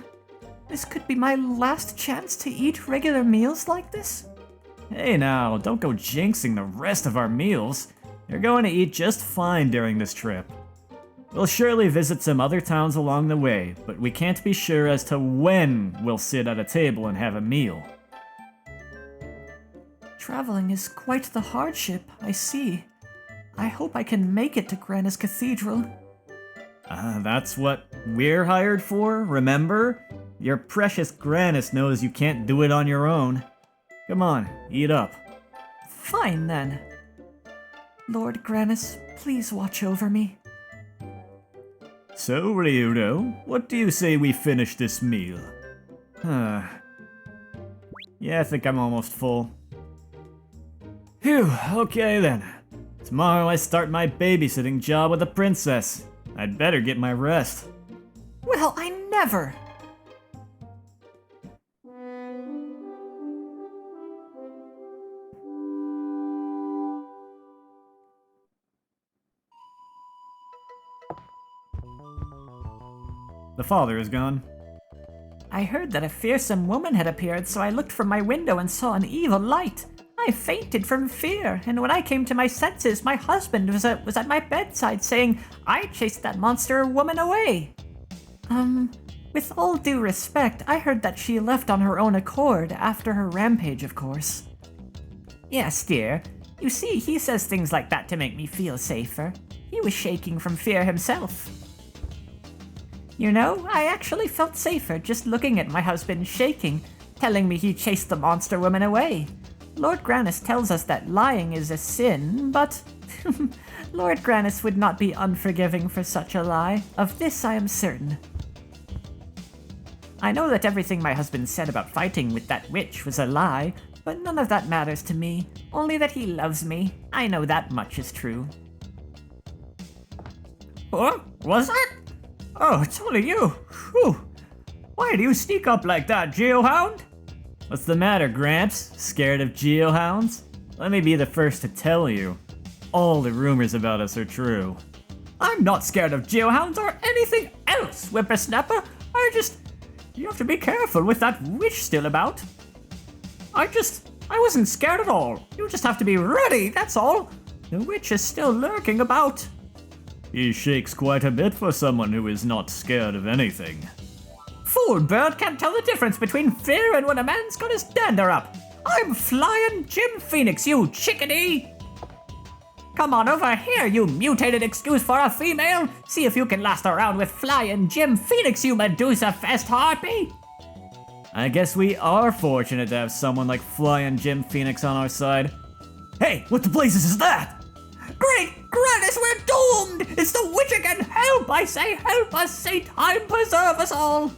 this could be my last chance to eat regular meals like this? Hey now, don't go jinxing the rest of our meals. You're going to eat just fine during this trip. We'll surely visit some other towns along the way, but we can't be sure as to when we'll sit at a table and have a meal. Traveling is quite the hardship, I see. I hope I can make it to Grandia's Cathedral. That's what we're hired for, remember? Your precious Granis knows you can't do it on your own. Come on, eat up. Fine then. Lord Granis, please watch over me. So, Ryudo, what do you say we finish this meal? Yeah, I think I'm almost full. Phew, okay then. Tomorrow I start my babysitting job with the princess. I'd better get my rest. Well, I never! The father is gone. I heard that a fearsome woman had appeared, so I looked from my window and saw an evil light. I fainted from fear, and when I came to my senses, my husband was at my bedside saying, I chased that monster woman away. With all due respect, I heard that she left on her own accord after her rampage, of course. Yes, dear. You see, he says things like that to make me feel safer. He was shaking from fear himself. You know, I actually felt safer just looking at my husband shaking, telling me he chased the monster woman away. Lord Granis tells us that lying is a sin, but Lord Granis would not be unforgiving for such a lie. Of this I am certain. I know that everything my husband said about fighting with that witch was a lie, but none of that matters to me, only that he loves me. I know that much is true. What? Was it? Oh, it's only you. Whew. Why do you sneak up like that, Geohound? What's the matter, Gramps? Scared of geohounds? Let me be the first to tell you. all the rumors about us are true. I'm not scared of geohounds or anything else, whippersnapper. You have to be careful with that witch still about. I wasn't scared at all. You just have to be ready, that's all. The witch is still lurking about. He shakes quite a bit for someone who is not scared of anything. Fool bird can't tell the difference between fear and when a man's got his dander up. I'm Flying Jim Phoenix, you chickadee! Come on over here, you mutated excuse for a female. See if you can last around with Flying Jim Phoenix, you Medusa-fest harpy. I guess we are fortunate to have someone like Flying Jim Phoenix on our side. Hey, what the blazes is that? Great Grannis, we're doomed! It's the witch again! Help, I say, help us, Saint Time preserve us all!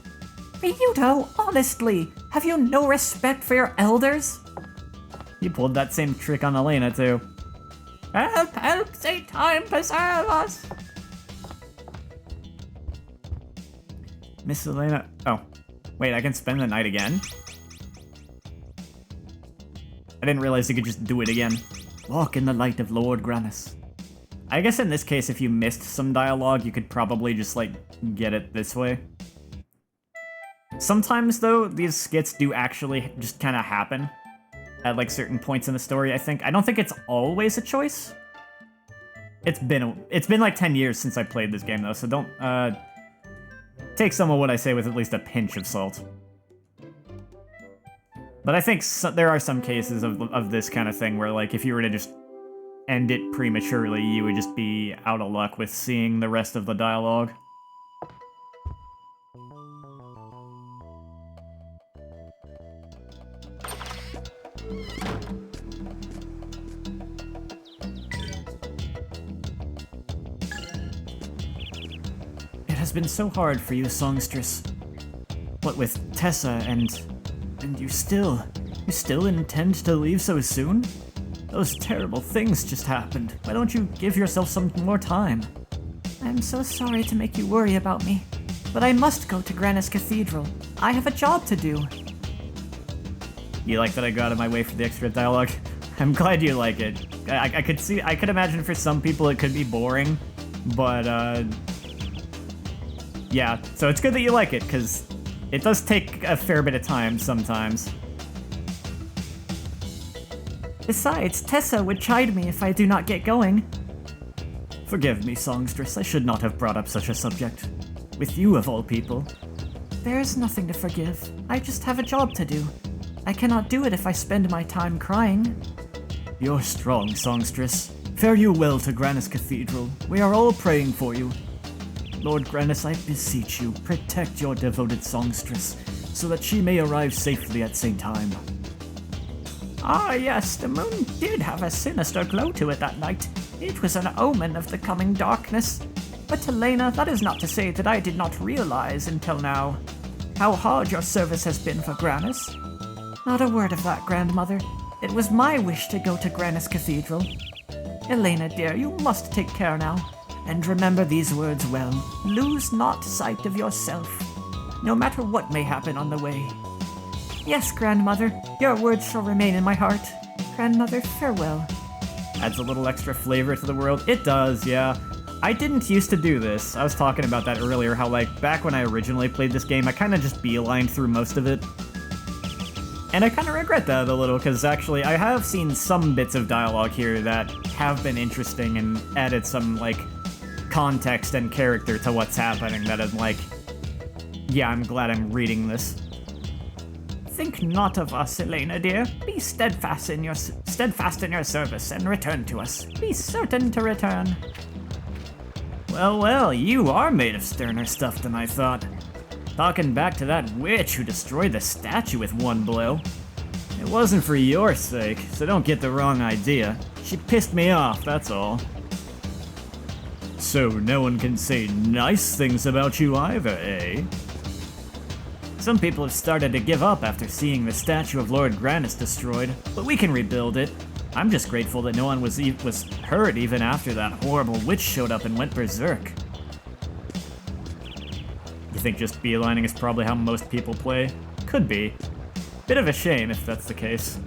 Ryuto, honestly, have you no respect for your elders? You pulled that same trick on Elena, too. Help, help, Saint Time preserve us! Miss Elena... Oh. Wait, I can spend the night again? I didn't realize you could just do it again. Walk in the light of Lord Grannis. I guess in this case, if you missed some dialogue, you could probably just, like, get it this way. Sometimes, though, these skits do actually just kind of happen at, like, certain points in the story, I think. I don't think it's always a choice. It's been like 10 years since I played this game, though, so don't, take some of what I say with at least a pinch of salt. But I think there are some cases of this kind of thing where, like, if you were to just end it prematurely, you would just be out of luck with seeing the rest of the dialogue. It has been so hard for you, songstress. What with Tessa and you still intend to leave so soon? Those terrible things just happened. Why don't you give yourself some more time? I'm so sorry to make you worry about me, but I must go to Grannis Cathedral. I have a job to do. You like that I got out of my way for the extra dialogue? I'm glad you like it. I could imagine for some people it could be boring, but yeah, so it's good that you like it, because it does take a fair bit of time sometimes. Besides, Tessa would chide me if I do not get going. Forgive me, songstress, I should not have brought up such a subject. With you, of all people. There is nothing to forgive. I just have a job to do. I cannot do it if I spend my time crying. You're strong, songstress. Fare you well to Grannis Cathedral. We are all praying for you. Lord Grannis, I beseech you, protect your devoted songstress, so that she may arrive safely at St. Time. Ah yes, the moon did have a sinister glow to it that night. It was an omen of the coming darkness. But Elena, that is not to say that I did not realize until now how hard your service has been for Grannis. Not a word of that, grandmother. It was my wish to go to Grannis Cathedral. Elena, dear, you must take care now. And remember these words well. Lose not sight of yourself, no matter what may happen on the way. Yes, grandmother, your words shall remain in my heart. Grandmother, farewell. Adds a little extra flavor to the world. It does, yeah. I didn't used to do this. I was talking about that earlier, how, like, back when I originally played this game, I kind of just beelined through most of it. And I kind of regret that a little, because actually I have seen some bits of dialogue here that have been interesting and added some, like, context and character to what's happening that I'm like, yeah, I'm glad I'm reading this. Think not of us, Elena dear. Be steadfast in your service and return to us. Be certain to return. Well, well, you are made of sterner stuff than I thought. Talking back to that witch who destroyed the statue with one blow. It wasn't for your sake, so don't get the wrong idea. She pissed me off, that's all. So no one can say nice things about you either, eh? Some people have started to give up after seeing the statue of Lord Grannis destroyed, but we can rebuild it. I'm just grateful that no one was hurt even after that horrible witch showed up and went berserk. You think just beelining is probably how most people play? Could be. Bit of a shame if that's the case.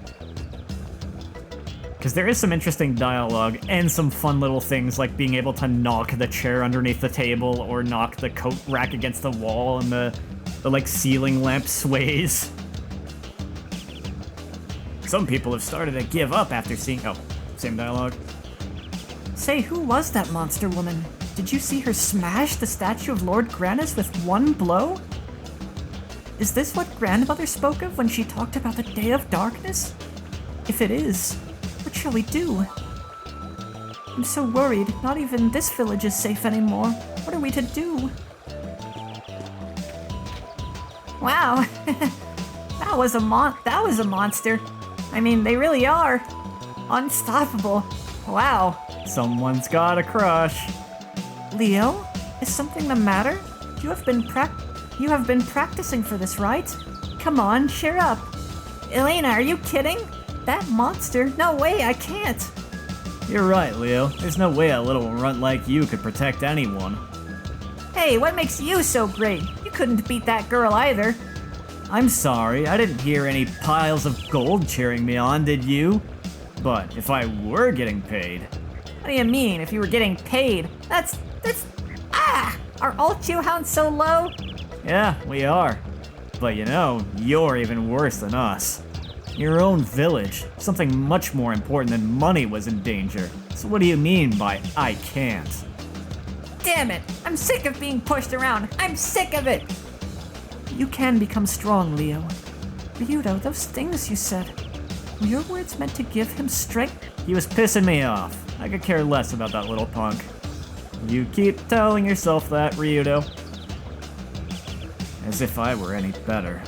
Because there is some interesting dialogue and some fun little things like being able to knock the chair underneath the table or knock the coat rack against the wall and the like ceiling lamp sways. Some people have started to give up after seeing... Oh, same dialogue. Say, who was that monster woman? Did you see her smash the statue of Lord Grannis with one blow? Is this what grandmother spoke of when she talked about the Day of Darkness? If it is, what shall we do? I'm so worried, not even this village is safe anymore. What are we to do? Wow, that was a monster. I mean, they really are. Unstoppable. Wow. Someone's got a crush. Leo, is something the matter? You have been practicing for this, right? Come on, cheer up. Elena, are you kidding? That monster? No way, I can't. You're right, Leo. There's no way a little runt like you could protect anyone. Hey, what makes you so great? You couldn't beat that girl either. I'm sorry, I didn't hear any piles of gold cheering me on, did you? But if I were getting paid... What do you mean, if you were getting paid? Are all Chew Hounds so low? Yeah, we are. But you know, you're even worse than us. Your own village, something much more important than money, was in danger. So what do you mean by I can't? Damn it! I'm sick of being pushed around! I'm sick of it! You can become strong, Leo. Ryudo, those things you said, were your words meant to give him strength? He was pissing me off. I could care less about that little punk. You keep telling yourself that, Ryudo. As if I were any better.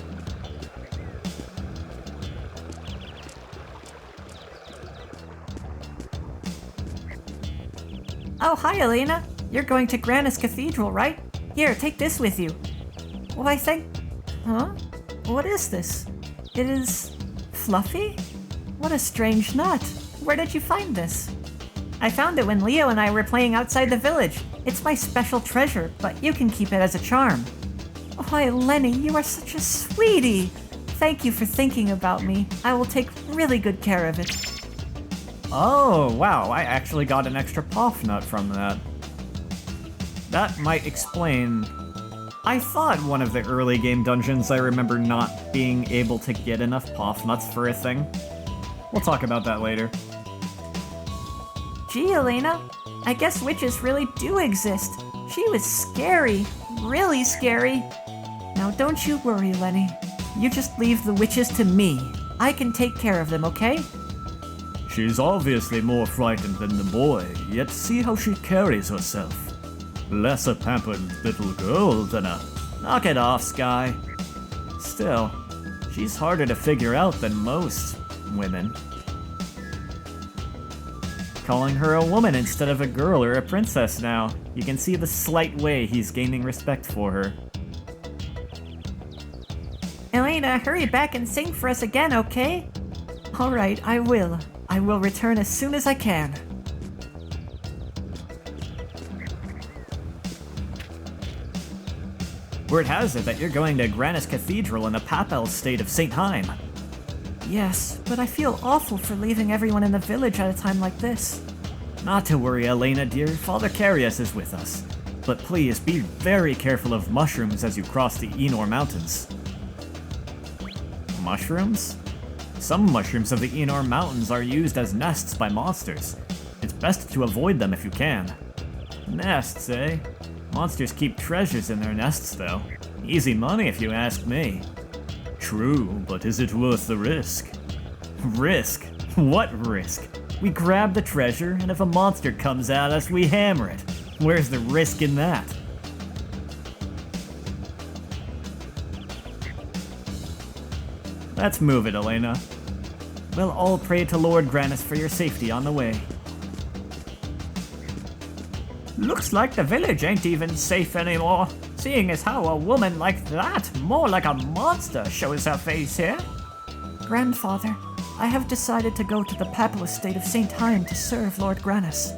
Oh, hi, Elena. You're going to Grannis Cathedral, right? Here, take this with you. Why, Huh? What is this? It is... fluffy? What a strange nut. Where did you find this? I found it when Leo and I were playing outside the village. It's my special treasure, but you can keep it as a charm. Why, Lenny, you are such a sweetie. Thank you for thinking about me. I will take really good care of it. Oh, wow, I actually got an extra Poff Nut from that. That might explain... I thought one of the early game dungeons I remember not being able to get enough Poff Nuts for a thing. We'll talk about that later. Gee, Elena, I guess witches really do exist. She was scary, really scary. Now don't you worry, Lenny. You just leave the witches to me. I can take care of them, okay? She's obviously more frightened than the boy, yet see how she carries herself. Less a pampered little girl than a... Knock it off, Sky. Still, she's harder to figure out than most women. Calling her a woman instead of a girl or a princess now. You can see the slight way he's gaining respect for her. Elena, hurry back and sing for us again, okay? Alright, I will. I will return as soon as I can. Word has it that you're going to Grannis Cathedral in the papal state of St. Heim. Yes, but I feel awful for leaving everyone in the village at a time like this. Not to worry, Elena dear, Father Carius is with us. But please, be very careful of mushrooms as you cross the Enor Mountains. Mushrooms? Some mushrooms of the Enor Mountains are used as nests by monsters. It's best to avoid them if you can. Nests, eh? Monsters keep treasures in their nests, though. Easy money if you ask me. True, but is it worth the risk? Risk? What risk? We grab the treasure, and if a monster comes at us, we hammer it. Where's the risk in that? Let's move it, Elena. We'll all pray to Lord Grannis for your safety on the way. Looks like the village ain't even safe anymore, seeing as how a woman like that, more like a monster, shows her face here. Grandfather, I have decided to go to the papal estate of St. Heim to serve Lord Grannis.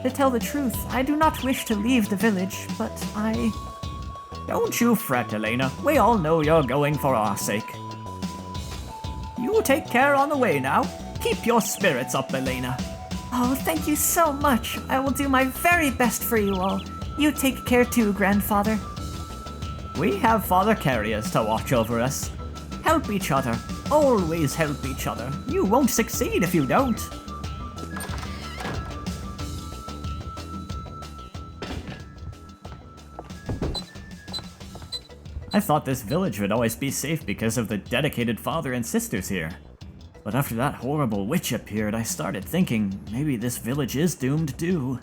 To tell the truth, I do not wish to leave the village, but I... Don't you fret, Elena. We all know you're going for our sake. You take care on the way now. Keep your spirits up, Elena. Oh, thank you so much. I will do my very best for you all. You take care too, grandfather. We have Father Carriers to watch over us. Help each other. Always help each other. You won't succeed if you don't. I thought this village would always be safe because of the dedicated father and sisters here. But after that horrible witch appeared, I started thinking maybe this village is doomed too.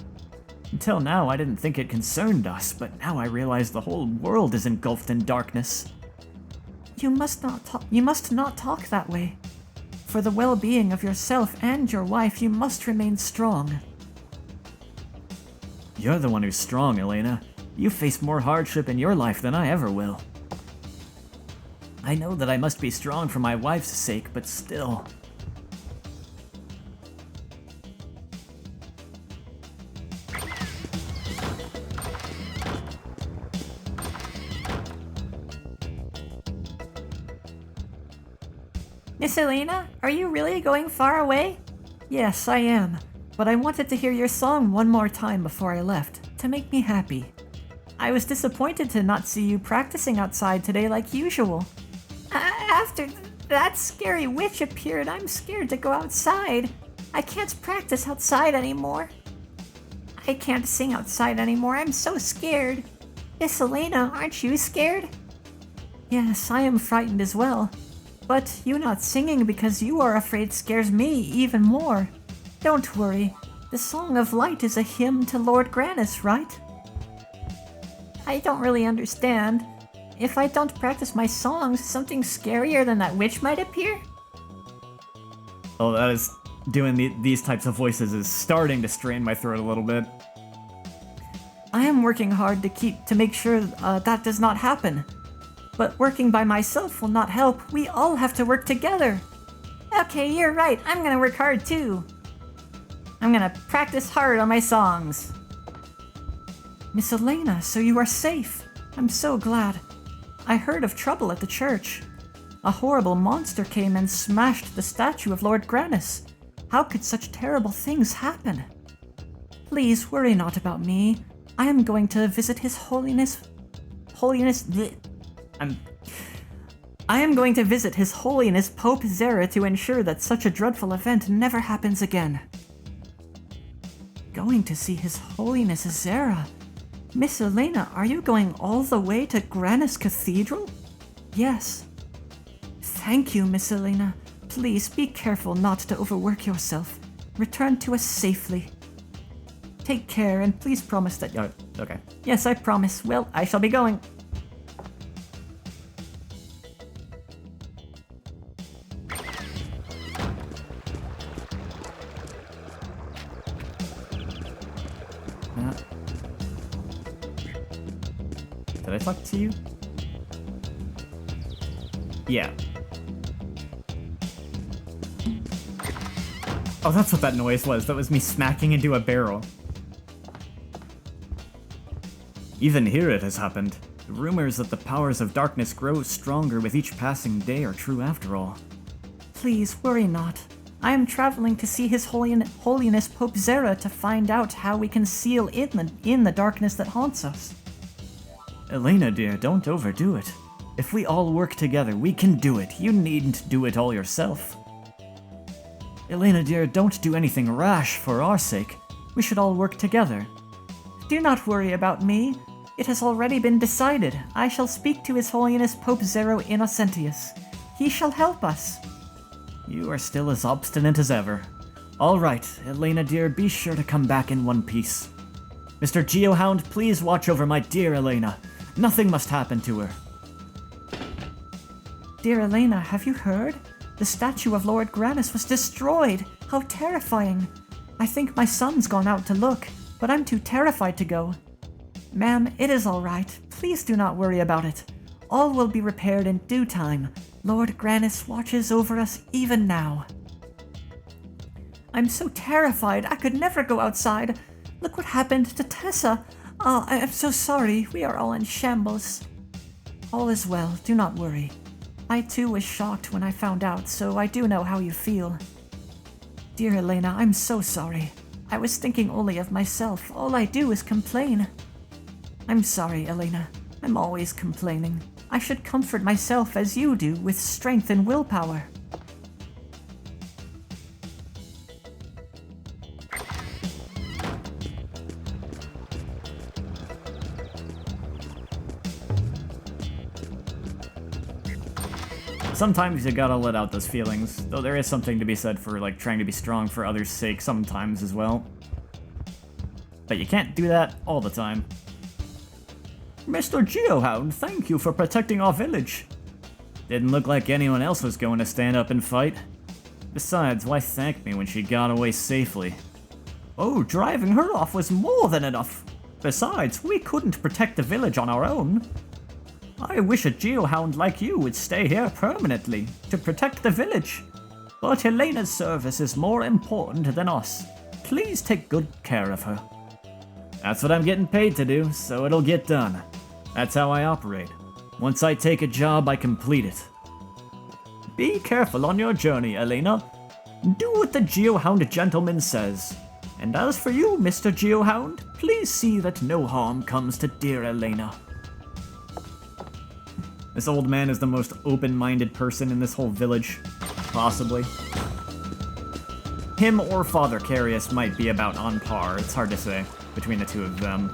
Until now, I didn't think it concerned us, but now I realize the whole world is engulfed in darkness. You must not talk that way. For the well-being of yourself and your wife, you must remain strong. You're the one who's strong, Elena. You face more hardship in your life than I ever will. I know that I must be strong for my wife's sake, but still. Miss Elena, are you really going far away? Yes, I am. But I wanted to hear your song one more time before I left, to make me happy. I was disappointed to not see you practicing outside today like usual. After that scary witch appeared, I'm scared to go outside. I can't practice outside anymore. I can't sing outside anymore, I'm so scared. Miss Elena, aren't you scared? Yes, I am frightened as well. But you not singing because you are afraid scares me even more. Don't worry, the Song of Light is a hymn to Lord Grannis, right? I don't really understand. If I don't practice my songs, something scarier than that witch might appear? Oh, that is... doing these types of voices is starting to strain my throat a little bit. I am working hard to make sure that does not happen. But working by myself will not help. We all have to work together. Okay, you're right. I'm gonna work hard too. I'm gonna practice hard on my songs. Miss Elena, so you are safe. I'm so glad. I heard of trouble at the church. A horrible monster came and smashed the statue of Lord Grannis. How could such terrible things happen? Please worry not about me. I am going to visit His Holiness... I am going to visit His Holiness Pope Zera to ensure that such a dreadful event never happens again. Going to see His Holiness Zera? Miss Elena, are you going all the way to Grannis Cathedral? Yes. Thank you, Miss Elena. Please be careful not to overwork yourself. Return to us safely. Take care and please promise that... Oh, okay. Yes, I promise. Well, I shall be going. Did I talk to you? Yeah. Oh, that's what that noise was. That was me smacking into a barrel. Even here it has happened. The rumors that the powers of darkness grow stronger with each passing day are true after all. Please worry not. I am traveling to see His Holiness Pope Zera to find out how we can seal in the darkness that haunts us. Elena, dear, don't overdo it. If we all work together, we can do it. You needn't do it all yourself. Elena, dear, don't do anything rash for our sake. We should all work together. Do not worry about me. It has already been decided. I shall speak to His Holiness Pope Zero Innocentius. He shall help us. You are still as obstinate as ever. All right, Elena, dear, be sure to come back in one piece. Mr. Geohound, please watch over my dear Elena. Nothing must happen to her. Dear Elena, have you heard? The statue of Lord Grannis was destroyed. How terrifying. I think my son's gone out to look, but I'm too terrified to go. Ma'am, it is all right. Please do not worry about it. All will be repaired in due time. Lord Grannis watches over us even now. I'm so terrified. I could never go outside. Look what happened to Tessa. Oh, I am so sorry. We are all in shambles. All is well. Do not worry. I too was shocked when I found out, so I do know how you feel. dear Elena, I'm so sorry. I was thinking only of myself. All I do is complain. I'm sorry, Elena. I'm always complaining. I should comfort myself as you do, with strength and willpower. Sometimes you gotta let out those feelings, though there is something to be said for, like, trying to be strong for others' sake sometimes as well. But you can't do that all the time. Mr. Geohound, thank you for protecting our village. Didn't look like anyone else was going to stand up and fight. Besides, why thank me when she got away safely? Oh, driving her off was more than enough. Besides, we couldn't protect the village on our own. I wish a Geohound like you would stay here permanently to protect the village. But Elena's service is more important than us. Please take good care of her. That's what I'm getting paid to do, so it'll get done. That's how I operate. Once I take a job, I complete it. Be careful on your journey, Elena. Do what the Geohound gentleman says. And as for you, Mr. Geohound, please see that no harm comes to dear Elena. This old man is the most open-minded person in this whole village. Possibly. Him or Father Carius might be about on par. It's hard to say between the two of them.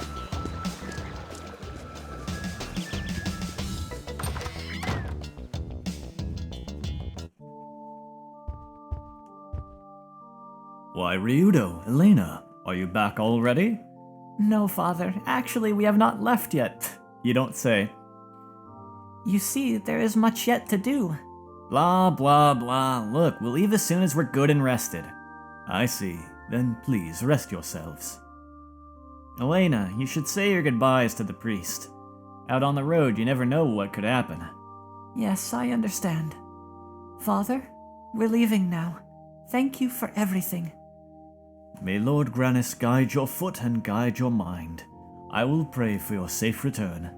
Why, Ryudo, Elena, are you back already? No, Father. Actually, we have not left yet. You don't say. You see, there is much yet to do. Blah, blah, blah. Look, we'll leave as soon as we're good and rested. I see. Then please, rest yourselves. Elena, you should say your goodbyes to the priest. Out on the road, you never know what could happen. Yes, I understand. Father, we're leaving now. Thank you for everything. May Lord Granis guide your foot and guide your mind. I will pray for your safe return.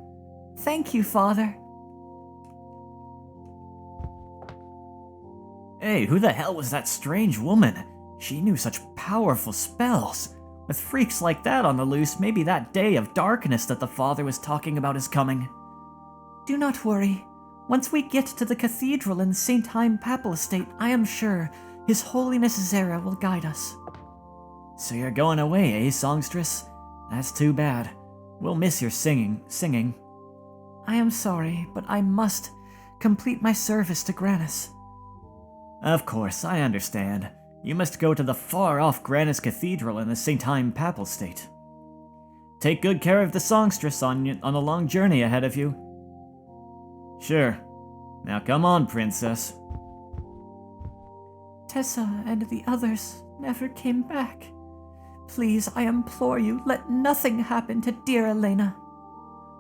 Thank you, Father. Hey, who the hell was that strange woman? She knew such powerful spells. With freaks like that on the loose, maybe that day of darkness that the father was talking about is coming. Do not worry. Once we get to the cathedral in St. Heim Papal Estate, I am sure His Holiness Zera will guide us. So you're going away, eh, songstress? That's too bad. We'll miss your singing. I am sorry, but I must complete my service to Granis. Of course, I understand. You must go to the far-off Granis Cathedral in the St. Heim Papal State. Take good care of the songstress on the long journey ahead of you. Sure. Now come on, princess. Tessa and the others never came back. Please, I implore you, let nothing happen to dear Elena.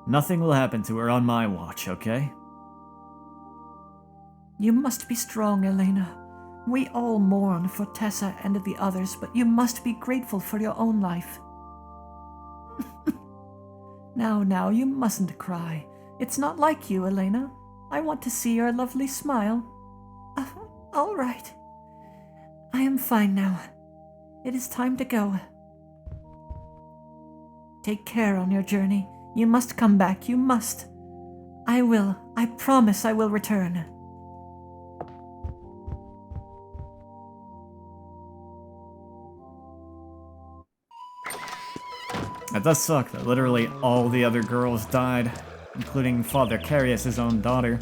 Nothing will happen to her on my watch, okay? You must be strong, Elena. We all mourn for Tessa and the others, but you must be grateful for your own life. Now, you mustn't cry. It's not like you, Elena. I want to see your lovely smile. All right. I am fine now. It is time to go. Take care on your journey. You must come back, you must. I will. I promise I will return. It does suck that literally all the other girls died, including Father Carius' own daughter.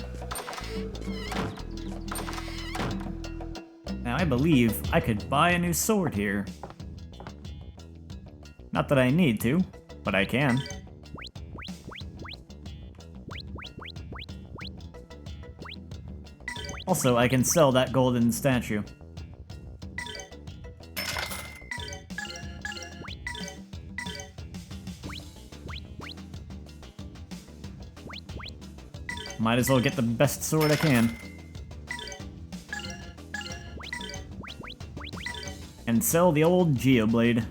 Now I believe I could buy a new sword here. Not that I need to, but I can. Also, I can sell that golden statue. Might as well get the best sword I can. And sell the old Geoblade.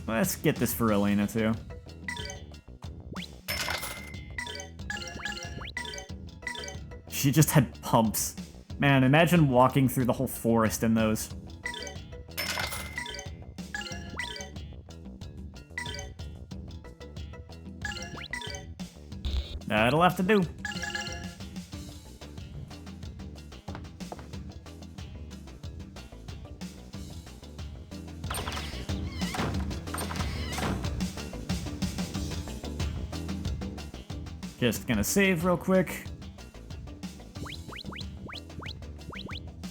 Let's get this for Elena, too. She just had pumps. Man, imagine walking through the whole forest in those. That'll have to do. Just gonna save real quick.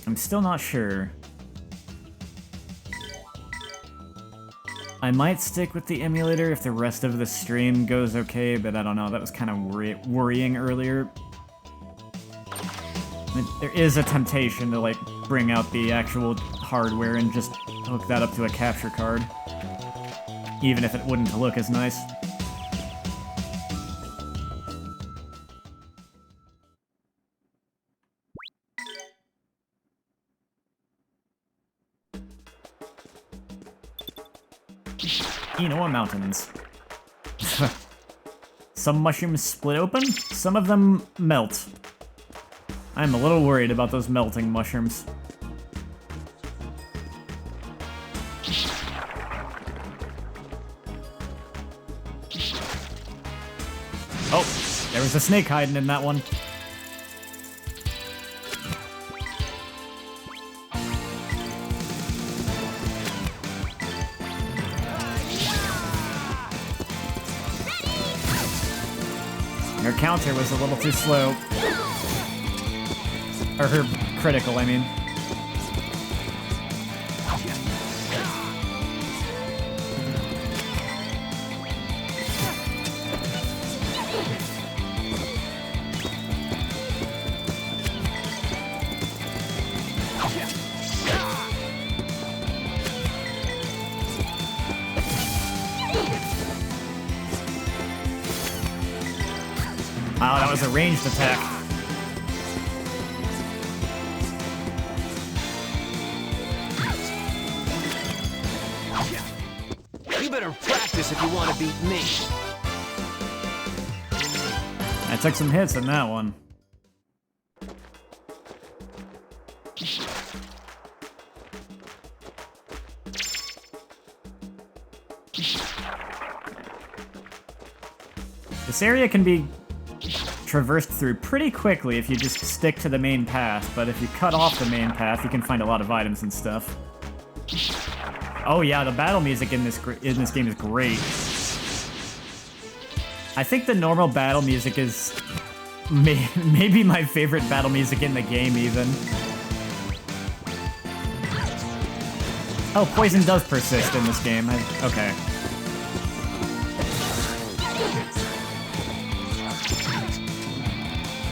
I'm still not sure. I might stick with the emulator if the rest of the stream goes okay, but I don't know, that was kind of worrying earlier. I mean, there is a temptation to, like, bring out the actual hardware and just hook that up to a capture card. Even if it wouldn't look as nice. Inoa Mountains. Some mushrooms split open, some of them melt. I'm a little worried about those melting mushrooms. Oh, there was a snake hiding in that one. Her counter was a little too slow. Or her critical, I mean. Wow, that was a ranged attack. You better practice if you want to beat me. I took some hits in that one. This area can be traversed through pretty quickly if you just stick to the main path, but if you cut off the main path, you can find a lot of items and stuff. Oh yeah, the battle music in this game is great. I think the normal battle music is maybe my favorite battle music in the game, even. Oh, poison does persist in this game. Okay.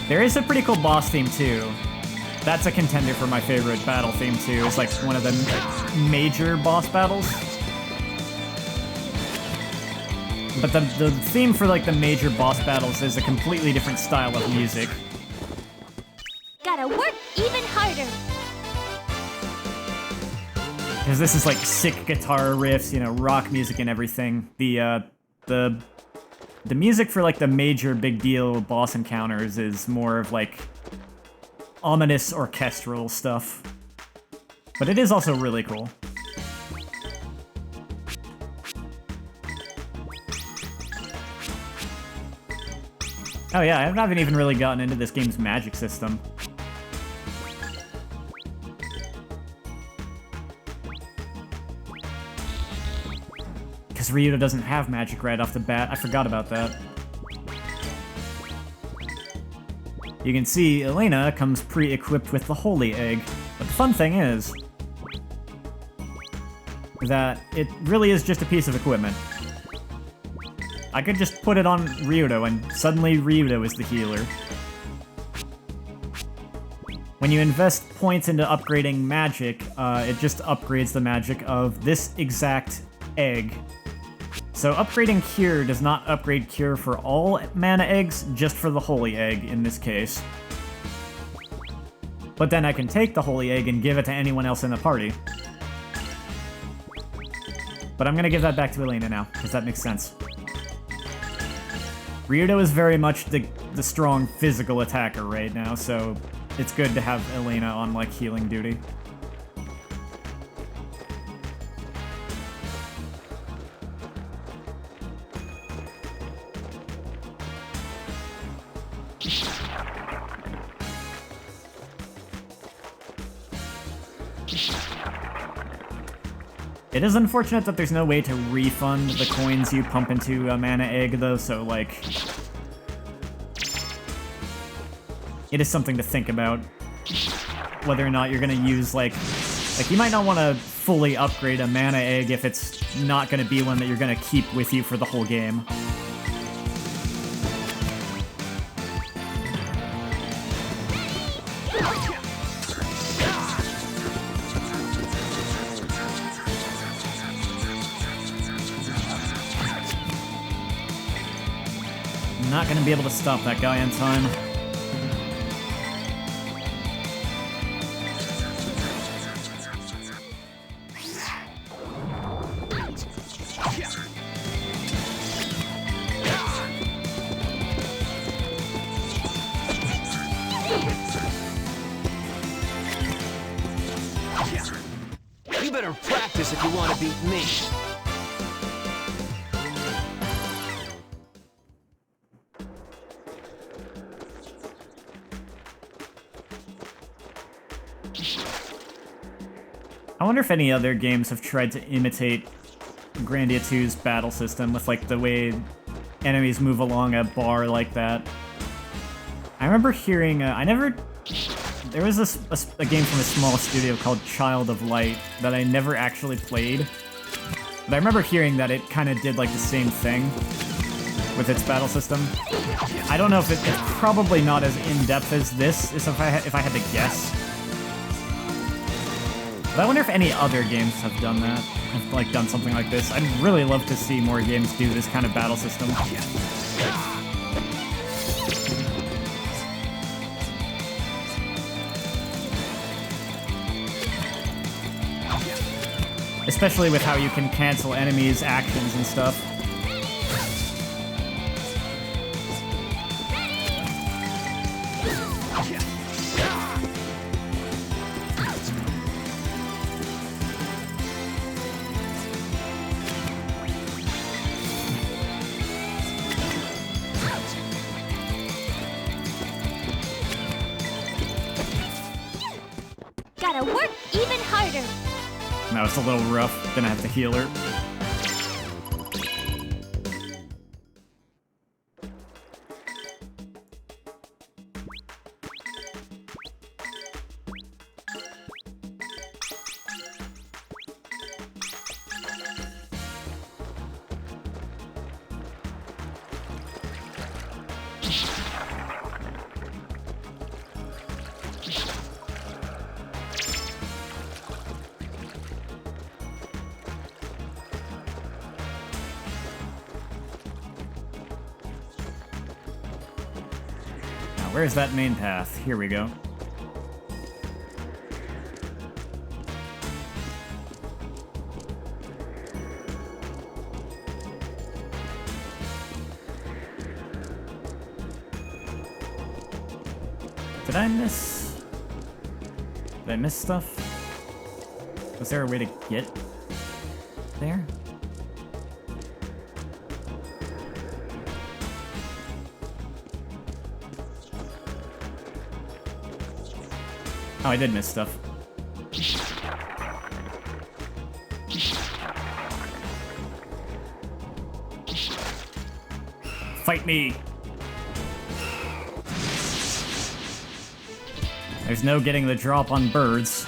There is a pretty cool boss theme, too. That's a contender for my favorite battle theme, too. It's like one of the major boss battles. But the theme for, like, the major boss battles is a completely different style of music. Gotta work even harder. Because this is, like, sick guitar riffs, you know, rock music and everything. The music for, like, the major big deal boss encounters is more of, like, ominous orchestral stuff. But it is also really cool. Oh yeah, I haven't even really gotten into this game's magic system. Because Ryuta doesn't have magic right off the bat. I forgot about that. You can see Elena comes pre-equipped with the Holy Egg. But the fun thing is that it really is just a piece of equipment. I could just put it on Ryuta and suddenly Ryuta is the healer. When you invest points into upgrading magic, it just upgrades the magic of this exact egg. So upgrading Cure does not upgrade Cure for all mana eggs, just for the Holy Egg in this case. But then I can take the Holy Egg and give it to anyone else in the party. But I'm gonna give that back to Elena now, because that makes sense. Ryudo is very much the strong physical attacker right now, so it's good to have Elena on, like, healing duty. It is unfortunate that there's no way to refund the coins you pump into a mana egg, though, so, like... It is something to think about. Whether or not you're gonna use, like, you might not want to fully upgrade a mana egg if it's not gonna be one that you're gonna keep with you for the whole game. Not gonna be able to stop that guy in time. You better practice if you want to beat me. I wonder if any other games have tried to imitate Grandia 2's battle system with, like, the way enemies move along a bar like that. I remember hearing, there was a game from a small studio called Child of Light that I never actually played, but I remember hearing that it kind of did, like, the same thing with its battle system. I don't know if it's probably not as in-depth as this, if I had to guess. But I wonder if any other games have done that, have, like, done something like this. I'd really love to see more games do this kind of battle system. Especially with how you can cancel enemies' actions and stuff. Gotta work even harder. Now it's a little rough, gonna have to heal her. Where's that main path? Here we go. Did I miss... Did I miss stuff? Was there a way to get there? Oh, I did miss stuff. Fight me! There's no getting the drop on birds.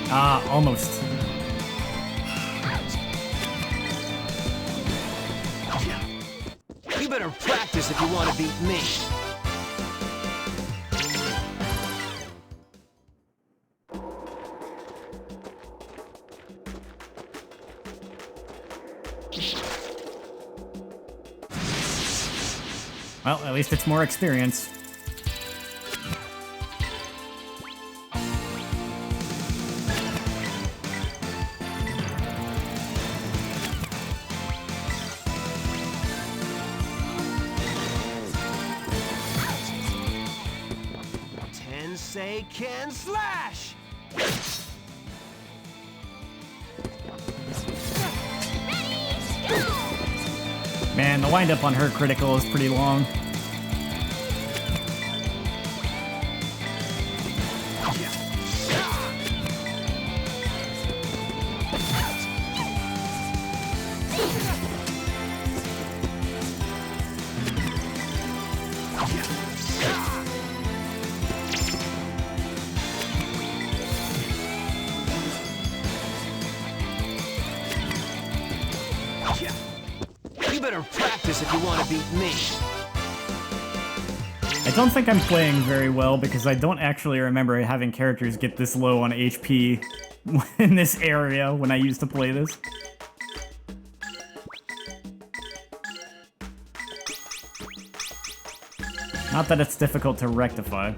Ah, almost. You better practice if you want to beat me. Well, at least it's more experience. Tensei can slash! Man, the wind-up on her critical is pretty long. You better practice if you want to beat me. I don't think I'm playing very well because I don't actually remember having characters get this low on HP in this area when I used to play this. Not that it's difficult to rectify.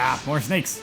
Ah, more snakes.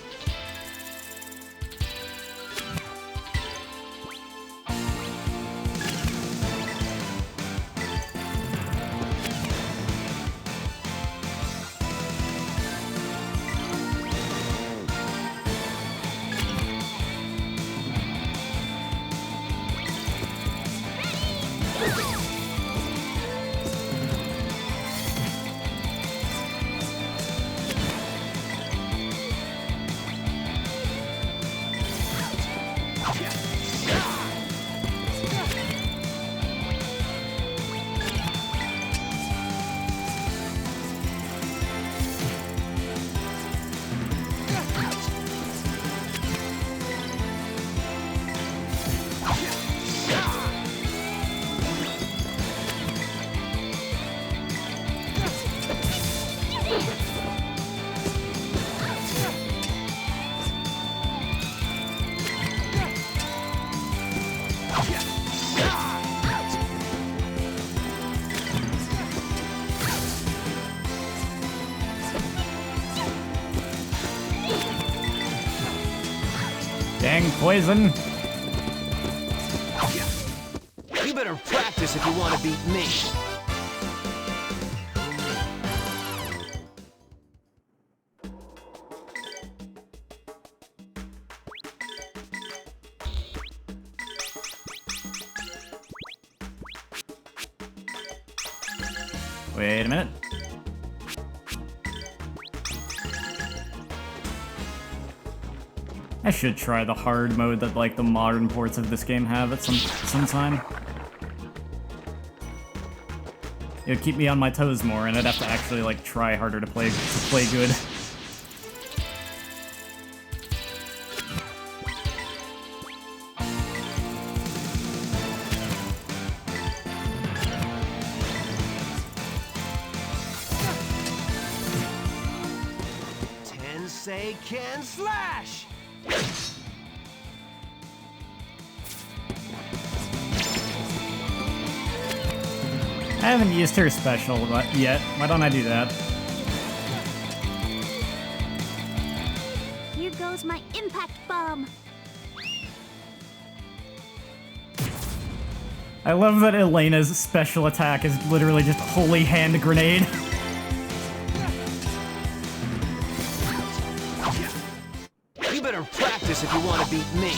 Dang poison. You better practice if you want to beat me. Wait a minute. I should try the hard mode that like the modern ports of this game have at some time. It would keep me on my toes more, and I'd have to actually like try harder to play good. Tensei can slash! I haven't used her special yet. Why don't I do that? Here goes my impact bomb. I love that Elena's special attack is literally just holy hand grenade. You better practice if you want to beat me.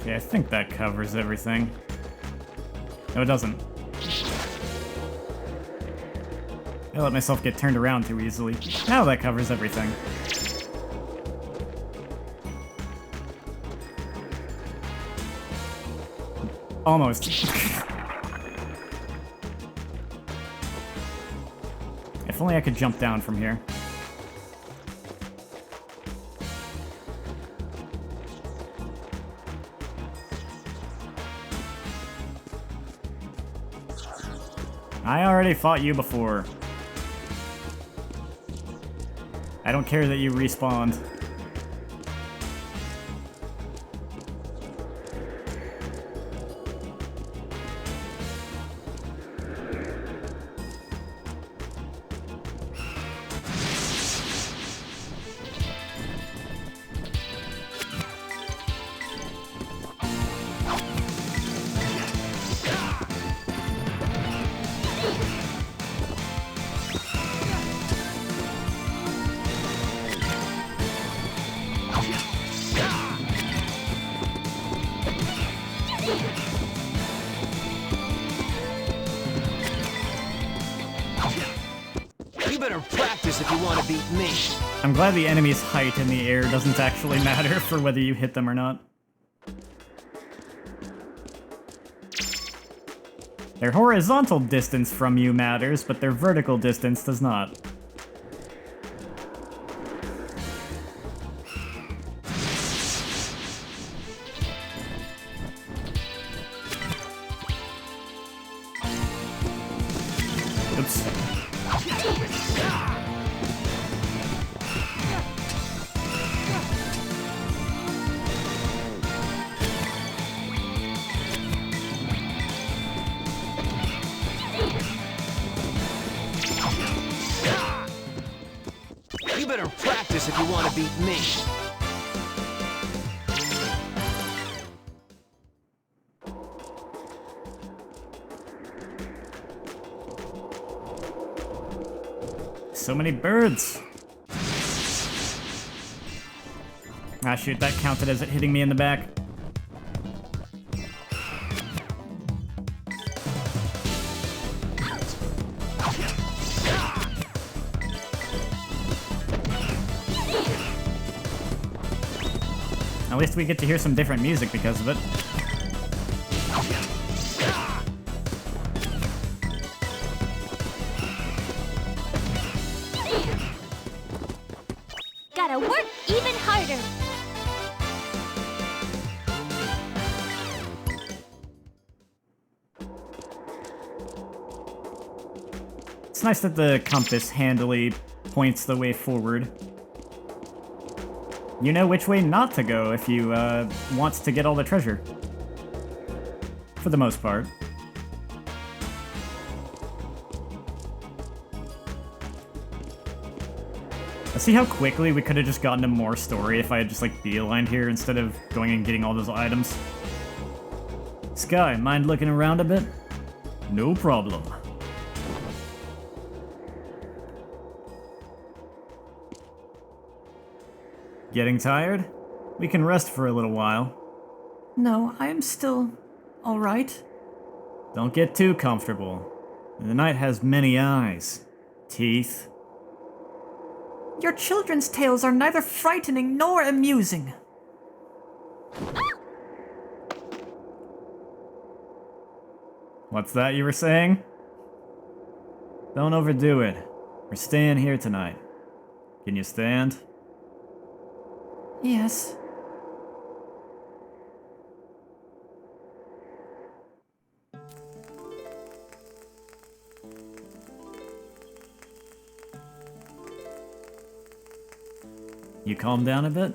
Okay, I think that covers everything. No, it doesn't. I let myself get turned around too easily. Now that covers everything. Almost. If only I could jump down from here. I already fought you before. I don't care that you respawned. If you want to beat me. I'm glad the enemy's height in the air doesn't actually matter for whether you hit them or not. Their horizontal distance from you matters, but their vertical distance does not. Oops. You better practice if you want to beat me. So many birds. Ah, shoot, that counted as it hitting me in the back. At least we get to hear some different music because of it. Gotta work even harder. It's nice that the compass handily points the way forward. You know which way not to go if you want to get all the treasure. For the most part. See how quickly we could have just gotten to more story if I had just like beelined here instead of going and getting all those items. Sky, mind looking around a bit? No problem. Getting tired? We can rest for a little while. No, I am still all right. Don't get too comfortable. The night has many eyes, teeth. Your children's tales are neither frightening nor amusing. What's that you were saying? Don't overdo it. We're staying here tonight. Can you stand? Yes. You calm down a bit?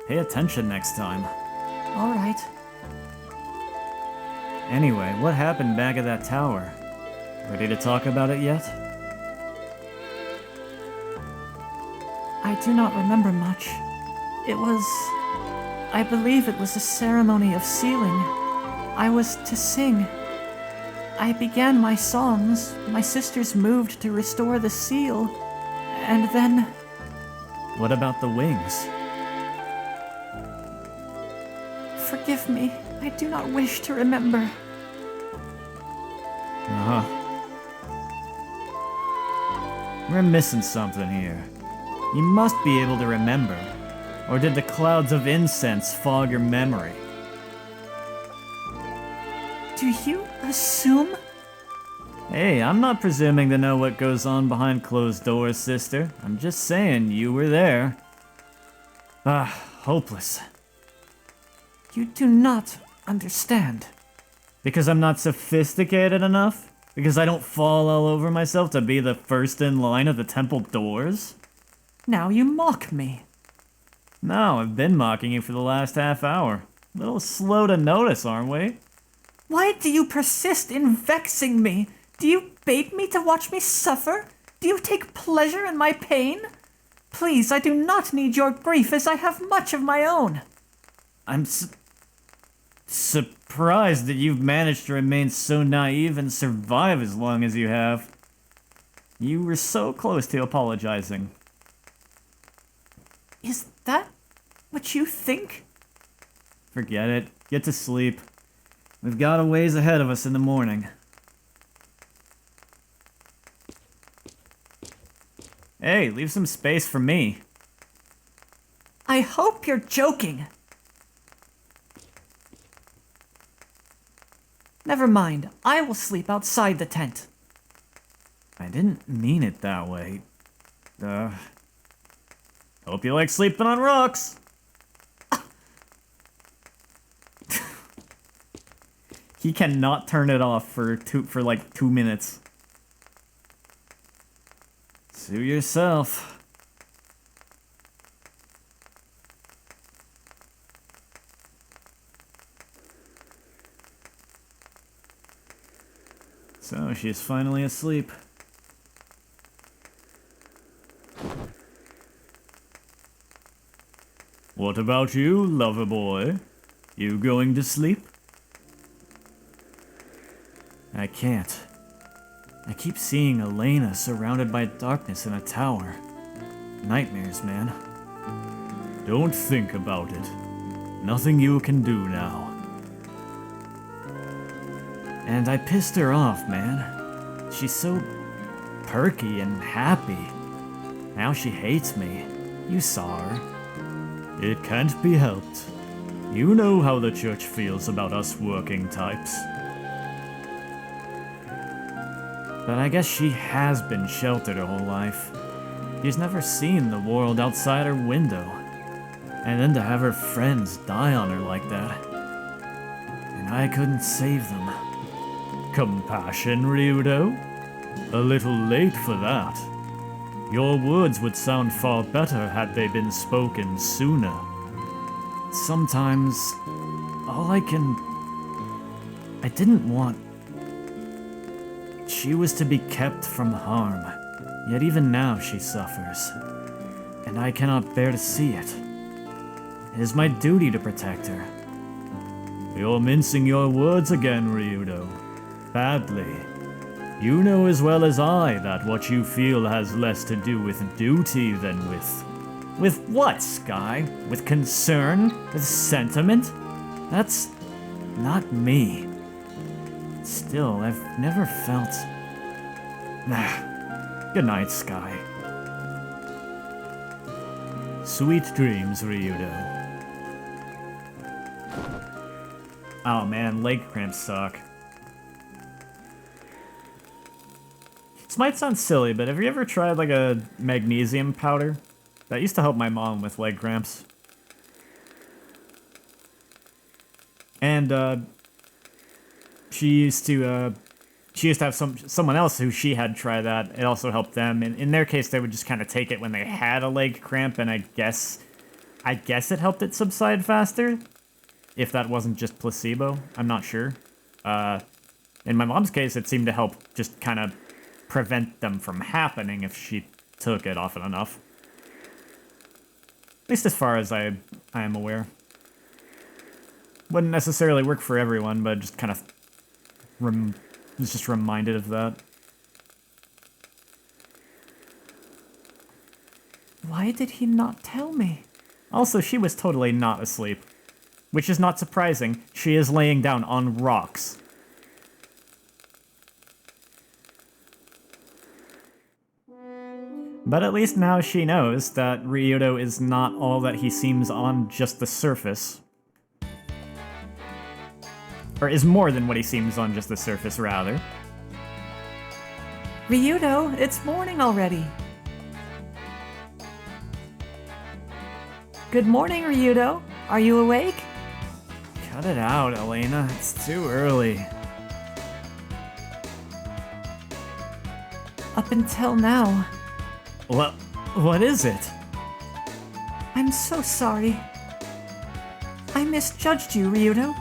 Pay attention next time. All right. Anyway, what happened back at that tower? Ready to talk about it yet? I do not remember much. It was... I believe it was a ceremony of sealing. I was to sing. I began my songs. My sisters moved to restore the seal. And then... What about the wings? Forgive me. I do not wish to remember. We're missing something here. You must be able to remember. Or did the clouds of incense fog your memory? Do you assume? Hey, I'm not presuming to know what goes on behind closed doors, sister. I'm just saying you were there. Hopeless. You do not understand. Because I'm not sophisticated enough? Because I don't fall all over myself to be the first in line at the temple doors? Now you mock me. No, I've been mocking you for the last half hour. A little slow to notice, aren't we? Why do you persist in vexing me? Do you bait me to watch me suffer? Do you take pleasure in my pain? Please, I do not need your grief, as I have much of my own. I'm surprised that you've managed to remain so naive and survive as long as you have. You were so close to apologizing. Is that what you think? Forget it. Get to sleep. We've got a ways ahead of us in the morning. Hey, leave some space for me. I hope you're joking. Never mind, I will sleep outside the tent. I didn't mean it that way. Hope you like sleeping on rocks. He cannot turn it off for like 2 minutes. Sue yourself. So she's finally asleep. What about you, lover boy? You going to sleep? I can't. I keep seeing Elena surrounded by darkness in a tower. Nightmares, man. Don't think about it. Nothing you can do now. And I pissed her off, man. She's so perky and happy. Now she hates me. You saw her. It can't be helped. You know how the church feels about us working types. But I guess she has been sheltered her whole life. She's never seen the world outside her window. And then to have her friends die on her like that. And I couldn't save them. Compassion, Ryudo? A little late for that. Your words would sound far better had they been spoken sooner. Sometimes, I didn't want... She was to be kept from harm, yet even now she suffers. And I cannot bear to see it. It is my duty to protect her. You're mincing your words again, Ryudo. Badly. You know as well as I that what you feel has less to do with duty than with... With what, Sky? With concern? With sentiment? That's not me. Still, I've never felt... Good night, Sky. Sweet dreams, Ryudo. Oh man, leg cramps suck. This might sound silly, but have you ever tried like a magnesium powder? That used to help my mom with leg cramps. And she used to have someone else who she had try that. It also helped them. And in their case, they would just kind of take it when they had a leg cramp, and I guess it helped it subside faster. If that wasn't just placebo, I'm not sure. In my mom's case, it seemed to help just kind of prevent them from happening if she took it often enough. At least as far as I am aware. Wouldn't necessarily work for everyone, but just kind of was just reminded of that. Why did he not tell me? Also, she was totally not asleep. Which is not surprising. She is laying down on rocks. But at least now she knows that Ryudo is not all that he seems on just the surface. Or is more than what he seems on just the surface, rather. Ryudo, it's morning already. Good morning, Ryudo. Are you awake? Cut it out, Elena. It's too early. Up until now. What is it? I'm so sorry. I misjudged you, Ryudo.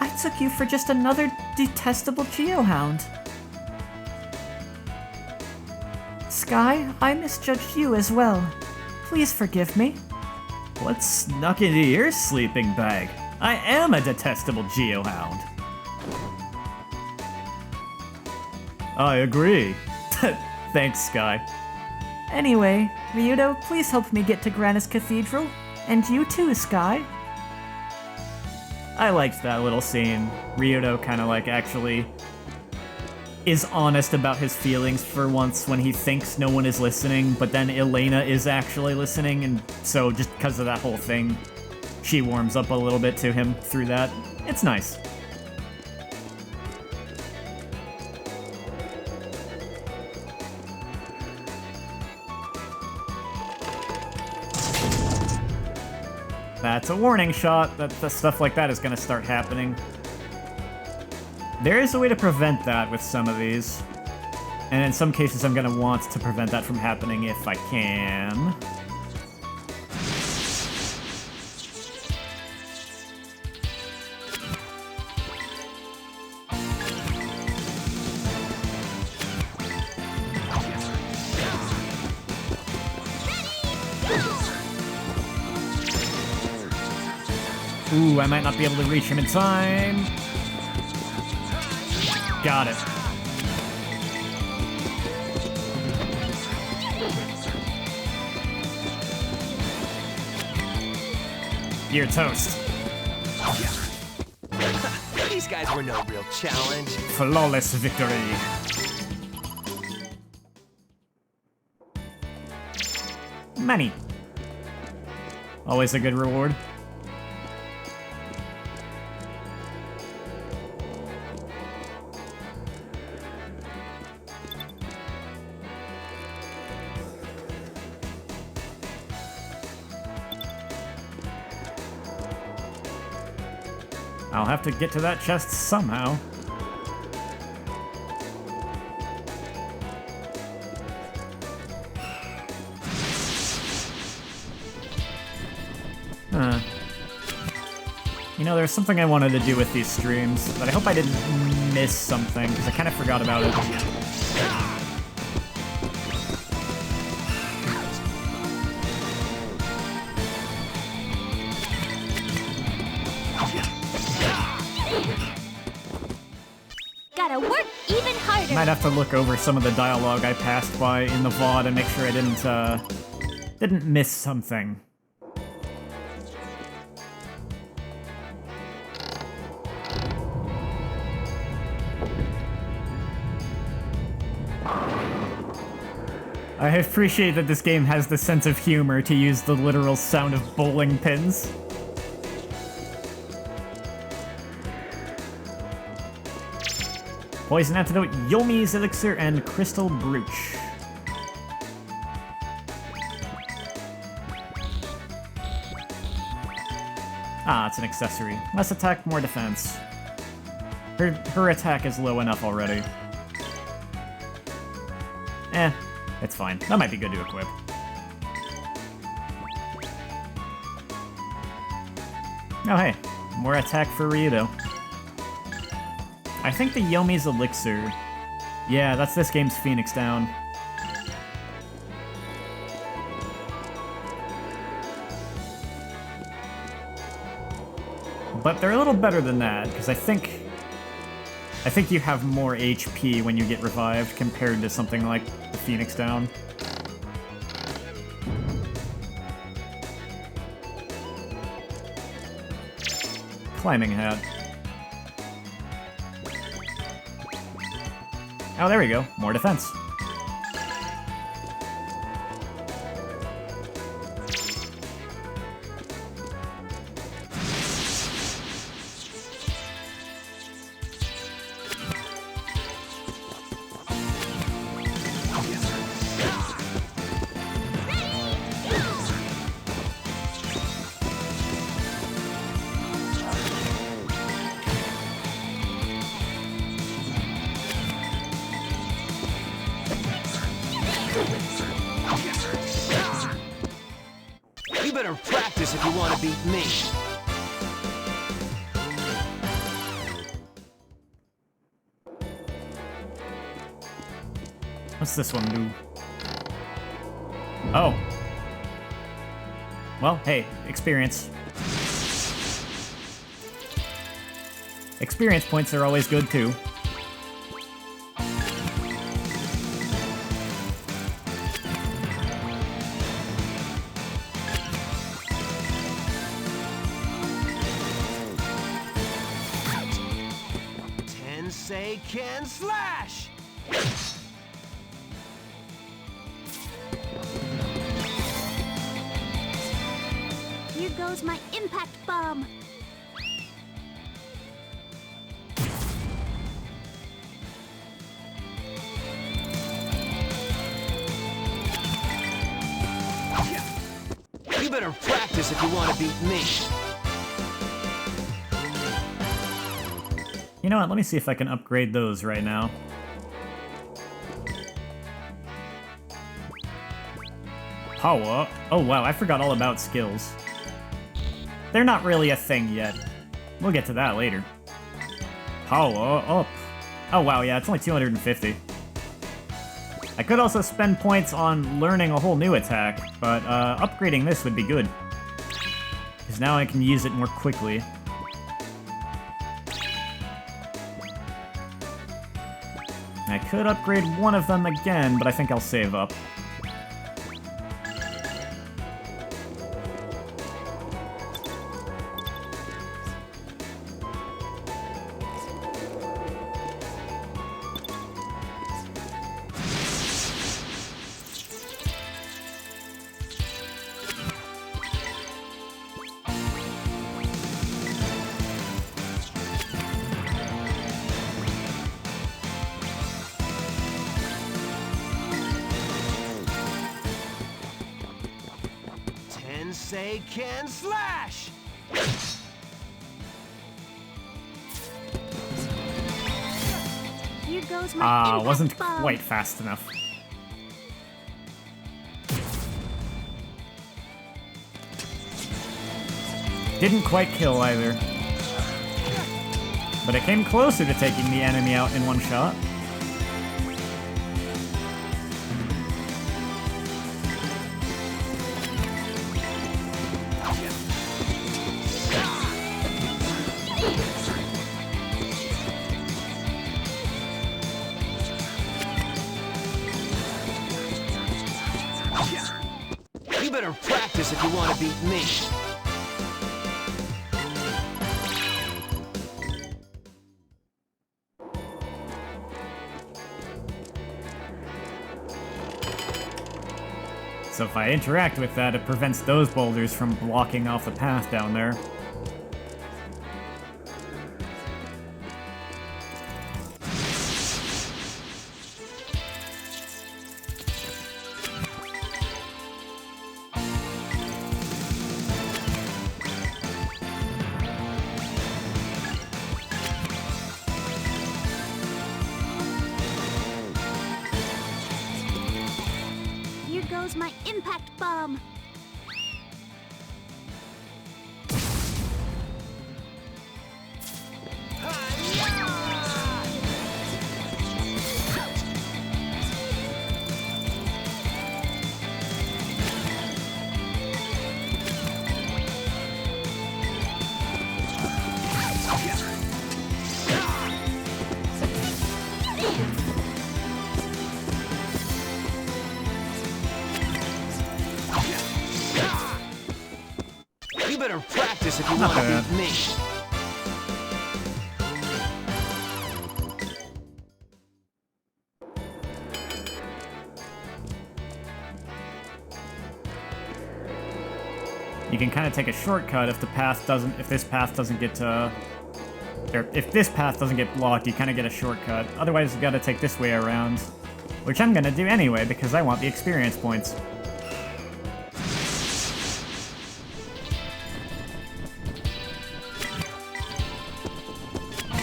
I took you for just another detestable geohound. Sky, I misjudged you as well. Please forgive me. What snuck into your sleeping bag? I am a detestable geohound. I agree. Thanks, Sky. Anyway, Ryudo, please help me get to Granus Cathedral. And you too, Sky. I liked that little scene. Ryudo kind of like actually is honest about his feelings for once when he thinks no one is listening, but then Elena is actually listening, and so just because of that whole thing, she warms up a little bit to him through that. It's nice. That's a warning shot that stuff like that is going to start happening. There is a way to prevent that with some of these. And in some cases I'm going to want to prevent that from happening if I can. Ooh, I might not be able to reach him in time. Got it. You're toast. These guys were no real challenge. Flawless victory. Money. Always a good reward. I'll have to get to that chest somehow. You know, there's something I wanted to do with these streams, but I hope I didn't miss something, because I kind of forgot about it. Gotta work even harder. Might have to look over some of the dialogue I passed by in the VOD and make sure I didn't miss something. I appreciate that this game has the sense of humor to use the literal sound of bowling pins. Poison Antidote, Yomi's Elixir, and Crystal Brooch. Ah, it's an accessory. Less attack, more defense. Her attack is low enough already. It's fine. That might be good to equip. Oh hey, more attack for Ryudo. I think the Yomi's Elixir. Yeah, that's this game's Phoenix Down. But they're a little better than that, because I think you have more HP when you get revived compared to something like the Phoenix Down. Climbing hat. Oh, there we go. More defense. You better practice if you want to beat me. What's this one do? Oh. Well, hey, experience. Experience points are always good, too. Tensei can slash! Here goes my impact bomb. You better practice if you want to beat me. You know what, let me see if I can upgrade those right now. Power? Oh wow, I forgot all about skills. They're not really a thing yet. We'll get to that later. Power up. Oh wow, yeah, it's only 250. I could also spend points on learning a whole new attack, but upgrading this would be good. Because now I can use it more quickly. I could upgrade one of them again, but I think I'll save up. Tensei can slash! Here goes my impact Wasn't bomb. quite fast enough. Didn't quite kill either. But it came closer to taking the enemy out in one shot. You better practice if you want to beat me. So if I interact with that, it prevents those boulders from blocking off the path down there. Here goes my impact bomb. You better practice if you Not want to bad. beat me. You can kind of take a shortcut if this path doesn't get or if this path doesn't get blocked, you kind of get a shortcut. Otherwise, you got to take this way around, which I'm gonna do anyway because I want the experience points.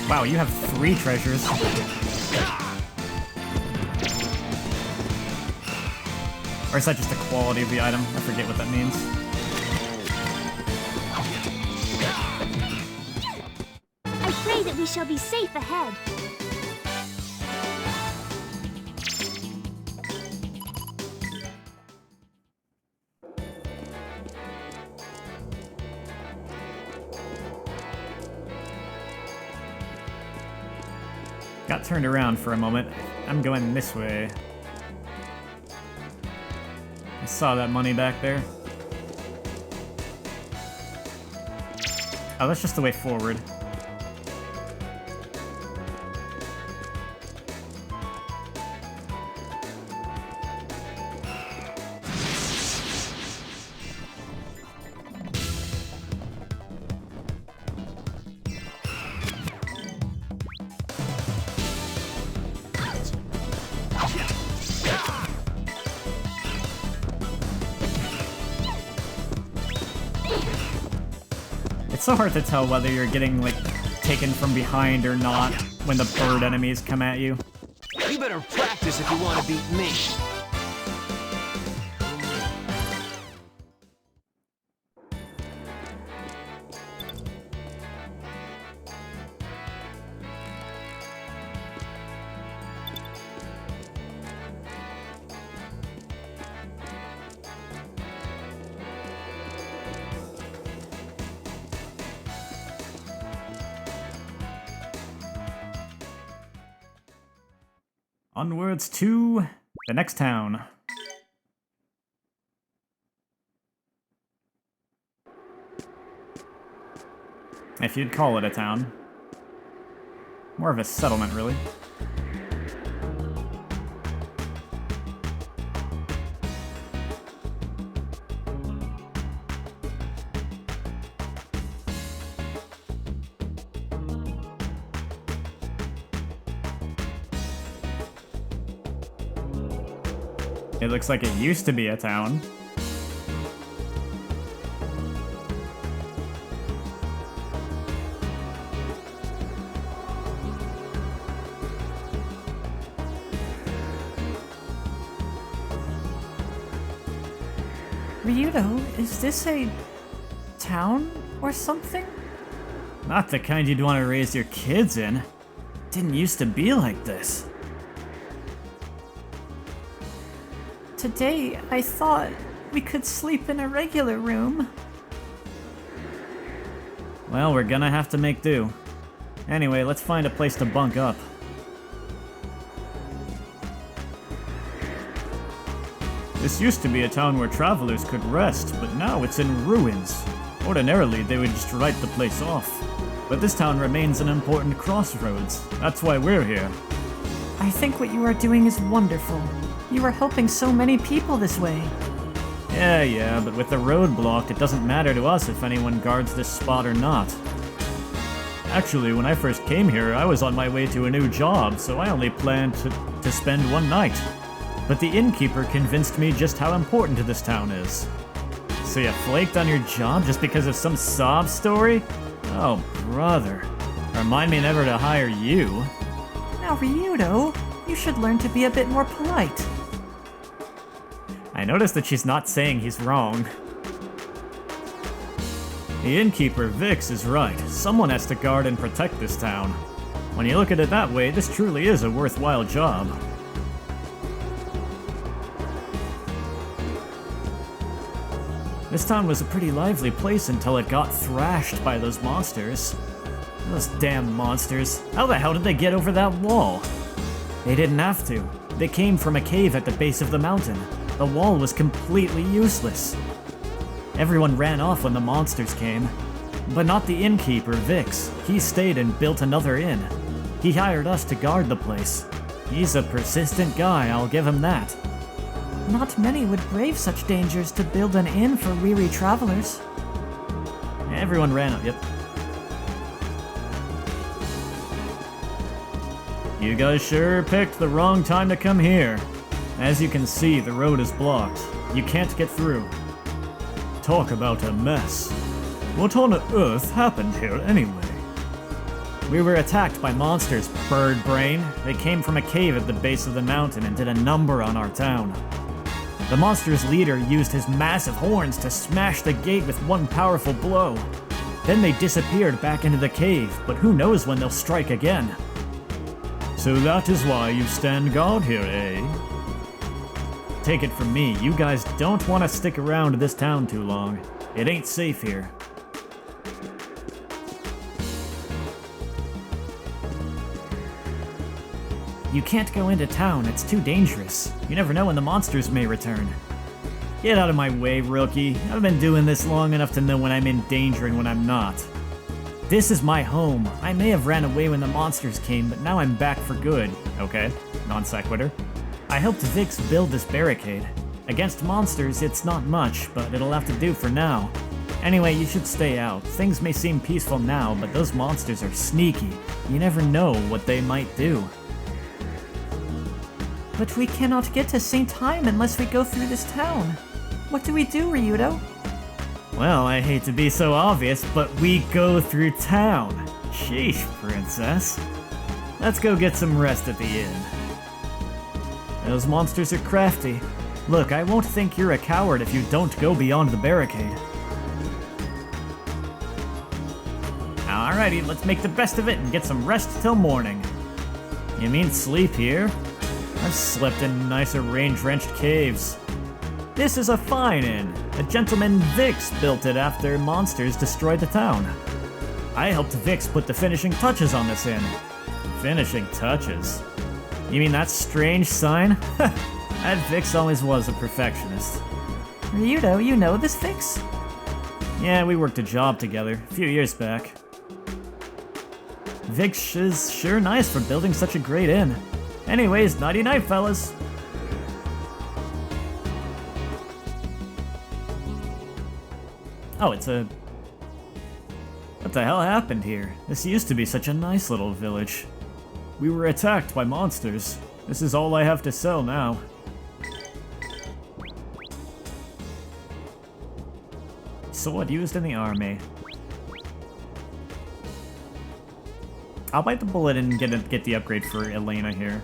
Wow, you have 3 treasures. Or is that just the quality of the item? I forget what that means. I pray that we shall be safe ahead. Got turned around for a moment. I'm going this way. I saw that money back there. Oh, that's just the way forward. It's so hard to tell whether you're getting, like, taken from behind or not when the bird enemies come at you. You better practice if you want to beat me. Onwards to the next town. If you'd call it a town. More of a settlement, really. It looks like it used to be a town. Ryudo, is this a town or something? Not the kind you'd want to raise your kids in. Didn't used to be like this. Today, I thought we could sleep in a regular room. Well, we're gonna have to make do. Anyway, let's find a place to bunk up. This used to be a town where travelers could rest, but now it's in ruins. Ordinarily, they would just write the place off. But this town remains an important crossroads. That's why we're here. I think what you are doing is wonderful. You are helping so many people this way. Yeah, but with the road blocked, it doesn't matter to us if anyone guards this spot or not. Actually, when I first came here, I was on my way to a new job, so I only planned to spend one night. But the innkeeper convinced me just how important this town is. So you flaked on your job just because of some sob story? Oh, brother. Remind me never to hire you. Now, Ryudo, you should learn to be a bit more polite. I noticed that she's not saying he's wrong. The innkeeper, Vix, is right. Someone has to guard and protect this town. When you look at it that way, this truly is a worthwhile job. This town was a pretty lively place until it got thrashed by those monsters. Those damn monsters. How the hell did they get over that wall? They didn't have to. They came from a cave at the base of the mountain. The wall was completely useless. Everyone ran off when the monsters came. But not the innkeeper, Vix. He stayed and built another inn. He hired us to guard the place. He's a persistent guy, I'll give him that. Not many would brave such dangers to build an inn for weary travelers. Everyone ran up, yep. You guys sure picked the wrong time to come here. As you can see, the road is blocked. You can't get through. Talk about a mess. What on earth happened here anyway? We were attacked by monsters, bird brain. They came from a cave at the base of the mountain and did a number on our town. The monster's leader used his massive horns to smash the gate with one powerful blow. Then they disappeared back into the cave, but who knows when they'll strike again. So that is why you stand guard here, eh? Take it from me, you guys don't want to stick around this town too long. It ain't safe here. You can't go into town, it's too dangerous. You never know when the monsters may return. Get out of my way, rookie. I've been doing this long enough to know when I'm in danger and when I'm not. This is my home. I may have ran away when the monsters came, but now I'm back for good. Okay, non sequitur. I helped Vix build this barricade. Against monsters, it's not much, but it'll have to do for now. Anyway, you should stay out. Things may seem peaceful now, but those monsters are sneaky. You never know what they might do. But we cannot get to St. Time unless we go through this town. What do we do, Ryudo? Well, I hate to be so obvious, but we go through town. Sheesh, princess. Let's go get some rest at the inn. Those monsters are crafty. Look, I won't think you're a coward if you don't go beyond the barricade. Alrighty, let's make the best of it and get some rest till morning. You mean sleep here? I've slept in nicer rain-drenched caves. This is a fine inn. A gentleman Vix built it after monsters destroyed the town. I helped Vix put the finishing touches on this inn. Finishing touches? You mean that strange sign? That Vix always was a perfectionist. Ryudo, you know this Vix? Yeah, we worked a job together a few years back. Vix is sure nice for building such a great inn. Anyways, nighty-night, fellas. Oh, it's a... What the hell happened here? This used to be such a nice little village. We were attacked by monsters. This is all I have to sell now. Sword used in the army. I'll bite the bullet and get the upgrade for Elena here.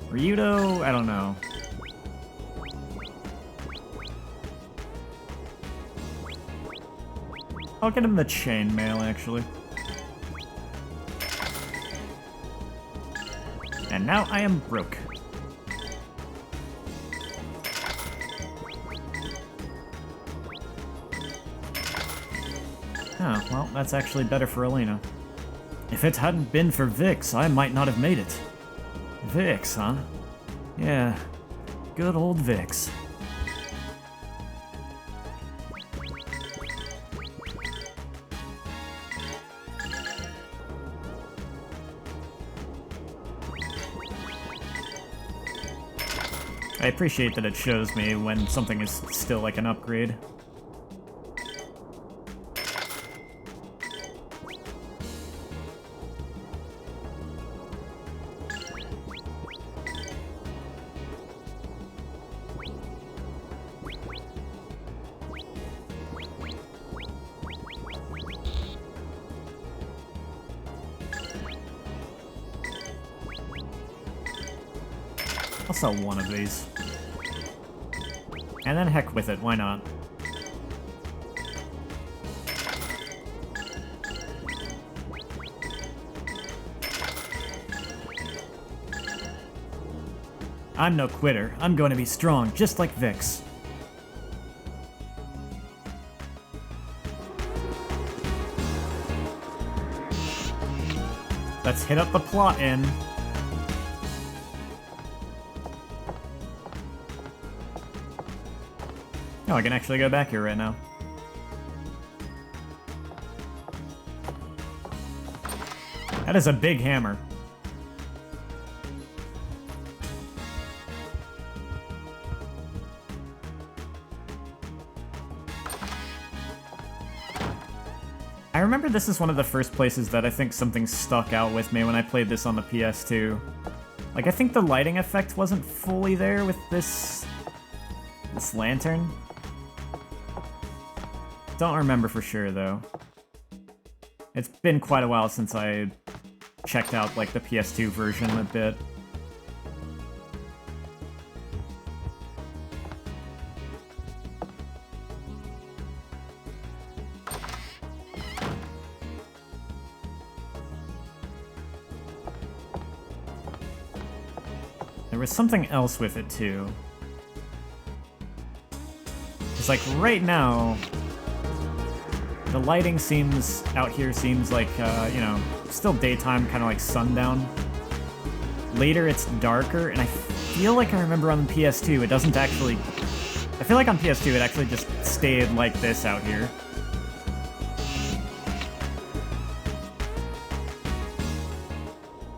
Ryudo, I don't know. I'll get him the chainmail, actually. And now I am broke. Oh, well, that's actually better for Elena. If it hadn't been for Vix, I might not have made it. Vix, huh? Yeah, good old Vix. I appreciate that it shows me when something is still like an upgrade. I'll sell one of these. And then heck with it, why not? I'm no quitter. I'm going to be strong, just like Vix. Let's hit up the plot inn. Oh, I can actually go back here right now. That is a big hammer. I remember this is one of the first places that I think something stuck out with me when I played this on the PS2. Like, I think the lighting effect wasn't fully there with this lantern. Don't remember for sure, though. It's been quite a while since I checked out like the PS2 version a bit. There was something else with it too. It's like right now, the lighting seems out here seems like you know, still daytime, kind of like sundown. Later it's darker, and I feel like I remember on the PS2 it doesn't actually. I feel like on PS2 it actually just stayed like this out here.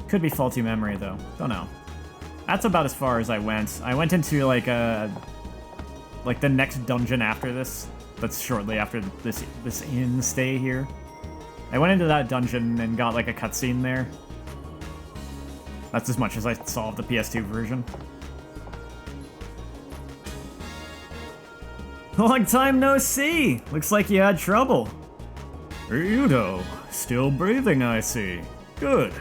Could be faulty memory though. Don't know. That's about as far as I went. I went into like the next dungeon after this. That's shortly after this inn stay here. I went into that dungeon and got like a cutscene there. That's as much as I saw of the PS2 version. Long time no see! Looks like you had trouble. Ryudo, still breathing I see. Good.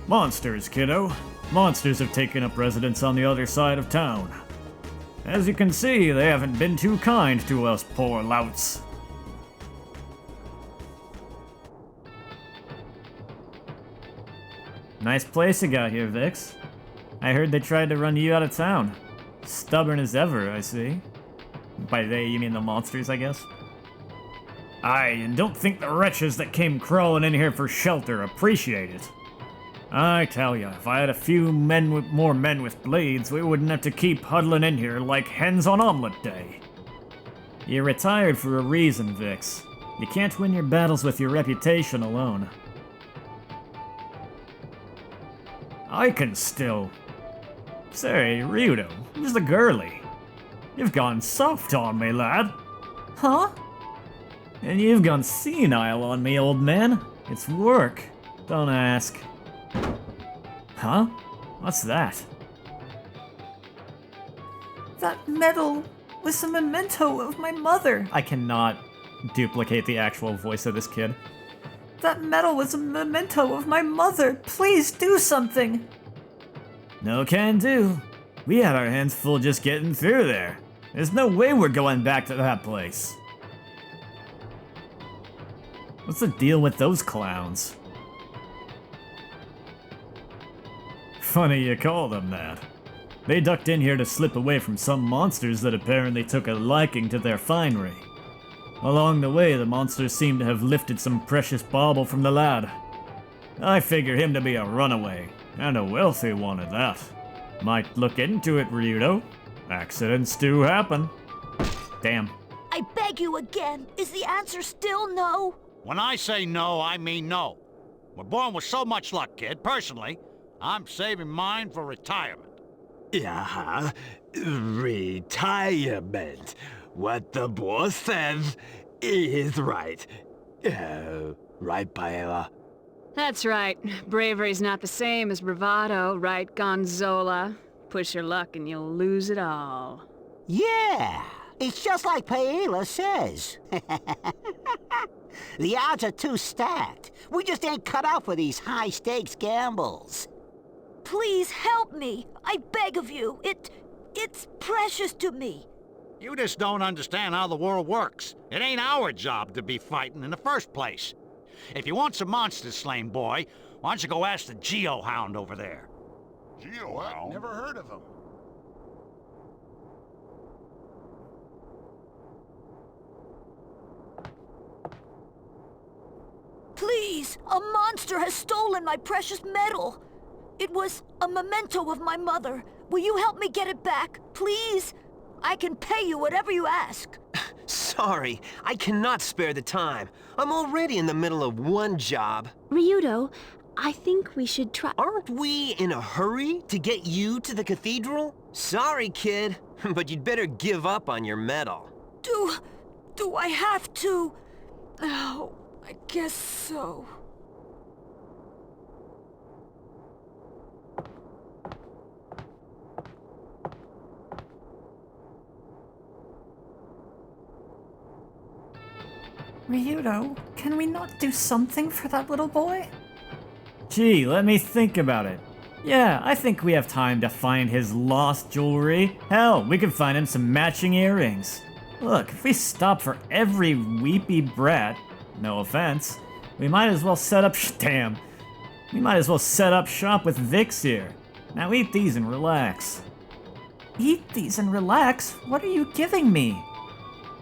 Monsters, kiddo. Monsters have taken up residence on the other side of town. As you can see, they haven't been too kind to us poor louts. Nice place you got here, Vix. I heard they tried to run you out of town. Stubborn as ever, I see. By they, you mean the monsters, I guess? I don't think the wretches that came crawling in here for shelter appreciate it. I tell ya, if I had a few more men with blades, we wouldn't have to keep huddling in here like hens on omelet day. You're retired for a reason, Vix. You can't win your battles with your reputation alone. I can still... Say, Ryudo, who's the girlie? You've gone soft on me, lad. Huh? And you've gone senile on me, old man. It's work. Don't ask. Huh? What's that? That medal was a memento of my mother. I cannot duplicate the actual voice of this kid. That medal was a memento of my mother. Please do something. No can do. We had our hands full just getting through there. There's no way we're going back to that place. What's the deal with those clowns? Funny you call them that. They ducked in here to slip away from some monsters that apparently took a liking to their finery. Along the way, the monsters seem to have lifted some precious bauble from the lad. I figure him to be a runaway, and a wealthy one at that. Might look into it, Ryudo. Accidents do happen. Damn. I beg you again, is the answer still no? When I say no, I mean no. We're born with so much luck, kid. Personally, I'm saving mine for retirement. Yeah, retirement. What the boss says is right. Right, Paella? That's right. Bravery's not the same as bravado, right, Gonzola? Push your luck and you'll lose it all. Yeah, it's just like Paella says. The odds are too stacked. We just ain't cut out for these high-stakes gambles. Please help me. I beg of you. It's precious to me. You just don't understand how the world works. It ain't our job to be fighting in the first place. If you want some monsters slain, boy, why don't you go ask the Geo-Hound over there? Geo-Hound? Never heard of him. Please, a monster has stolen my precious medal. It was a memento of my mother. Will you help me get it back, please? I can pay you whatever you ask. Sorry, I cannot spare the time. I'm already in the middle of one job. Ryudo, I think we should try... Aren't we in a hurry to get you to the cathedral? Sorry, kid, but you'd better give up on your medal. Do I have to? Oh, I guess so. Ryudo, can we not do something for that little boy? Gee, let me think about it. Yeah, I think we have time to find his lost jewelry. Hell, we could find him some matching earrings. Look, if we stop for every weepy brat, no offense, we might as well set up we might as well set up shop with Vix here. Now eat these and relax. Eat these and relax? What are you giving me?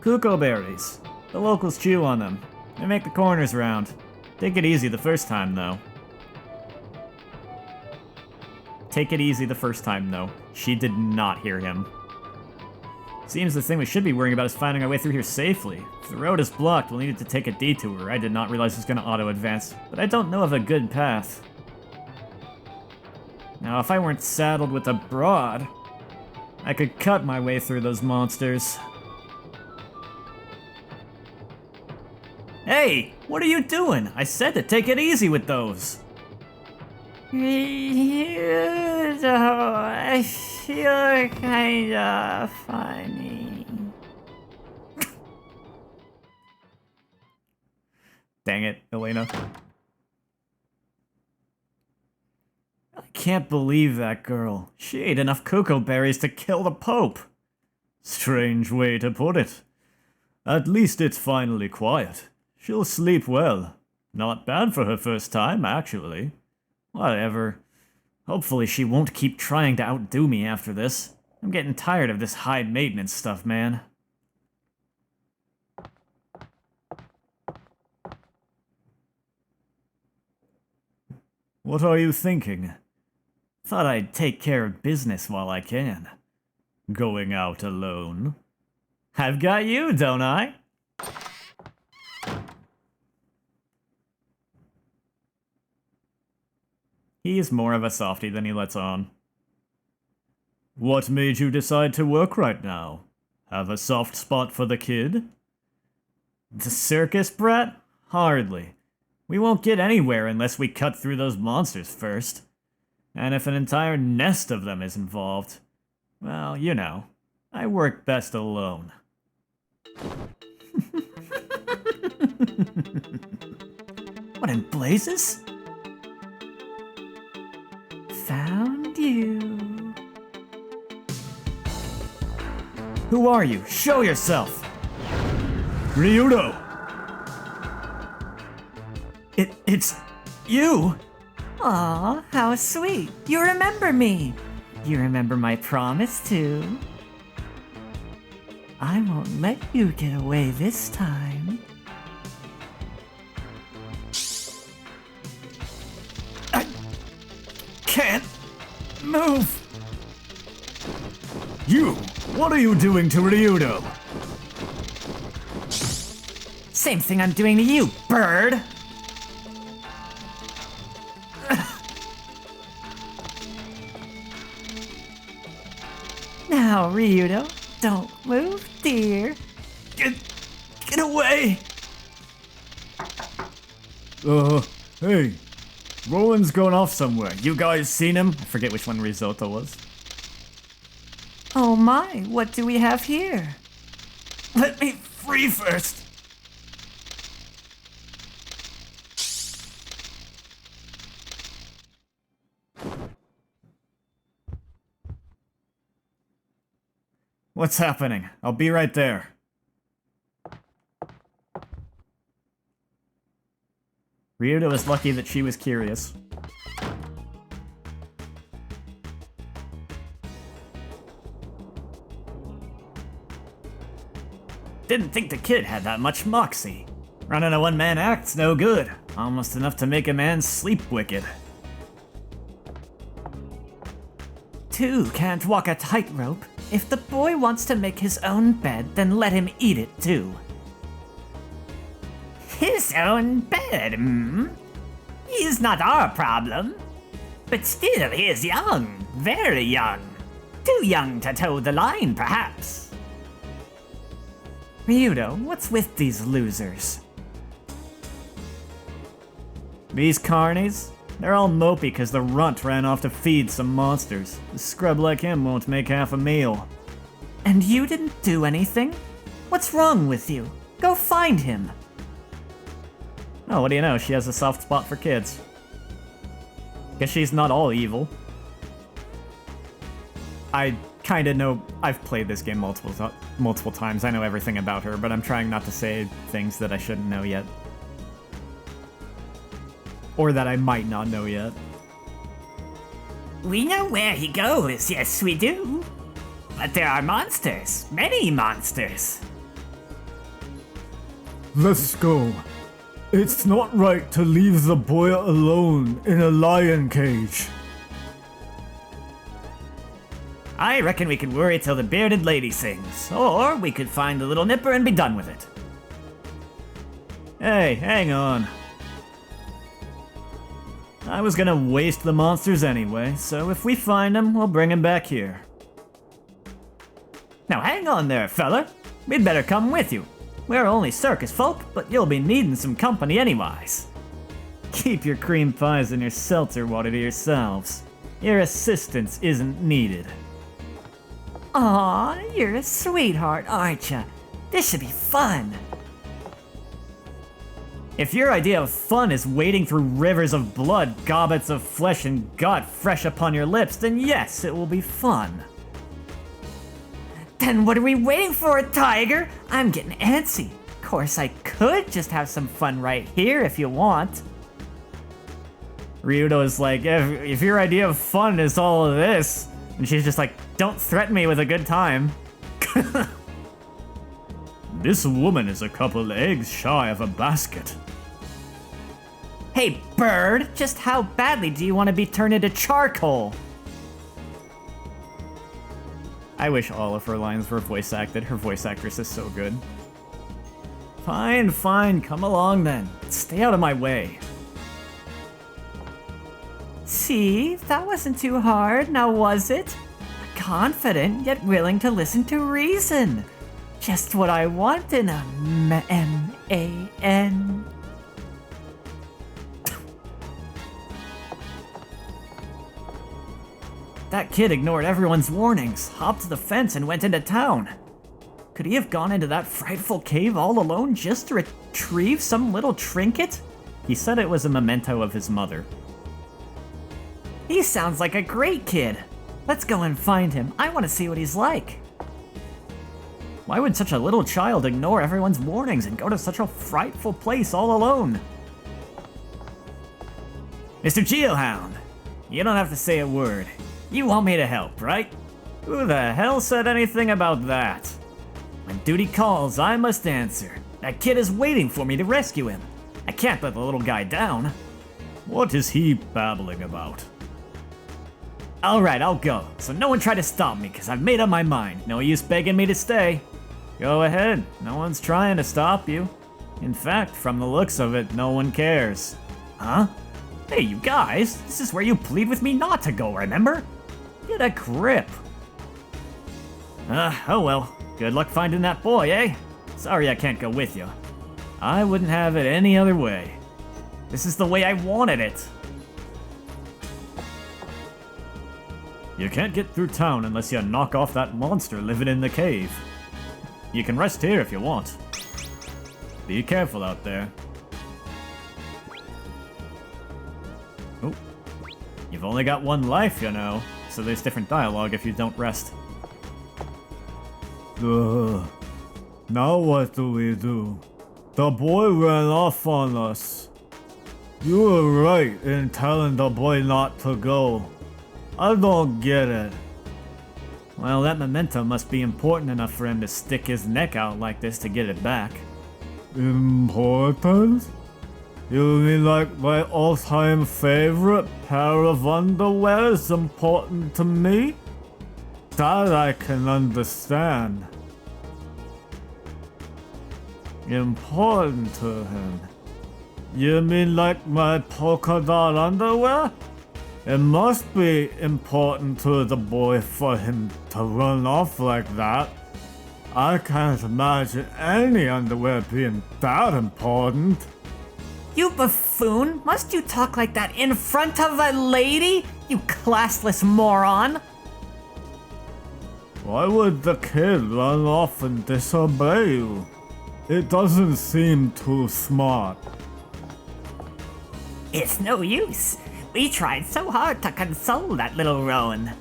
Cuckoo berries. The locals chew on them. They make the corners round. Take it easy the first time, though. Take it easy the first time, though. She did not hear him. Seems the thing we should be worrying about is finding our way through here safely. If the road is blocked, we'll need to take a detour. I did not realize it was going to auto-advance, but I don't know of a good path. Now, if I weren't saddled with a broad, I could cut my way through those monsters. Hey, what are you doing? I said to take it easy with those. I feel kinda funny. Dang it, Elena. I can't believe that girl. She ate enough cocoa berries to kill the Pope. Strange way to put it. At least it's finally quiet. She'll sleep well. Not bad for her first time, actually. Whatever. Hopefully she won't keep trying to outdo me after this. I'm getting tired of this high maintenance stuff, man. What are you thinking? Thought I'd take care of business while I can. Going out alone? I've got you, don't I? He is more of a softie than he lets on. What made you decide to work right now? Have a soft spot for the kid? The circus brat? Hardly. We won't get anywhere unless we cut through those monsters first. And if an entire nest of them is involved, well, you know, I work best alone. What in blazes? Found you. Who are you? Show yourself! Ryudo! It's you! Aw, how sweet. You remember me. You remember my promise, too. I won't let you get away this time. I can't move! You! What are you doing to Ryudo? Same thing I'm doing to you, bird! Now, Ryudo, don't move, dear. Get away! Hey. Roland's going off somewhere. You guys seen him? I forget which one Risotto was. Oh my, what do we have here? Let me free first! What's happening? I'll be right there. Ryudo is lucky that she was curious. Didn't think the kid had that much moxie. Running a one-man act's no good. Almost enough to make a man sleep wicked. Two can't walk a tightrope. If the boy wants to make his own bed, then let him eat it too. His own bed, He's not our problem. But still, he is young. Very young. Too young to toe the line, perhaps. Ryudo, what's with these losers? These carnies? They're all mopey because the runt ran off to feed some monsters. A scrub like him won't make half a meal. And you didn't do anything? What's wrong with you? Go find him. Oh, what do you know? She has a soft spot for kids. Because she's not all evil. I kind of know... I've played this game multiple times. I know everything about her, but I'm trying not to say things that I shouldn't know yet. Or that I might not know yet. We know where he goes, yes we do. But there are monsters, many monsters. Let's go. It's not right to leave the boy alone in a lion cage. I reckon we could worry till the bearded lady sings, or we could find the little nipper and be done with it. Hey, hang on. I was gonna waste the monsters anyway, so if we find them, we'll bring them back here. Now hang on there, fella. We'd better come with you. We're only circus folk, but you'll be needing some company anyways. Keep your cream pies and your seltzer water to yourselves. Your assistance isn't needed. Aw, you're a sweetheart, aren't ya? This should be fun. If your idea of fun is wading through rivers of blood, gobbets of flesh and gut fresh upon your lips, then yes, it will be fun. Then what are we waiting for, Tiger? I'm getting antsy. Of course, I could just have some fun right here if you want. Ryudo is like, if your idea of fun is all of this, and she's just like, don't threaten me with a good time. This woman is a couple eggs shy of a basket. Hey, bird, just how badly do you want to be turned into charcoal? I wish all of her lines were voice acted. Her voice actress is so good. Fine, fine, come along then. Stay out of my way. See, that wasn't too hard, now was it? Confident, yet willing to listen to reason. Just what I want in a M-A-N. That kid ignored everyone's warnings, hopped the fence, and went into town. Could he have gone into that frightful cave all alone just to retrieve some little trinket? He said it was a memento of his mother. He sounds like a great kid. Let's go and find him. I want to see what he's like. Why would such a little child ignore everyone's warnings and go to such a frightful place all alone? Mr. Geohound, you don't have to say a word. You want me to help, right? Who the hell said anything about that? When duty calls, I must answer. That kid is waiting for me to rescue him. I can't let the little guy down. What is he babbling about? Alright, I'll go, so no one try to stop me, because I've made up my mind. No use begging me to stay. Go ahead, no one's trying to stop you. In fact, from the looks of it, no one cares. Huh? Hey, you guys, this is where you plead with me not to go, remember? Get a grip. Oh well, good luck finding that boy, eh? Sorry I can't go with you. I wouldn't have it any other way. This is the way I wanted it. You can't get through town unless you knock off that monster living in the cave. You can rest here if you want. Be careful out there. Oh, you've only got one life, you know, so there's different dialogue if you don't rest. Now what do we do? The boy ran off on us. You were right in telling the boy not to go. I don't get it. Well, that memento must be important enough for him to stick his neck out like this to get it back. Important? You mean like my all-time favorite pair of underwear is important to me? That I can understand. Important to him? You mean like my polka dot underwear? It must be important to the boy for him to run off like that. I can't imagine any underwear being that important. You buffoon! Must you talk like that in front of a lady? You classless moron! Why would the kid run off and disobey you? It doesn't seem too smart. It's no use. We tried so hard to console that little roan.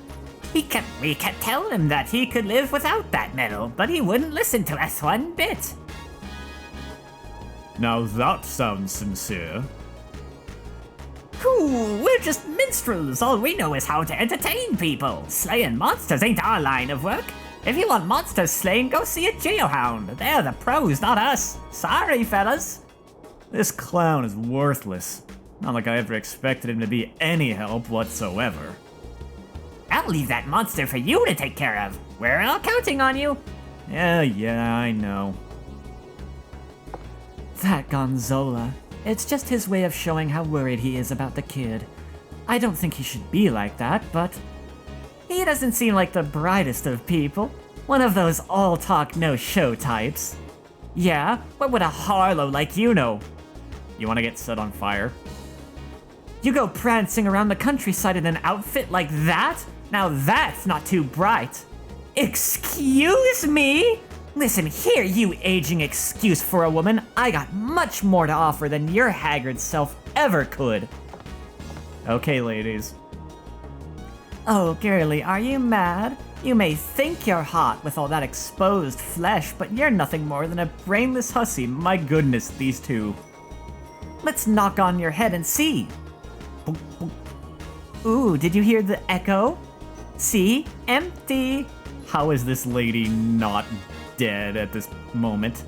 We kept telling him that he could live without that medal, but he wouldn't listen to us one bit. Now that sounds sincere. Ooh, we're just minstrels. All we know is how to entertain people. Slaying monsters ain't our line of work. If you want monsters slain, go see a geohound. They're the pros, not us. Sorry, fellas. This clown is worthless. Not like I ever expected him to be any help whatsoever. I'll leave that monster for you to take care of. We're all counting on you. Yeah, I know. That Gonzola. It's just his way of showing how worried he is about the kid. I don't think he should be like that, but he doesn't seem like the brightest of people. One of those all-talk, no-show types. Yeah, what would a Harlow like you know? You want to get set on fire? You go prancing around the countryside in an outfit like that? Now that's not too bright. Excuse me? Listen here, you aging excuse for a woman. I got much more to offer than your haggard self ever could. Okay, ladies. Oh, girlie, are you mad? You may think you're hot with all that exposed flesh, but you're nothing more than a brainless hussy. My goodness, these two. Let's knock on your head and see. Ooh, did you hear the echo? See? Empty. How is this lady not dead at this moment?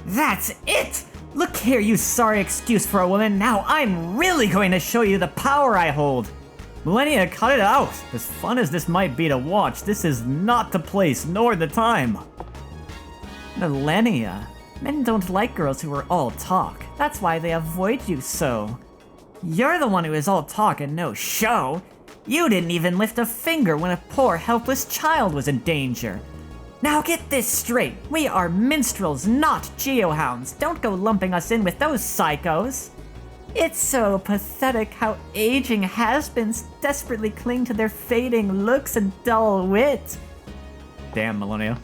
That's it! Look here, you sorry excuse for a woman. Now I'm really going to show you the power I hold. Millennia, cut it out! As fun as this might be to watch, this is not the place nor the time. Millennia? Men don't like girls who are all talk. That's why they avoid you so. You're the one who is all talk and no show. You didn't even lift a finger when a poor, helpless child was in danger. Now get this straight. We are minstrels, not geohounds. Don't go lumping us in with those psychos. It's so pathetic how aging has-beens desperately cling to their fading looks and dull wit. Damn, Millennia.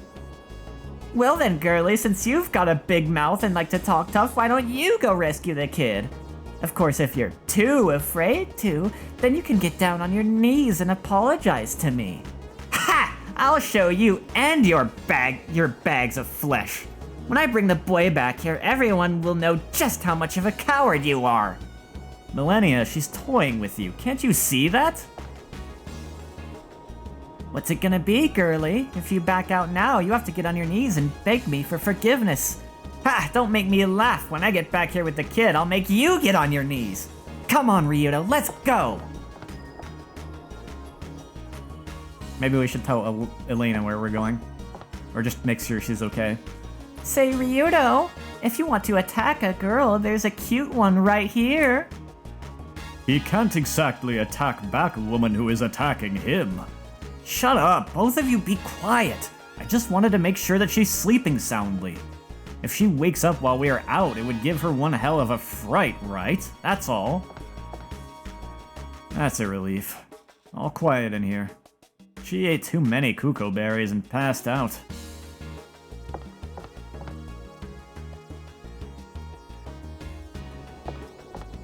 Well then, girlie, since you've got a big mouth and like to talk tough, why don't you go rescue the kid? Of course, if you're too afraid to, then you can get down on your knees and apologize to me. Ha! I'll show you and your bags of flesh. When I bring the boy back here, everyone will know just how much of a coward you are. Millennia, she's toying with you. Can't you see that? What's it gonna be, girlie? If you back out now, you have to get on your knees and beg me for forgiveness. Ha! Don't make me laugh. When I get back here with the kid, I'll make you get on your knees. Come on, Ryudo, let's go! Maybe we should tell Elena where we're going. Or just make sure she's okay. Say, Ryudo, if you want to attack a girl, there's a cute one right here. He can't exactly attack back a woman who is attacking him. Shut up, both of you be quiet. I just wanted to make sure that she's sleeping soundly. If she wakes up while we are out, it would give her one hell of a fright, right? That's all. That's a relief. All quiet in here. She ate too many cuckoo berries and passed out.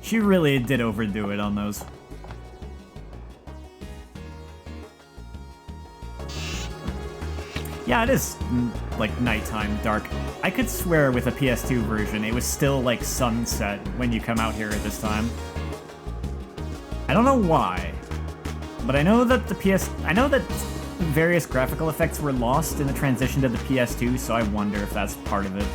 She really did overdo it on those. Yeah, it is, like, nighttime, dark. I could swear with a PS2 version, it was still, like, sunset when you come out here at this time. I don't know why, but I know that I know that various graphical effects were lost in the transition to the PS2, so I wonder if that's part of it.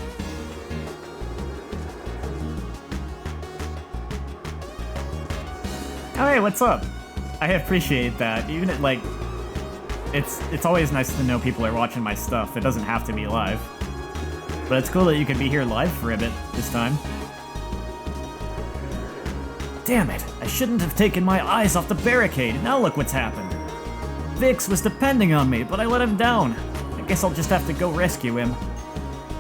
Oh, hey, what's up? I appreciate that. Even at, like, it's always nice to know people are watching my stuff. It doesn't have to be live. But it's cool that you could be here live for a bit this time. Damn it, I shouldn't have taken my eyes off the barricade. Now look what's happened. Vix was depending on me, but I let him down. I guess I'll just have to go rescue him.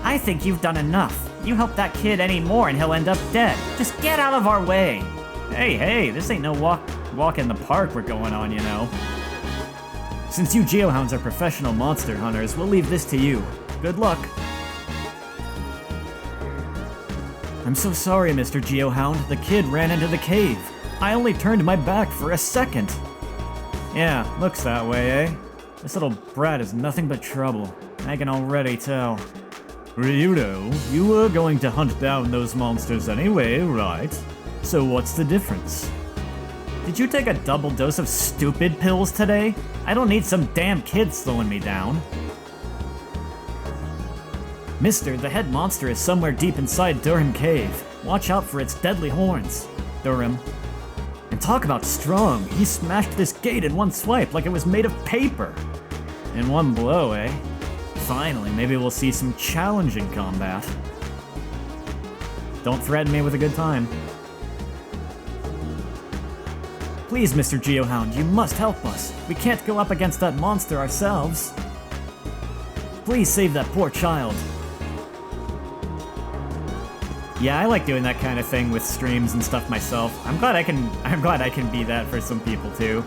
I think you've done enough. You help that kid any more and he'll end up dead. Just get out of our way. Hey, this ain't no walk in the park we're going on, you know. Since you geohounds are professional monster hunters, we'll leave this to you. Good luck. I'm so sorry, Mr. Geohound. The kid ran into the cave. I only turned my back for a second. Yeah, looks that way, eh? This little brat is nothing but trouble. I can already tell. Ryudo, you were going to hunt down those monsters anyway, right? So what's the difference? Did you take a double dose of stupid pills today? I don't need some damn kid slowing me down. Mister, the head monster is somewhere deep inside Durham Cave. Watch out for its deadly horns. Durham. And talk about strong. He smashed this gate in one swipe like it was made of paper. In one blow, eh? Finally, maybe we'll see some challenging combat. Don't threaten me with a good time. Please, Mr. Geohound, you must help us. We can't go up against that monster ourselves. Please save that poor child. Yeah, I like doing that kind of thing with streams and stuff myself. I'm glad I can be that for some people too.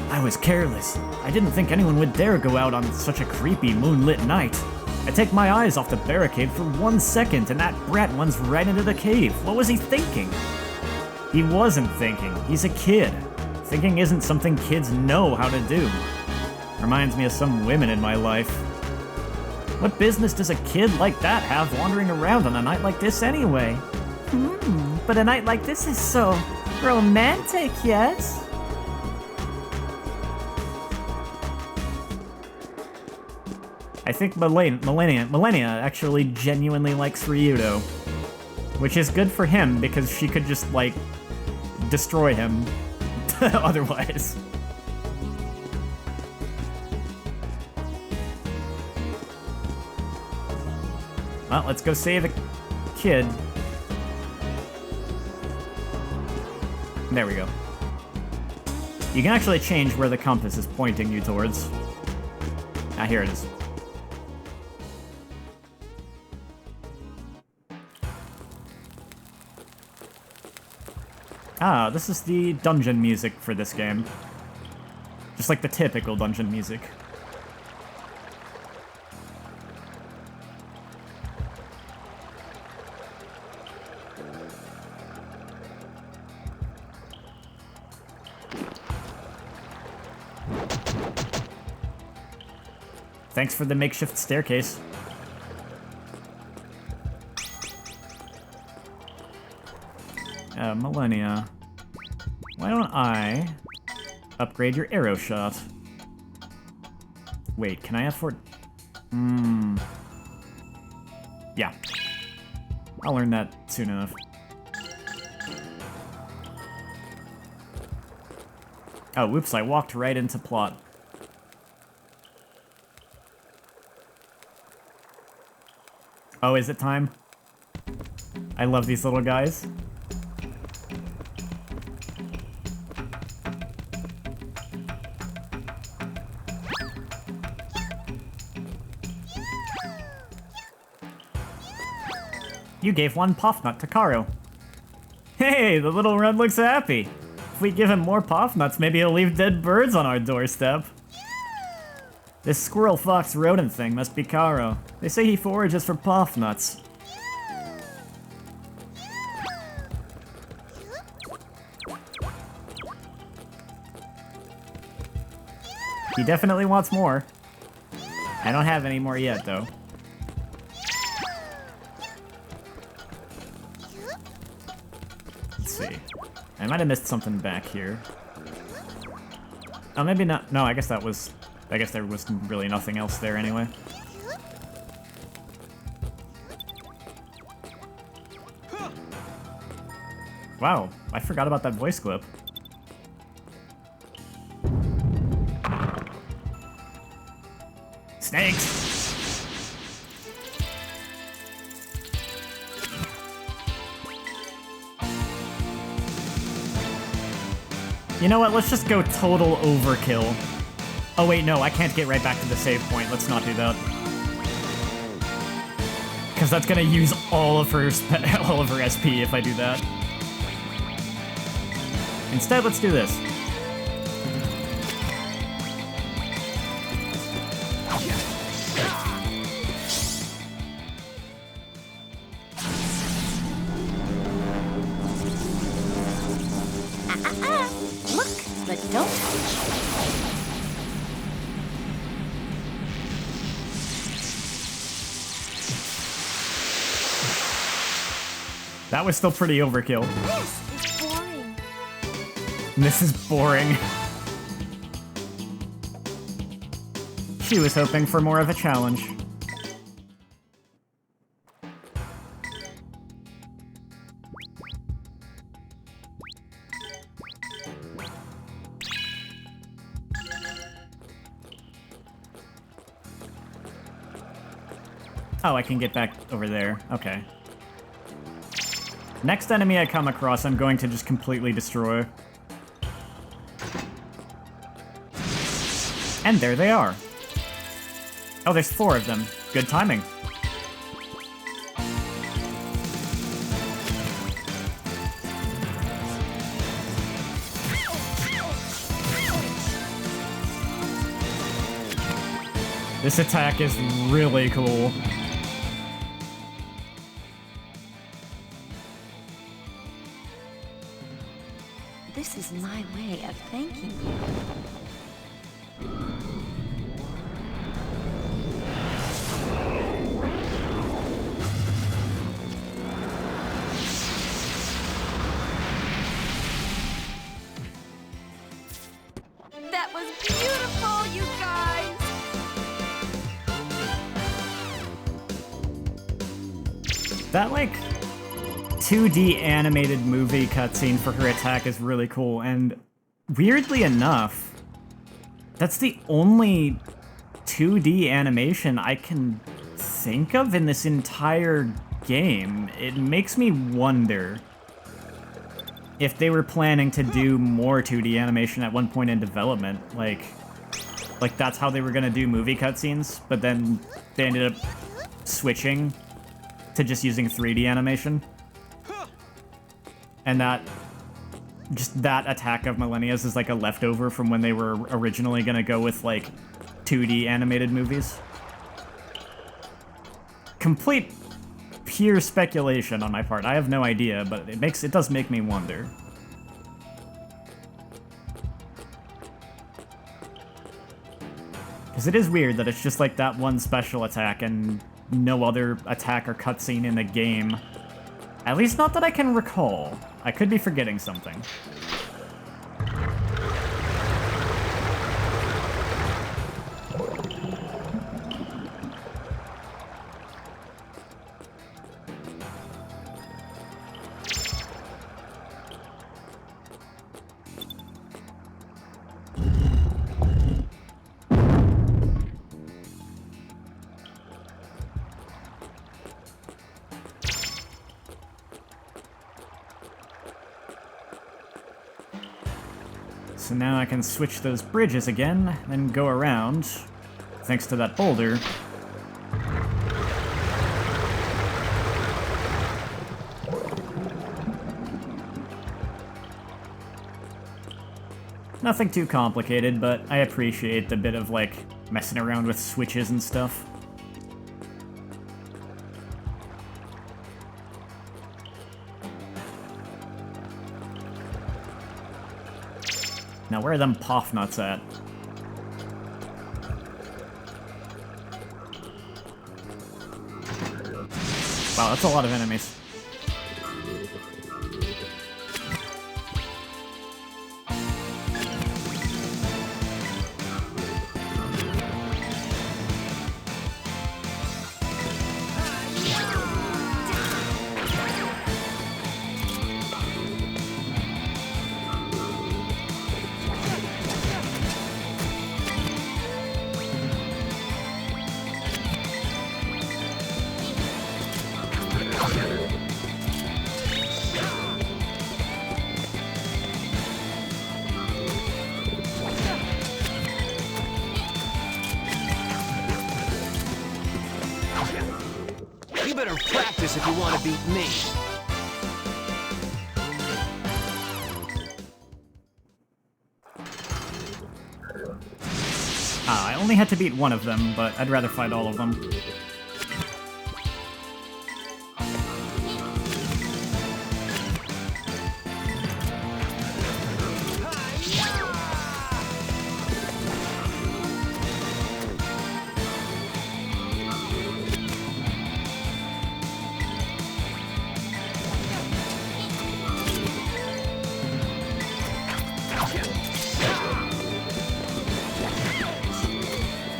I was careless. I didn't think anyone would dare go out on such a creepy moonlit night. I take my eyes off the barricade for 1 second and that brat runs right into the cave. What was he thinking? He wasn't thinking. He's a kid. Thinking isn't something kids know how to do. Reminds me of some women in my life. What business does a kid like that have wandering around on a night like this anyway? But a night like this is so romantic, yes? I think Millennia actually genuinely likes Ryudo. Which is good for him, because she could just, like, destroy him otherwise. Well, let's go save a kid. There we go. You can actually change where the compass is pointing you towards. Ah, here it is. Ah, this is the dungeon music for this game. Just like the typical dungeon music. Thanks for the makeshift staircase. Millennia. Why don't I upgrade your arrow shot? Wait, can I afford... Yeah. I'll learn that soon enough. Oh, whoops, I walked right into plot. Oh, is it time? I love these little guys. You gave one puff nut to Karo. Hey, the little red looks happy. If we give him more puff nuts, maybe he'll leave dead birds on our doorstep. This squirrel fox rodent thing must be Karo. They say he forages for puff nuts. He definitely wants more. I don't have any more yet, though. Let's see. I might have missed something back here. Oh, maybe not. No, I guess that was... I guess there was really nothing else there anyway. Wow, I forgot about that voice clip. Snakes! You know what, let's just go total overkill. Oh wait, no, I can't get right back to the save point. Let's not do that. Because that's gonna use all of her SP if I do that. Instead, let's do this. Look, but don't touch. That was still pretty overkill. This is boring. This is boring. She was hoping for more of a challenge. Oh, I can get back over there. Okay. Next enemy I come across, I'm going to just completely destroy. And there they are. Oh, there's 4 of them. Good timing. This attack is really cool. This is my way of thanking you. That was beautiful, you guys! That, like, 2D animated movie cutscene for her attack is really cool, and weirdly enough, that's the only 2D animation I can think of in this entire game. It makes me wonder if they were planning to do more 2D animation at one point in development, like that's how they were gonna do movie cutscenes, but then they ended up switching to just using 3D animation. And that attack of Millennia's is like a leftover from when they were originally gonna go with like 2D animated movies. Complete pure speculation on my part. I have no idea, but it does make me wonder. Because it is weird that it's just like that one special attack and no other attack or cutscene in the game. At least not that I can recall. I could be forgetting something. So now I can switch those bridges again, then go around, thanks to that boulder. Nothing too complicated, but I appreciate the bit of, like, messing around with switches and stuff. Now, where are them poff nuts at? Wow, that's a lot of enemies. You better practice if you want to beat me. I only had to beat one of them, but I'd rather fight all of them.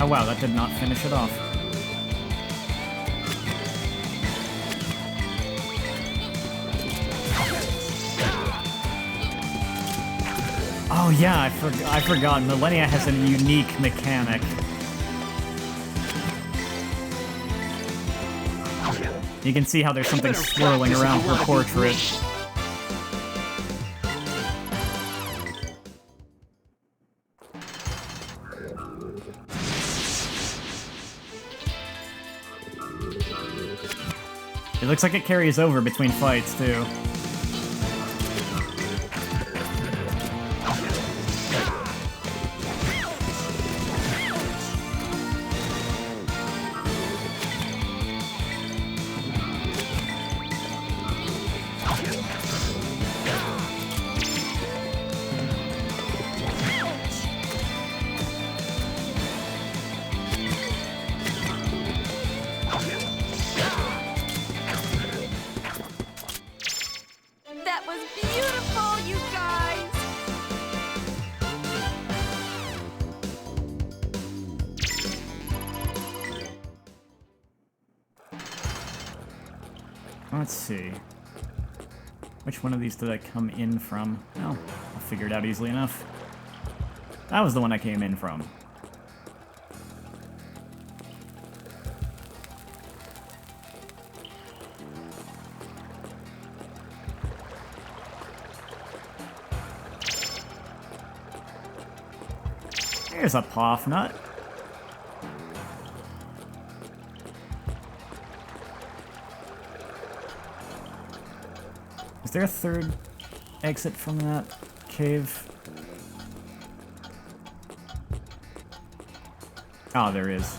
Oh wow, that did not finish it off. Oh yeah, I forgot. Millennia has a unique mechanic. You can see how there's something swirling around her portrait. It looks like it carries over between fights, too. That was beautiful, you guys! Let's see. Which one of these did I come in from? Oh, I'll figure it out easily enough. That was the one I came in from. Here's a Poff Nut. Is there a third exit from that cave? Oh, there is.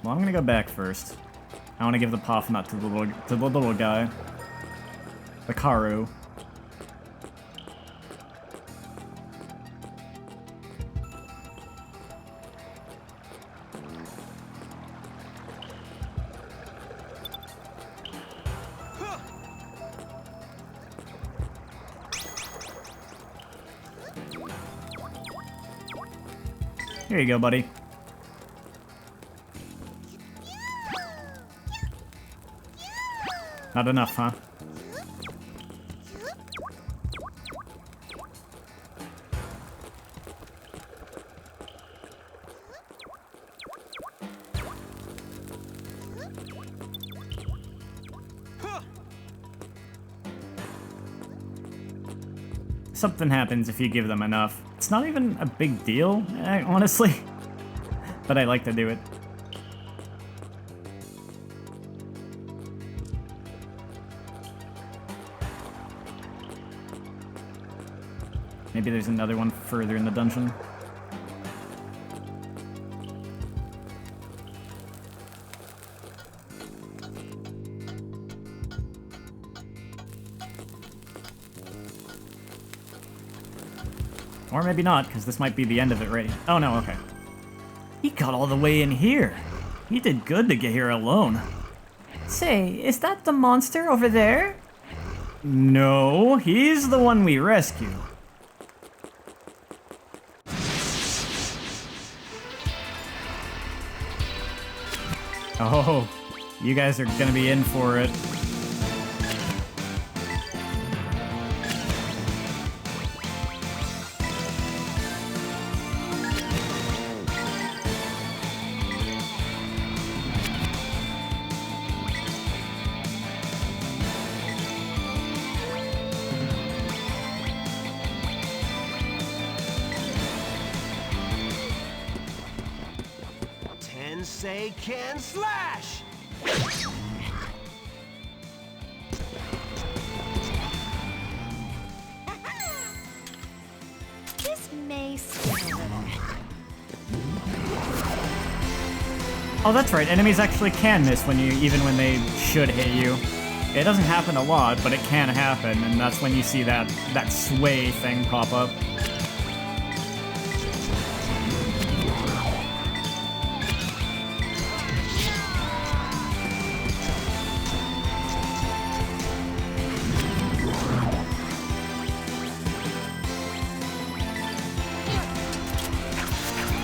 Well, I'm gonna go back first. I want to give the Poff Nut to the little guy. The Karu. Here you go, buddy. Not enough, huh? Something happens if you give them enough. It's not even a big deal, honestly, but I like to do it. Maybe there's another one further in the dungeon. Or maybe not, because this might be the end of it, right? Oh no, okay. He got all the way in here. He did good to get here alone. Say, is that the monster over there? No, he's the one we rescue. Oh, you guys are gonna be in for it. Tensei can slash! This may sting a little. Oh, that's right. Enemies actually can miss even when they should hit you. It doesn't happen a lot, but it can happen, and that's when you see that sway thing pop up.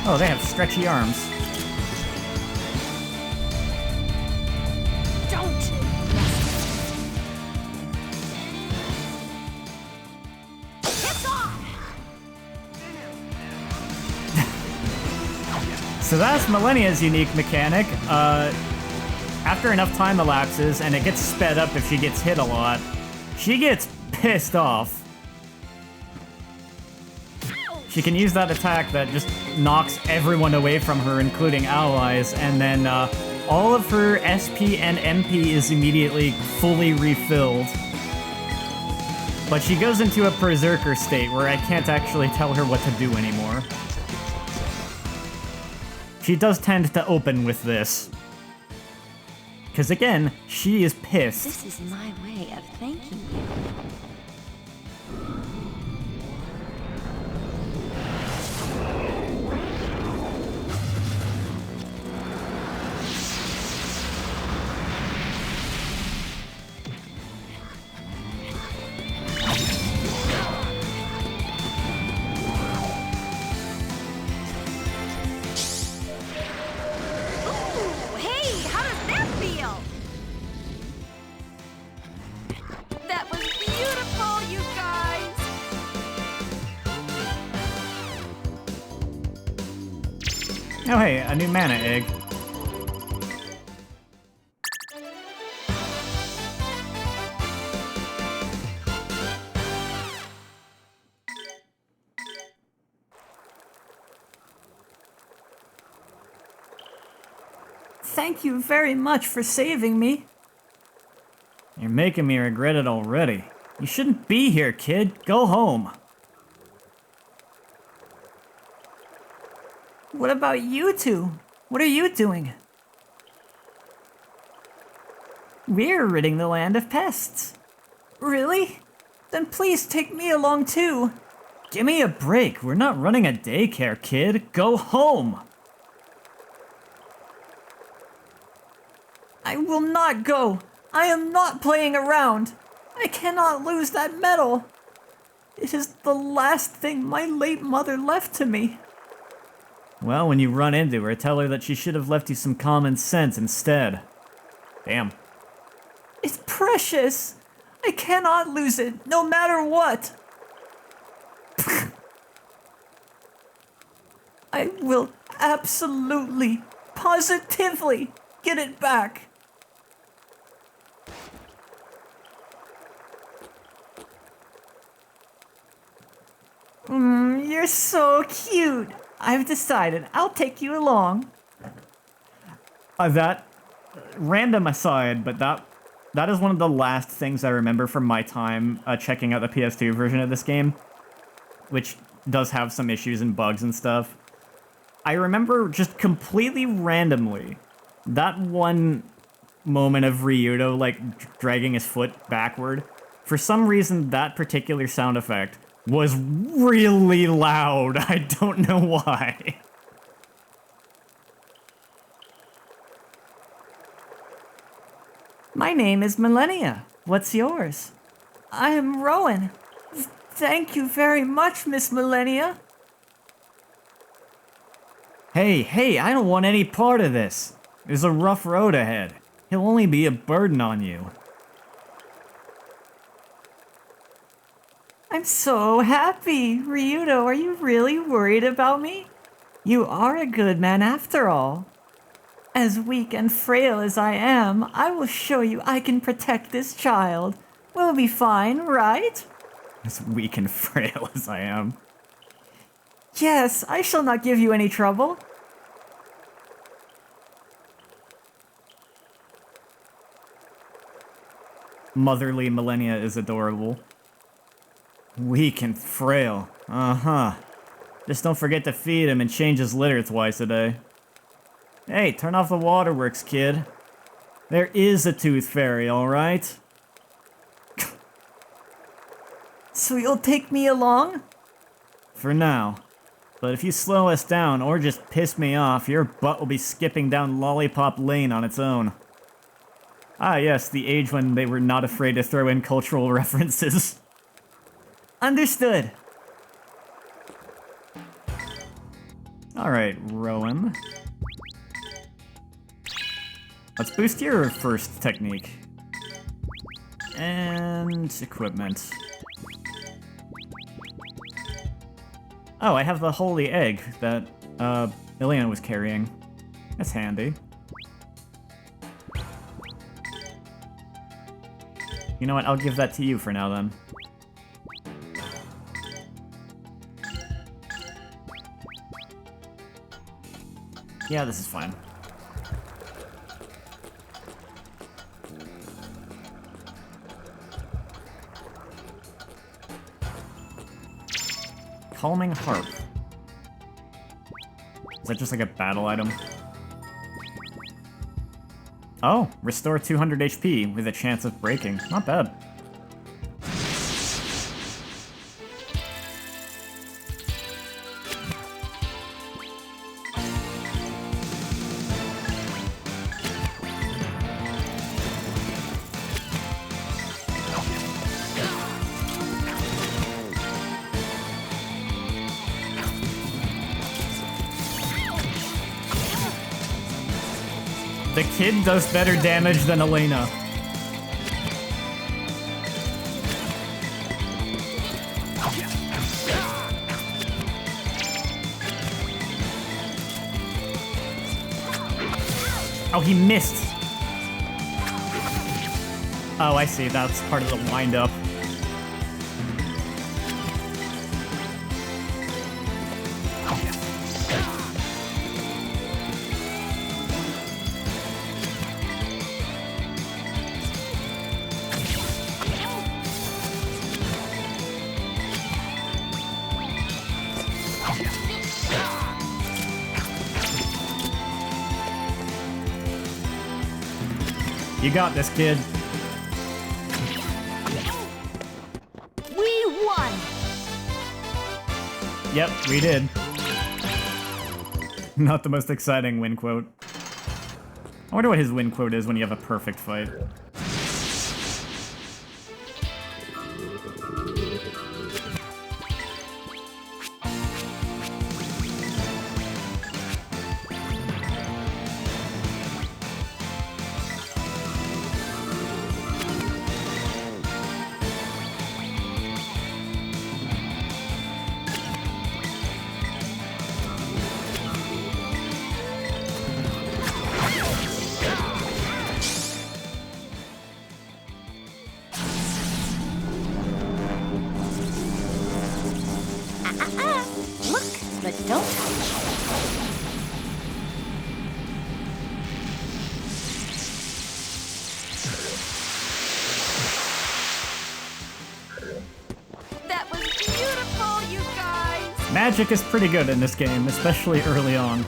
Oh, they have stretchy arms. Don't! Piss off! So that's Millennia's unique mechanic. After enough time elapses, and it gets sped up if she gets hit a lot, she gets pissed off. She can use that attack that just knocks everyone away from her, including allies, and then all of her SP and MP is immediately fully refilled. But she goes into a berserker state where I can't actually tell her what to do anymore. She does tend to open with this. Because again, she is pissed. This is my way of thanking you. Oh hey, a new mana egg. Thank you very much for saving me. You're making me regret it already. You shouldn't be here, kid. Go home. What about you two? What are you doing? We're ridding the land of pests. Really? Then please take me along too. Give me a break. We're not running a daycare, kid. Go home. I will not go. I am not playing around. I cannot lose that medal. It is the last thing my late mother left to me. Well, when you run into her, tell her that she should have left you some common sense instead. Damn. It's precious. I cannot lose it, no matter what. I will absolutely, positively get it back. You're so cute. I've decided I'll take you along. That, random aside, but that is one of the last things I remember from my time checking out the PS2 version of this game, which does have some issues and bugs and stuff. I remember just completely randomly that one moment of Ryudo, like, dragging his foot backward. For some reason, that particular sound effect was really loud. I don't know why. My name is Millennia. What's yours? I am Rowan. Thank you very much, Miss Millennia. Hey, I don't want any part of this. There's a rough road ahead. He'll only be a burden on you. I'm so happy. Ryudo, are you really worried about me? You are a good man after all. As weak and frail as I am, I will show you I can protect this child. We'll be fine, right? As weak and frail as I am. Yes, I shall not give you any trouble. Motherly Millennia is adorable. Weak and frail. Uh-huh. Just don't forget to feed him and change his litter twice a day. Hey, turn off the waterworks, kid. There is a tooth fairy, alright? So you'll take me along? For now. But if you slow us down or just piss me off, your butt will be skipping down Lollipop Lane on its own. Ah yes, the age when they were not afraid to throw in cultural references. Understood. Alright, Rowan. Let's boost your first technique. And equipment. Oh, I have the holy egg that Elena was carrying. That's handy. You know what, I'll give that to you for now then. Yeah, this is fine. Calming Harp. Is that just like a battle item? Oh, restore 200 HP with a chance of breaking. Not bad. The kid does better damage than Elena. Oh, he missed. Oh, I see. That's part of the wind-up. You got this, kid. We won! Yep, we did. Not the most exciting win quote. I wonder what his win quote is when you have a perfect fight. But don't touch. That was beautiful, you guys! Magic is pretty good in this game, especially early on.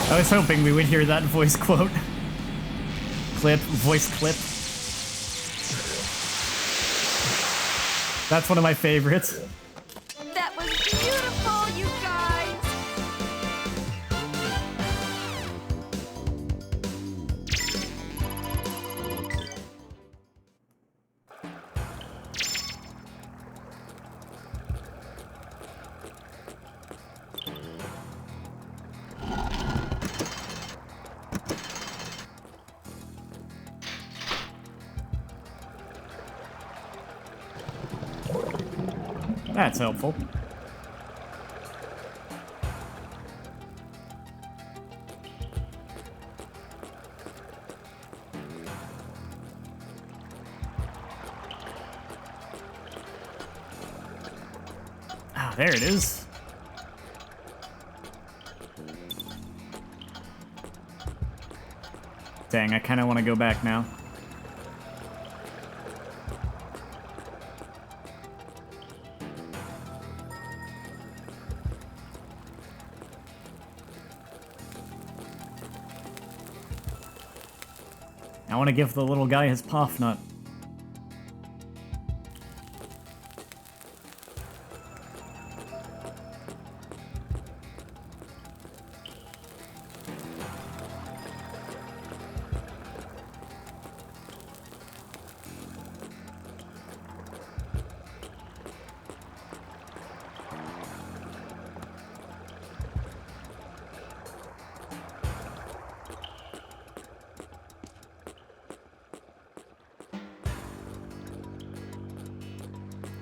I was hoping we would hear that voice quote. Voice clip. That's one of my favorites. That was beautiful, you guys! That's helpful. Oh, there it is. Dang, I kind of want to go back now. I want to give the little guy his puff nut.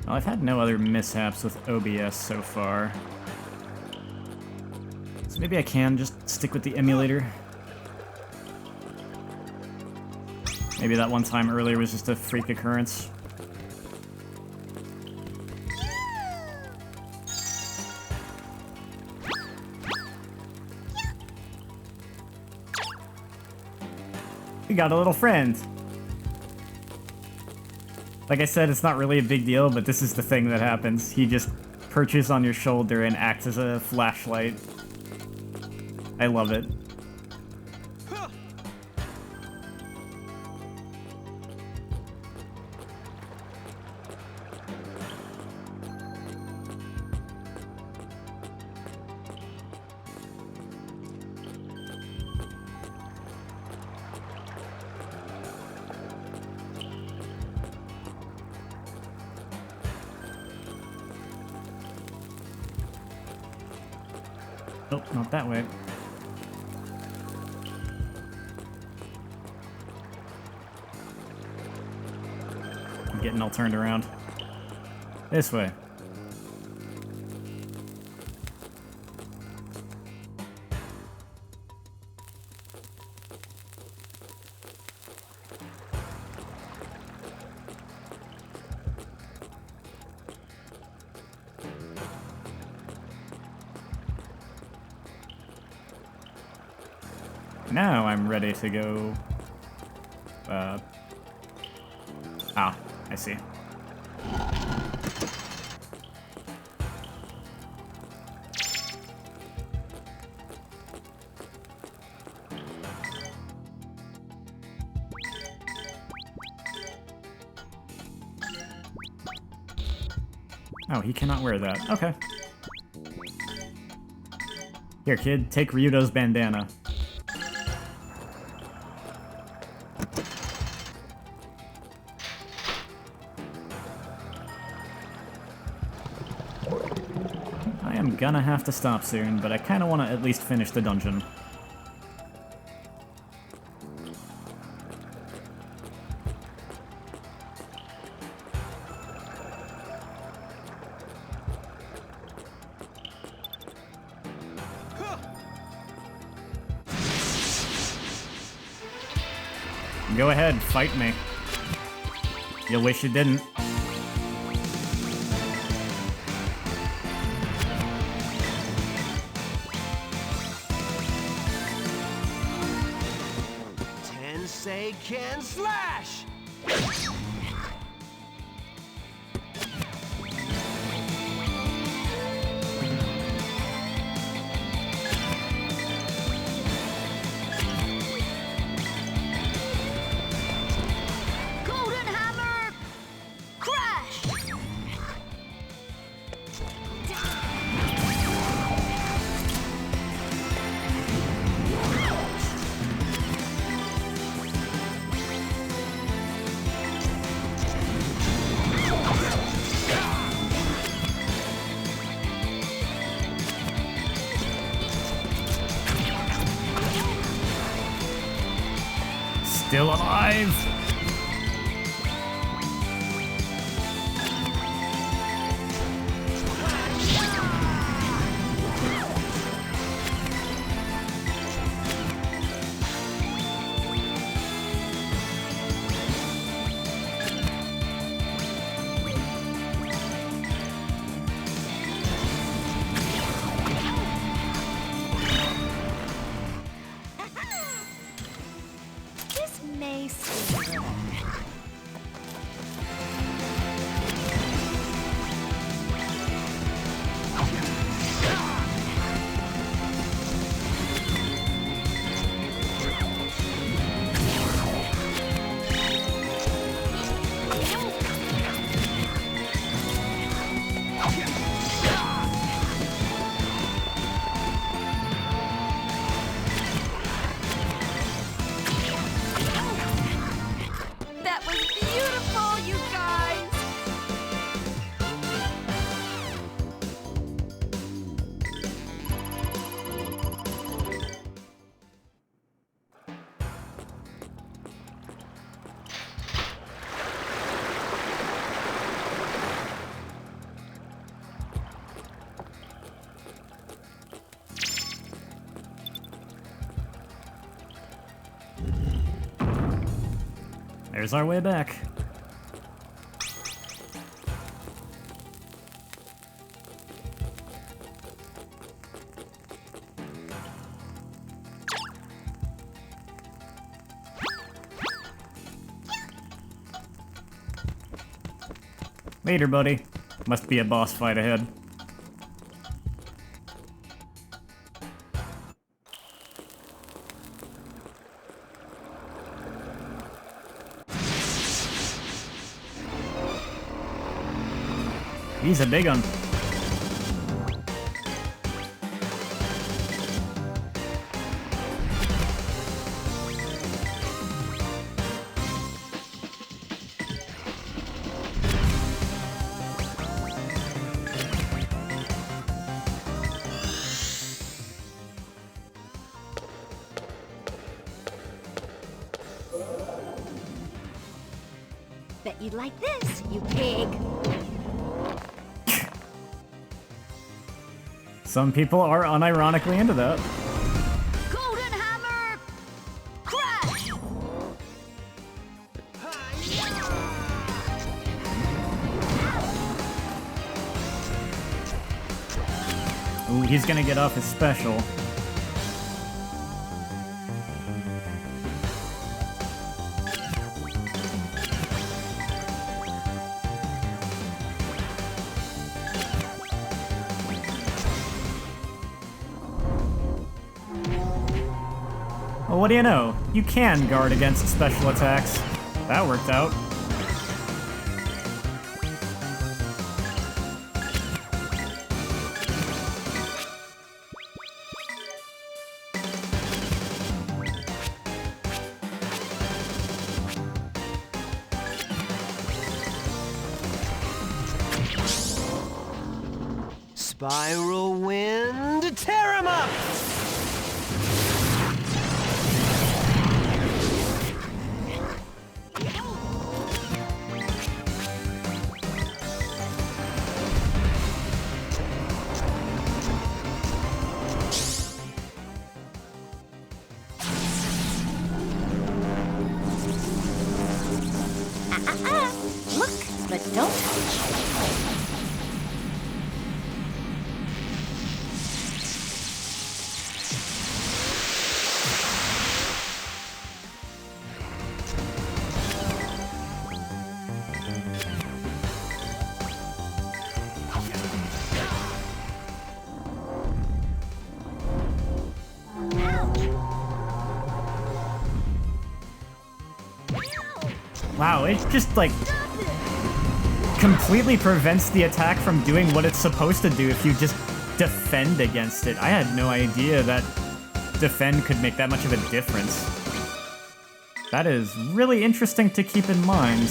Well, I've had no other mishaps with OBS so far. So maybe I can just stick with the emulator. Maybe that one time earlier was just a freak occurrence. We got a little friend. Like I said, it's not really a big deal, but this is the thing that happens. He just perches on your shoulder and acts as a flashlight. I love it. Oh, not that way. I'm getting all turned around. This way. Now I'm ready to go... Ah, I see. Oh, he cannot wear that. Okay. Here, kid, take Ryudo's bandana. I'm gonna have to stop soon, but I kinda wanna at least finish the dungeon. Go ahead, fight me. You'll wish you didn't. Tensei can slash! Golden Hammer! Crash! Still alive! There's our way back. Later, buddy. Must be a boss fight ahead. He's a big one. Bet you'd like this, you pig. Some people are unironically into that. Golden Hammer! Crash! Ooh, he's gonna get off his special. Well, what do you know? You can guard against special attacks. That worked out. Spiral Wind, tear him up! Look, but don't touch. Wow, it just, like, completely prevents the attack from doing what it's supposed to do if you just defend against it. I had no idea that defend could make that much of a difference. That is really interesting to keep in mind.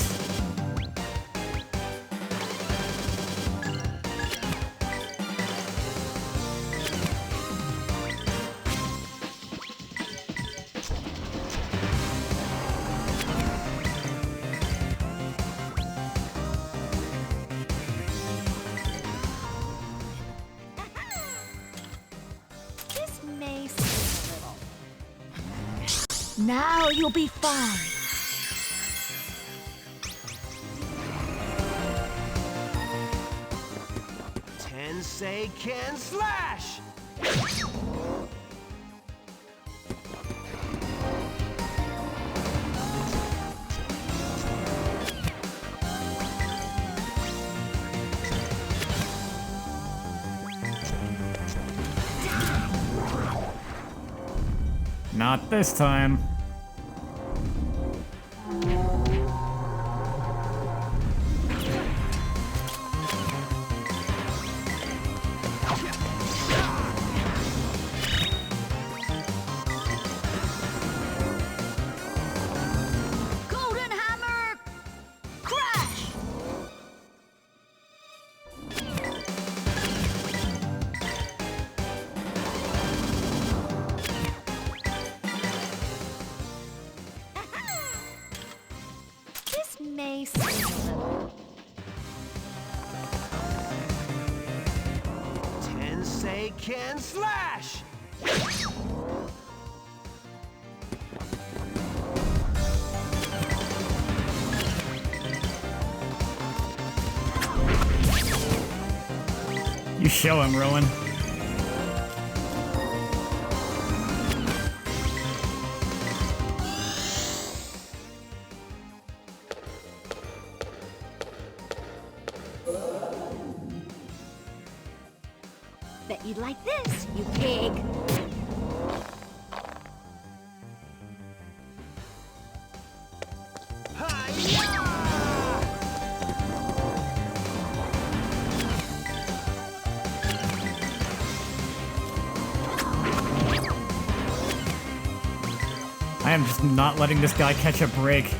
Now you'll be fine. Tensei can slash! Not this time. Golden Hammer! Crash! This may seem a little... Tensei can slash! You show him, Rowan. Bet you'd like this, you pig. I am just not letting this guy catch a break. Is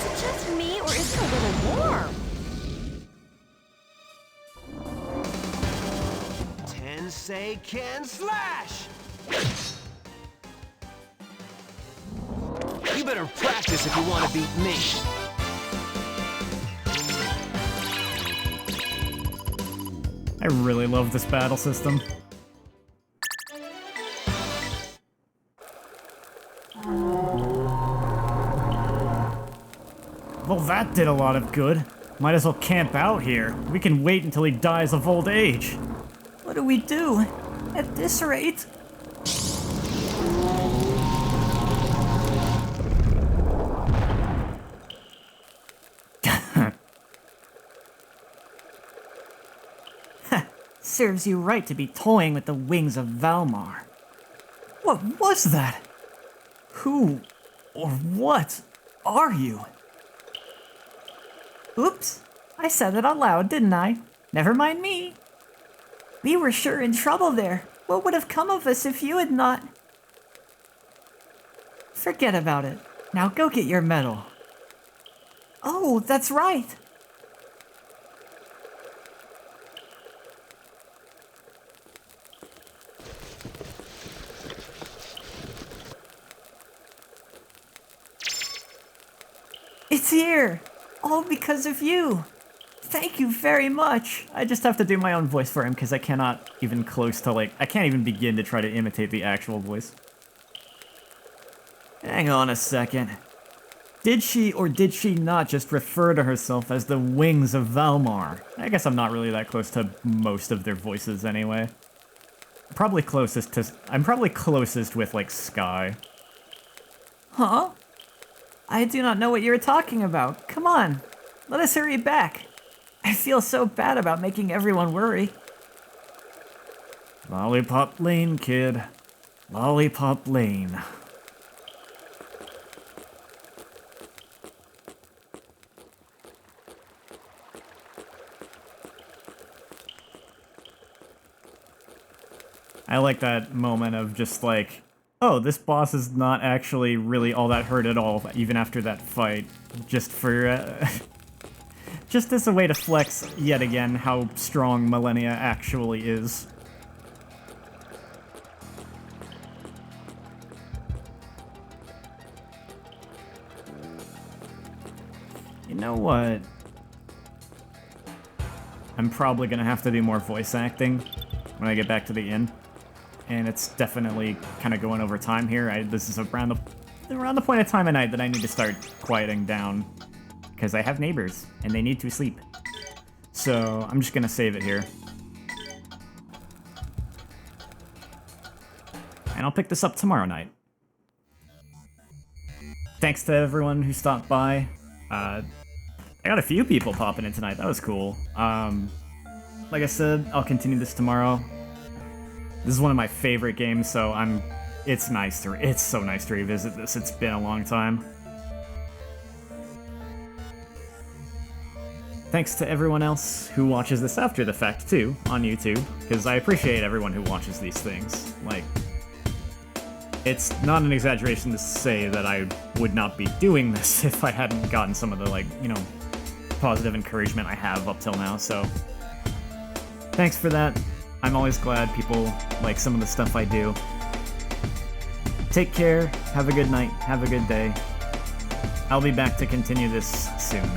it just me, or is it a little warm? Tensei can slash! You better practice if you want to beat me. I really love this battle system. Well, that did a lot of good. Might as well camp out here. We can wait until he dies of old age. What do we do? At this rate? Serves you right to be toying with the wings of Valmar. What was that? Who or what are you? Oops, I said it out loud, didn't I? Never mind me. We were sure in trouble there. What would have come of us if you had not... Forget about it. Now go get your medal. Oh, that's right. It's here! All because of you! Thank you very much! I just have to do my own voice for him because I cannot even close to I can't even begin to try to imitate the actual voice. Hang on a second. Did she or did she not just refer to herself as the Wings of Valmar? I guess I'm not really that close to most of their voices anyway. I'm probably closest with, like, Sky. Huh? I do not know what you're talking about. Come on, let us hurry back. I feel so bad about making everyone worry. Lollipop Lane, kid. Lollipop Lane. I like that moment of just like, oh, this boss is not actually really all that hurt at all, even after that fight. Just for, just as a way to flex, yet again, how strong Millennia actually is. You know what? I'm probably gonna have to do more voice acting when I get back to the inn. And it's definitely kind of going over time here. This is around the point of time of night that I need to start quieting down. Because I have neighbors, and they need to sleep. So I'm just gonna save it here. And I'll pick this up tomorrow night. Thanks to everyone who stopped by. I got a few people popping in tonight, that was cool. Like I said, I'll continue this tomorrow. This is one of my favorite games, so it's so nice to revisit this. It's been a long time. Thanks to everyone else who watches this after the fact, too, on YouTube, because I appreciate everyone who watches these things. Like, it's not an exaggeration to say that I would not be doing this if I hadn't gotten some of the, like, you know, positive encouragement I have up till now, so thanks for that. I'm always glad people like some of the stuff I do. Take care, have a good night, have a good day. I'll be back to continue this soon.